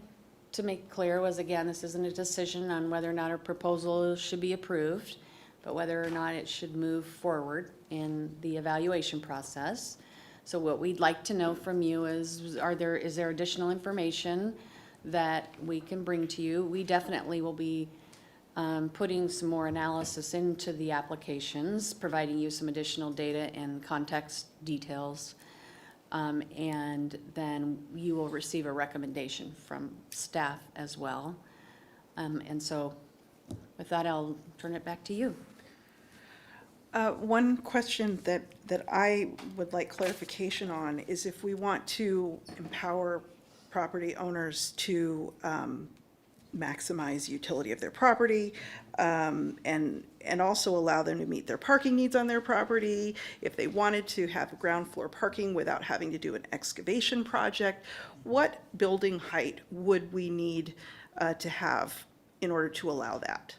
to make clear was, again, this isn't a decision on whether or not a proposal should be approved, but whether or not it should move forward in the evaluation process. So what we'd like to know from you is there additional information that we can bring to you? We definitely will be putting some more analysis into the applications, providing you some additional data and context details. And then you will receive a recommendation from staff as well. And so with that, I'll turn it back to you. One question that I would like clarification on is if we want to empower property owners to maximize utility of their property, and also allow them to meet their parking needs on their property, if they wanted to have ground floor parking without having to do an excavation project, what building height would we need to have in order to allow that?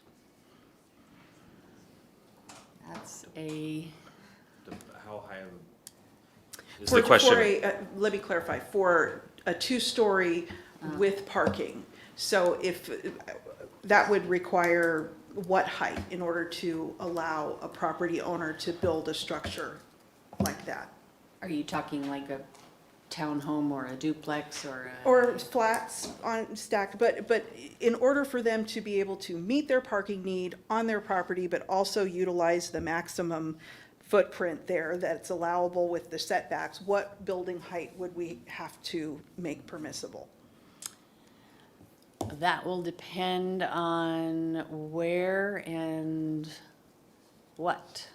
That's How high is For- the question? for let me clarify, for a two-story with parking. So if, that would require what height in order to allow a property owner to build a structure like that? Are you talking like a townhome or a duplex or a? Or flats on stacked, but in order for them to be able to meet their parking need on their property, but also utilize the maximum footprint there that's allowable with the setbacks, what building height would we have to make permissible? That will depend on where and what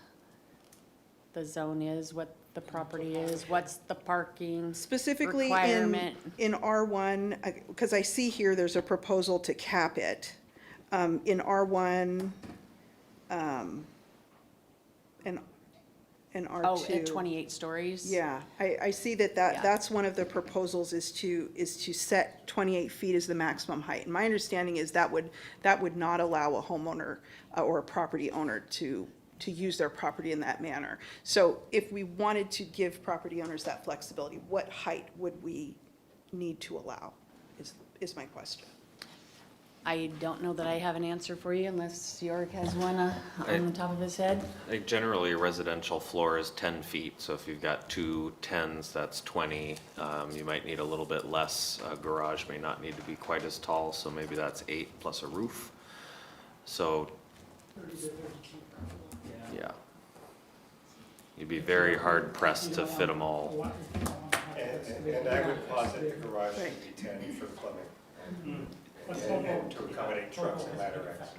the zone is, what the property is, what's the parking Specifically requirement. in R1, because I see here there's a proposal to cap it. In R1, and R2. Oh, at 28 stories? Yeah, I see that Yeah. that's one of the proposals is to set 28 feet as the maximum height. And my understanding is that would not allow a homeowner or a property owner to use their property in that manner. So if we wanted to give property owners that flexibility, what height would we need to allow is my question. I don't know that I have an answer for you unless York has one on the top of his head. Like generally, a residential floor is 10 feet, so if you've got two 10s, that's 20. You might need a little bit less. A garage may not need to be quite as tall, so maybe that's 8 plus a roof. So, yeah. You'd be very hard pressed to fit them all. And I would posit the garage should be 10 for plumbing. And to accommodate trucks and ladder racks.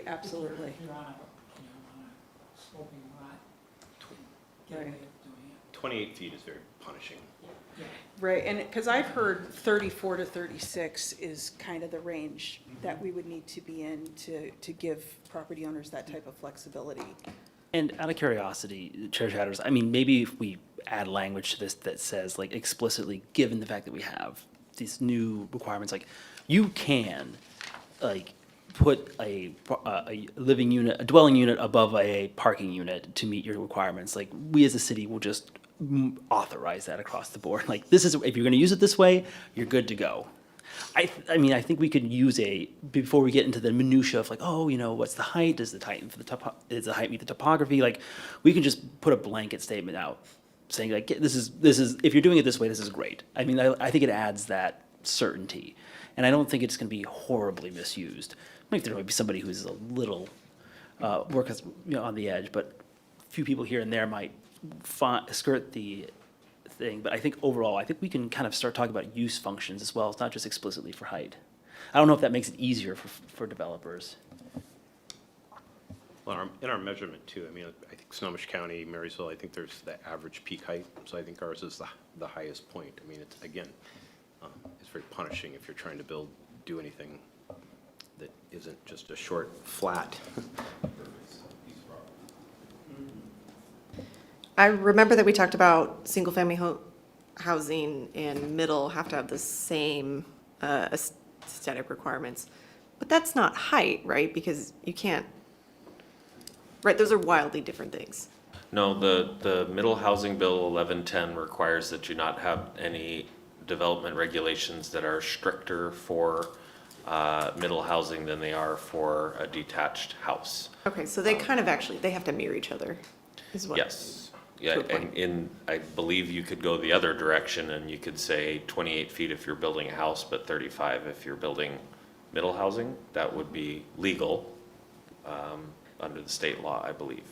Absolutely. Right. 28 feet is very punishing. Right, and because I've heard 34 to 36 is kind of the range that we would need to be in to give property owners that type of flexibility. And out of curiosity, Chair Shatters, I mean, maybe if we add language to this that says, like, explicitly, given the fact that we have these new requirements, like, you can, like, put a living unit, a dwelling unit above a parking unit to meet your requirements. Like, we as a city will just authorize that across the board. Like, this is, if you're gonna use it this way, you're good to go. I mean, I think we could use before we get into the minutia of like, oh, you know, what's the height? Does the height does the height meet the topography? Like, we can just put a blanket statement out saying like, this is, if you're doing it this way, this is great. I mean, I think it adds that certainty. And I don't think it's gonna be horribly misused. I think there might be somebody who's a little, on the edge, but a few people here and there might skirt the thing, but I think overall, I think we can kind of start talking about use functions as well. It's not just explicitly for height. I don't know if that makes it easier for developers. Well, in our measurement too, I mean, I think Snohomish County, Marysville, I think there's the average peak height. So I think ours is the highest point. I mean, it's, again, it's very punishing if you're trying to do anything that isn't just a short, flat. I remember that we talked about single-family housing and middle have to have the same aesthetic requirements. But that's not height, right? Because you can't, right, those are wildly different things. No, the Middle Housing Bill 1110 requires that you not have any development regulations that are stricter for middle housing than they are for a detached house. Okay, so they kind of actually, they have to mirror each other, is what? Yes. Yeah, and I believe you could go the other direction and you could say 28 feet if you're building a house, but 35 if you're building middle housing. That would be legal under the state law, I believe.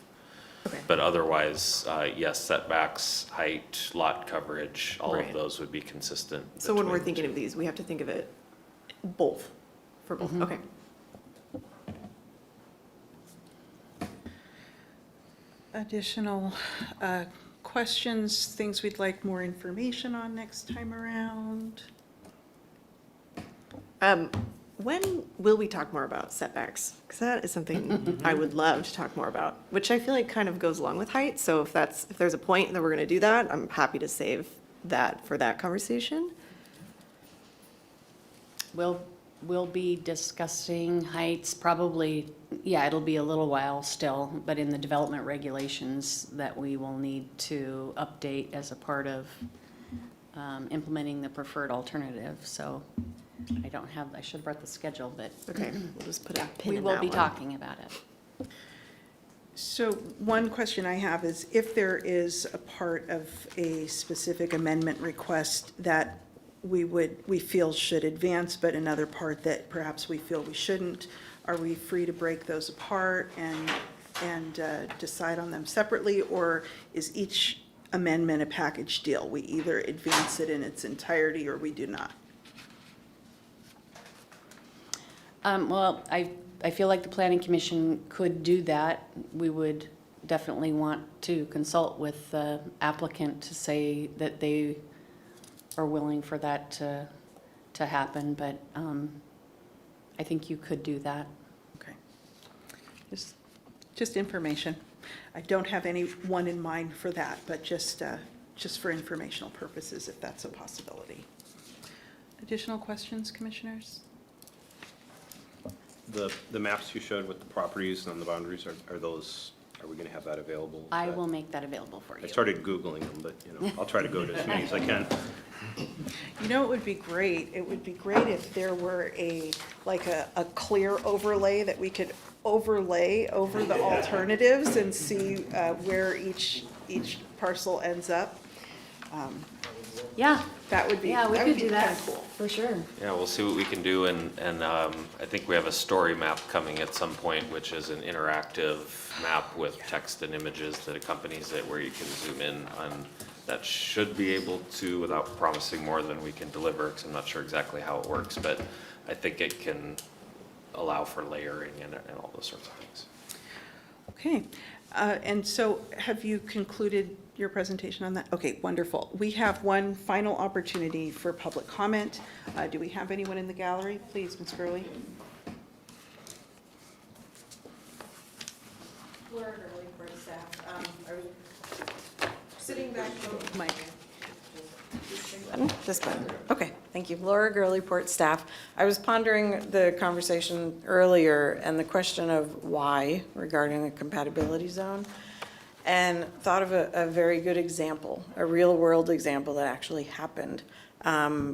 Okay. But otherwise, yes, setbacks, height, lot coverage, all Right. of those would be consistent. So when we're between- thinking of these, we have to think of it both, for both, okay. Additional questions, things we'd like more information on next time around? When will we talk more about setbacks? Because that is something I would love to talk more about, which I feel like kind of goes along with height. So if there's a point that we're going to do that, I'm happy to save that for that conversation. We'll be discussing heights probably, yeah, it'll be a little while still, but in the development regulations that we will need to update as a part of implementing the preferred alternative. So I should have brought the schedule, but Okay, we'll just put a pin we in will that be one. talking about it. So one question I have is if there is a part of a specific amendment request that we feel should advance, but another part that perhaps we feel we shouldn't, are we free to break those apart and and decide on them separately, or is each amendment a package deal? We either advance it in its entirety or we do not. Well, I feel like the planning commission could do that. We would definitely want to consult with the applicant to say that they are willing for that to happen, but I think you could do that. Okay. Just information. I don't have anyone in mind for that, but just for informational purposes, if that's a possibility. Additional questions, commissioners? The maps you showed with the properties and the boundaries, are we going to have that available? I will make that available for you. I started Googling them, but, I'll try to go to as many as I can. You know, it would be great. It would be great if there were a clear overlay that we could overlay over the alternatives and see where each parcel ends up. Yeah. That would be, Yeah, we that could would do be that, kind of cool. for sure. Yeah, we'll see what we can do, and I think we have a story map coming at some point, which is an interactive map with text and images that accompanies it, where you can zoom in on, that should be able to, without promising more than we can deliver, because I'm not sure exactly how it works, but I think it can allow for layering and all those sorts of things. Okay, and so have you concluded your presentation on that? Okay, wonderful. We have one final opportunity for public comment. Do we have anyone in the gallery? Please, Ms. Gurley. Laura Gurley, Board of Staff. I was sitting back. Mike. This button. Okay, thank you. Laura Gurley, Port Staff. I was pondering the conversation earlier and the question of why regarding a compatibility zone, and thought of a very good example, a real-world example that actually happened. A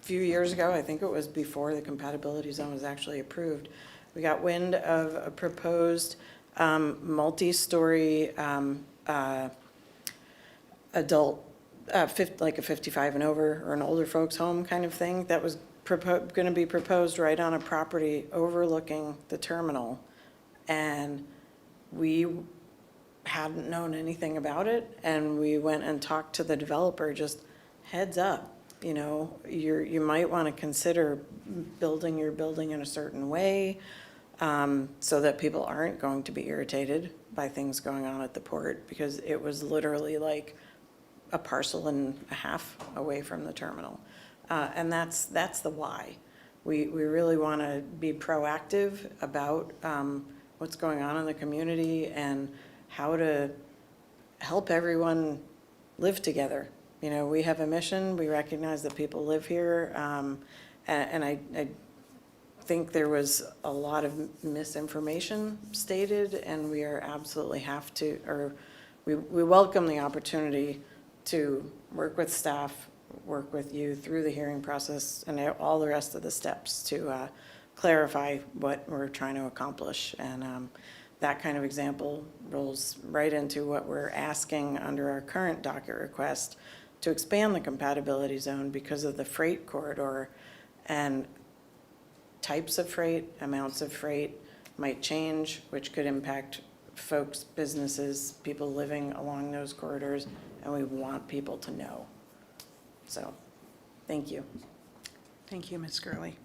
few years ago, I think it was before the compatibility zone was actually approved, we got wind of a proposed multi-story adult, like a 55 and over or an older folks home kind of thing that was going to be proposed right on a property overlooking the terminal. And we hadn't known anything about it, and we went and talked to the developer, just heads up, you might want to consider building your building in a certain way, so that people aren't going to be irritated by things going on at the port, because it was literally like a parcel and a half away from the terminal. And that's the why. We really want to be proactive about what's going on in the community and how to help everyone live together. We have a mission, we recognize that people live here, and I think there was a lot of misinformation stated, and we are absolutely we welcome the opportunity to work with staff, work with you through the hearing process and all the rest of the steps to clarify what we're trying to accomplish. And that kind of example rolls right into what we're asking under our current docket request to expand the compatibility zone because of the freight corridor, and types of freight, amounts of freight might change, which could impact folks, businesses, people living along those corridors, and we want people to know. So, thank you. Thank you, Ms. Gurley.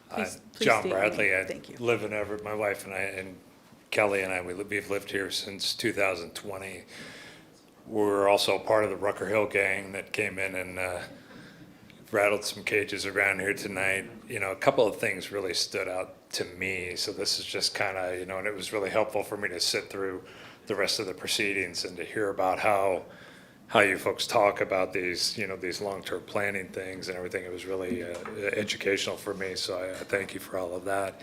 Please John state your Bradley, name. I Thank you. live in Everett. My wife and I, and Kelly and I, we've lived here since 2020. We're also part of the Rucker Hill gang that came in and rattled some cages around here tonight. A couple of things really stood out to me. So this is just kind of, and it was really helpful for me to sit through the rest of the proceedings and to hear about how you folks talk about these, these long-term planning things and everything. It was really educational for me. So I thank you for all of that.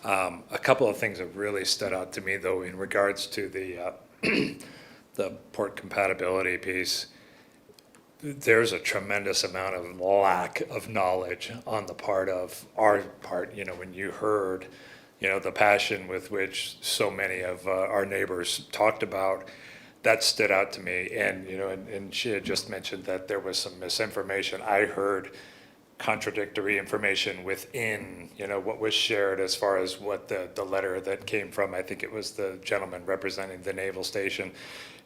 A couple of things that really stood out to me, though, in regards to the port compatibility piece. There's a tremendous amount of lack of knowledge on the part of our part. When you heard, the passion with which so many of our neighbors talked about, that stood out to me. And, and she had just mentioned that there was some misinformation. I heard contradictory information within, what was shared as far as what the letter that came from, I think it was the gentleman representing the naval station.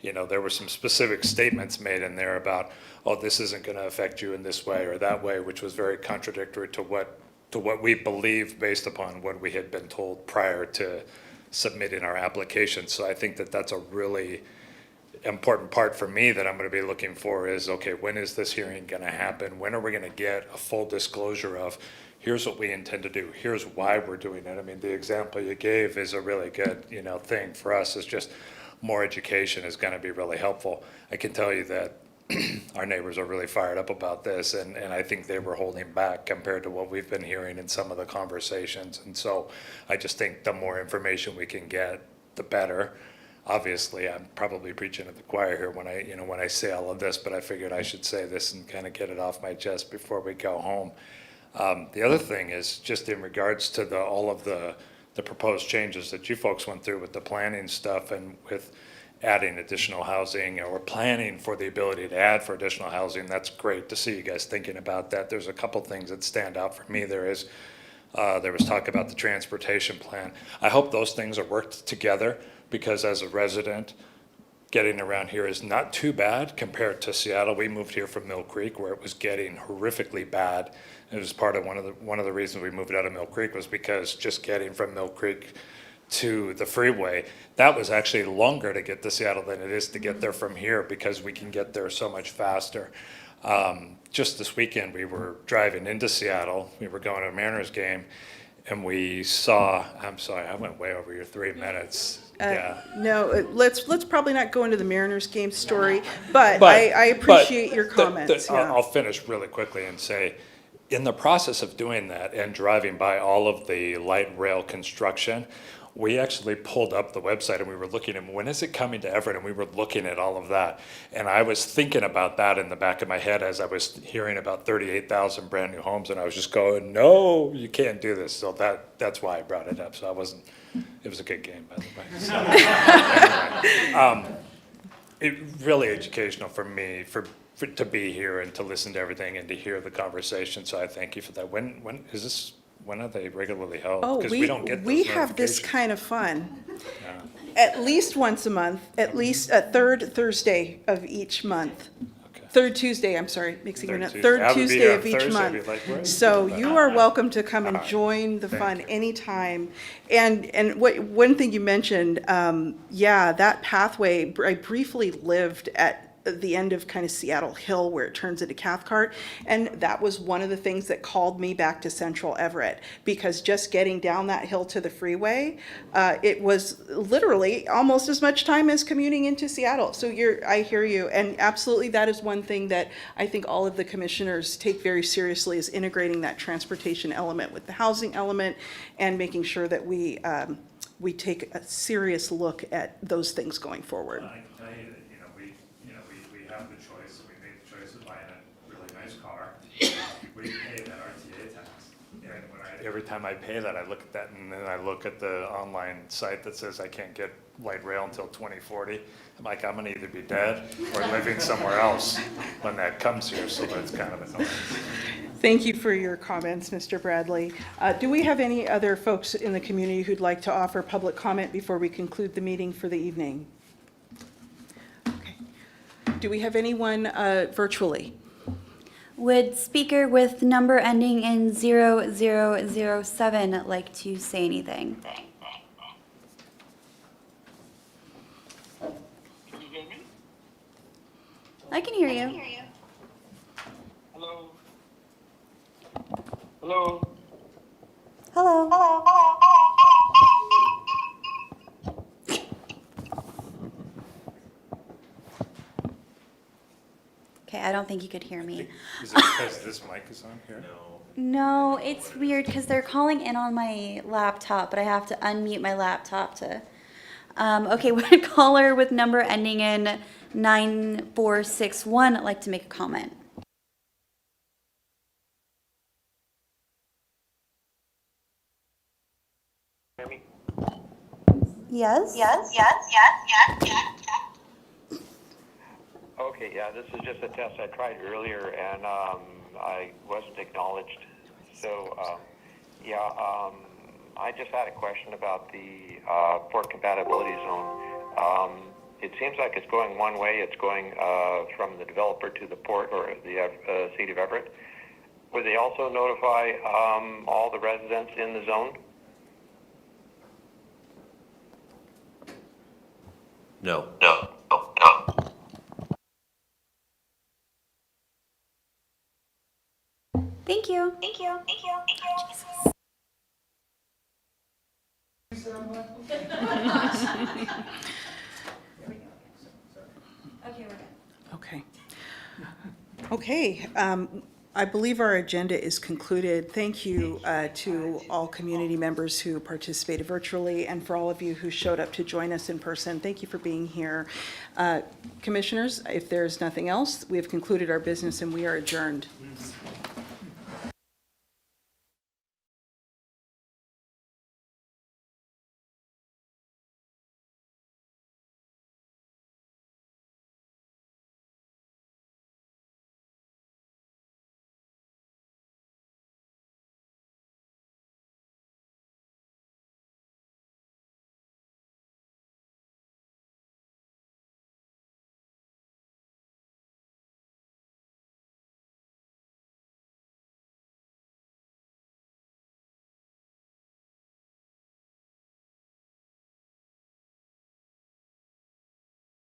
There were some specific statements made in there about, oh, this isn't going to affect you in this way or that way, which was very contradictory to what we believe based upon what we had been told prior to submitting our application. So I think that that's a really important part for me that I'm going to be looking for is, okay, when is this hearing going to happen? When are we going to get a full disclosure of, here's what we intend to do, here's why we're doing it? I mean, the example you gave is a really good, thing for us. Is just more education is going to be really helpful. I can tell you that our neighbors are really fired up about this, and I think they were holding back compared to what we've been hearing in some of the conversations. And so I just think the more information we can get, the better. Obviously, I'm probably preaching to the choir here when I say all of this, but I figured I should say this and kind of get it off my chest before we go home. The other thing is just in regards to all of the proposed changes that you folks went through with the planning stuff and with adding additional housing or planning for the ability to add for additional housing. That's great to see you guys thinking about that. There's a couple things that stand out for me. There was talk about the transportation plan. I hope those things are worked together, because as a resident, getting around here is not too bad compared to Seattle. We moved here from Mill Creek, where it was getting horrifically bad. It was part of one of the reasons we moved out of Mill Creek was because just getting from Mill Creek to the freeway, that was actually longer to get to Seattle than it is to get there from here, because we can get there so much faster. Just this weekend, we were driving into Seattle. We were going to a Mariners game, and we saw, I'm sorry, I went way over your 3 minutes. Yeah. No, let's probably not go into the Mariners game story, but I appreciate your comments. I'll finish really quickly and say, in the process of doing that and driving by all of the light rail construction, we actually pulled up the website and we were looking at when is it coming to Everett, and we were looking at all of that. And I was thinking about that in the back of my head as I was hearing about 38,000 brand new homes, and I was just going, no, you can't do this. So that's why I brought it up. So it was a good game, by the way. So, anyway, it really educational for me to be here and to listen to everything and to hear the conversation. So I thank you for that. When are they regularly held? Oh, 'Cause we don't get those we have this notifications. kind of fun Yeah. at least once a month, at least a third Thursday of each month. Third Tuesday, I'm sorry, mixing your Third nuts. Tuesday. Third I would be Tuesday there on of each Thursday, I'd be month. like, where is So it? you are welcome to come and All right. join the Thank fun you. anytime. And one thing you mentioned, that pathway, I briefly lived at the end of kind of Seattle Hill where it turns into Cathcart. And that was one of the things that called me back to Central Everett, because just getting down that hill to the freeway, it was literally almost as much time as commuting into Seattle. So I hear you. And absolutely, that is one thing that I think all of the commissioners take very seriously, is integrating that transportation element with the housing element and making sure that we take a serious look at those things going forward. I can tell you that, we have the choice. We made the choice of buying a really nice car. We pay that RTA tax. And every time I pay that, I look at that, and then I look at the online site that says I can't get light rail until 2040. I'm like, I'm gonna either be dead or living somewhere else when that comes here, so that's kind of annoying. Thank you for your comments, Mr. Bradley. Do we have any other folks in the community who'd like to offer public comment before we conclude the meeting for the evening? Okay. Do we have anyone virtually? Would speaker with number ending in 0007 like to say anything? Can you hear me? I can hear you. Hello? Hello? Hello. Okay, I don't think you could hear me. Is it because this mic is on here? No, it's weird because they're calling in on my laptop, but I have to unmute my laptop to. Okay, would a caller with number ending in 9461 like to make a comment? Hear me? Yes? Okay, yeah, this is just a test I tried earlier, and I wasn't acknowledged. So, I just had a question about the port compatibility zone. It seems like it's going one way. It's going from the developer to the port or the City of Everett. Would they also notify all the residents in the zone? No. Thank you. Okay. Okay, I believe our agenda is concluded. Thank you to all community members who participated virtually and for all of you who showed up to join us in person. Thank you for being here. Commissioners, if there's nothing else, we have concluded our business and we are adjourned.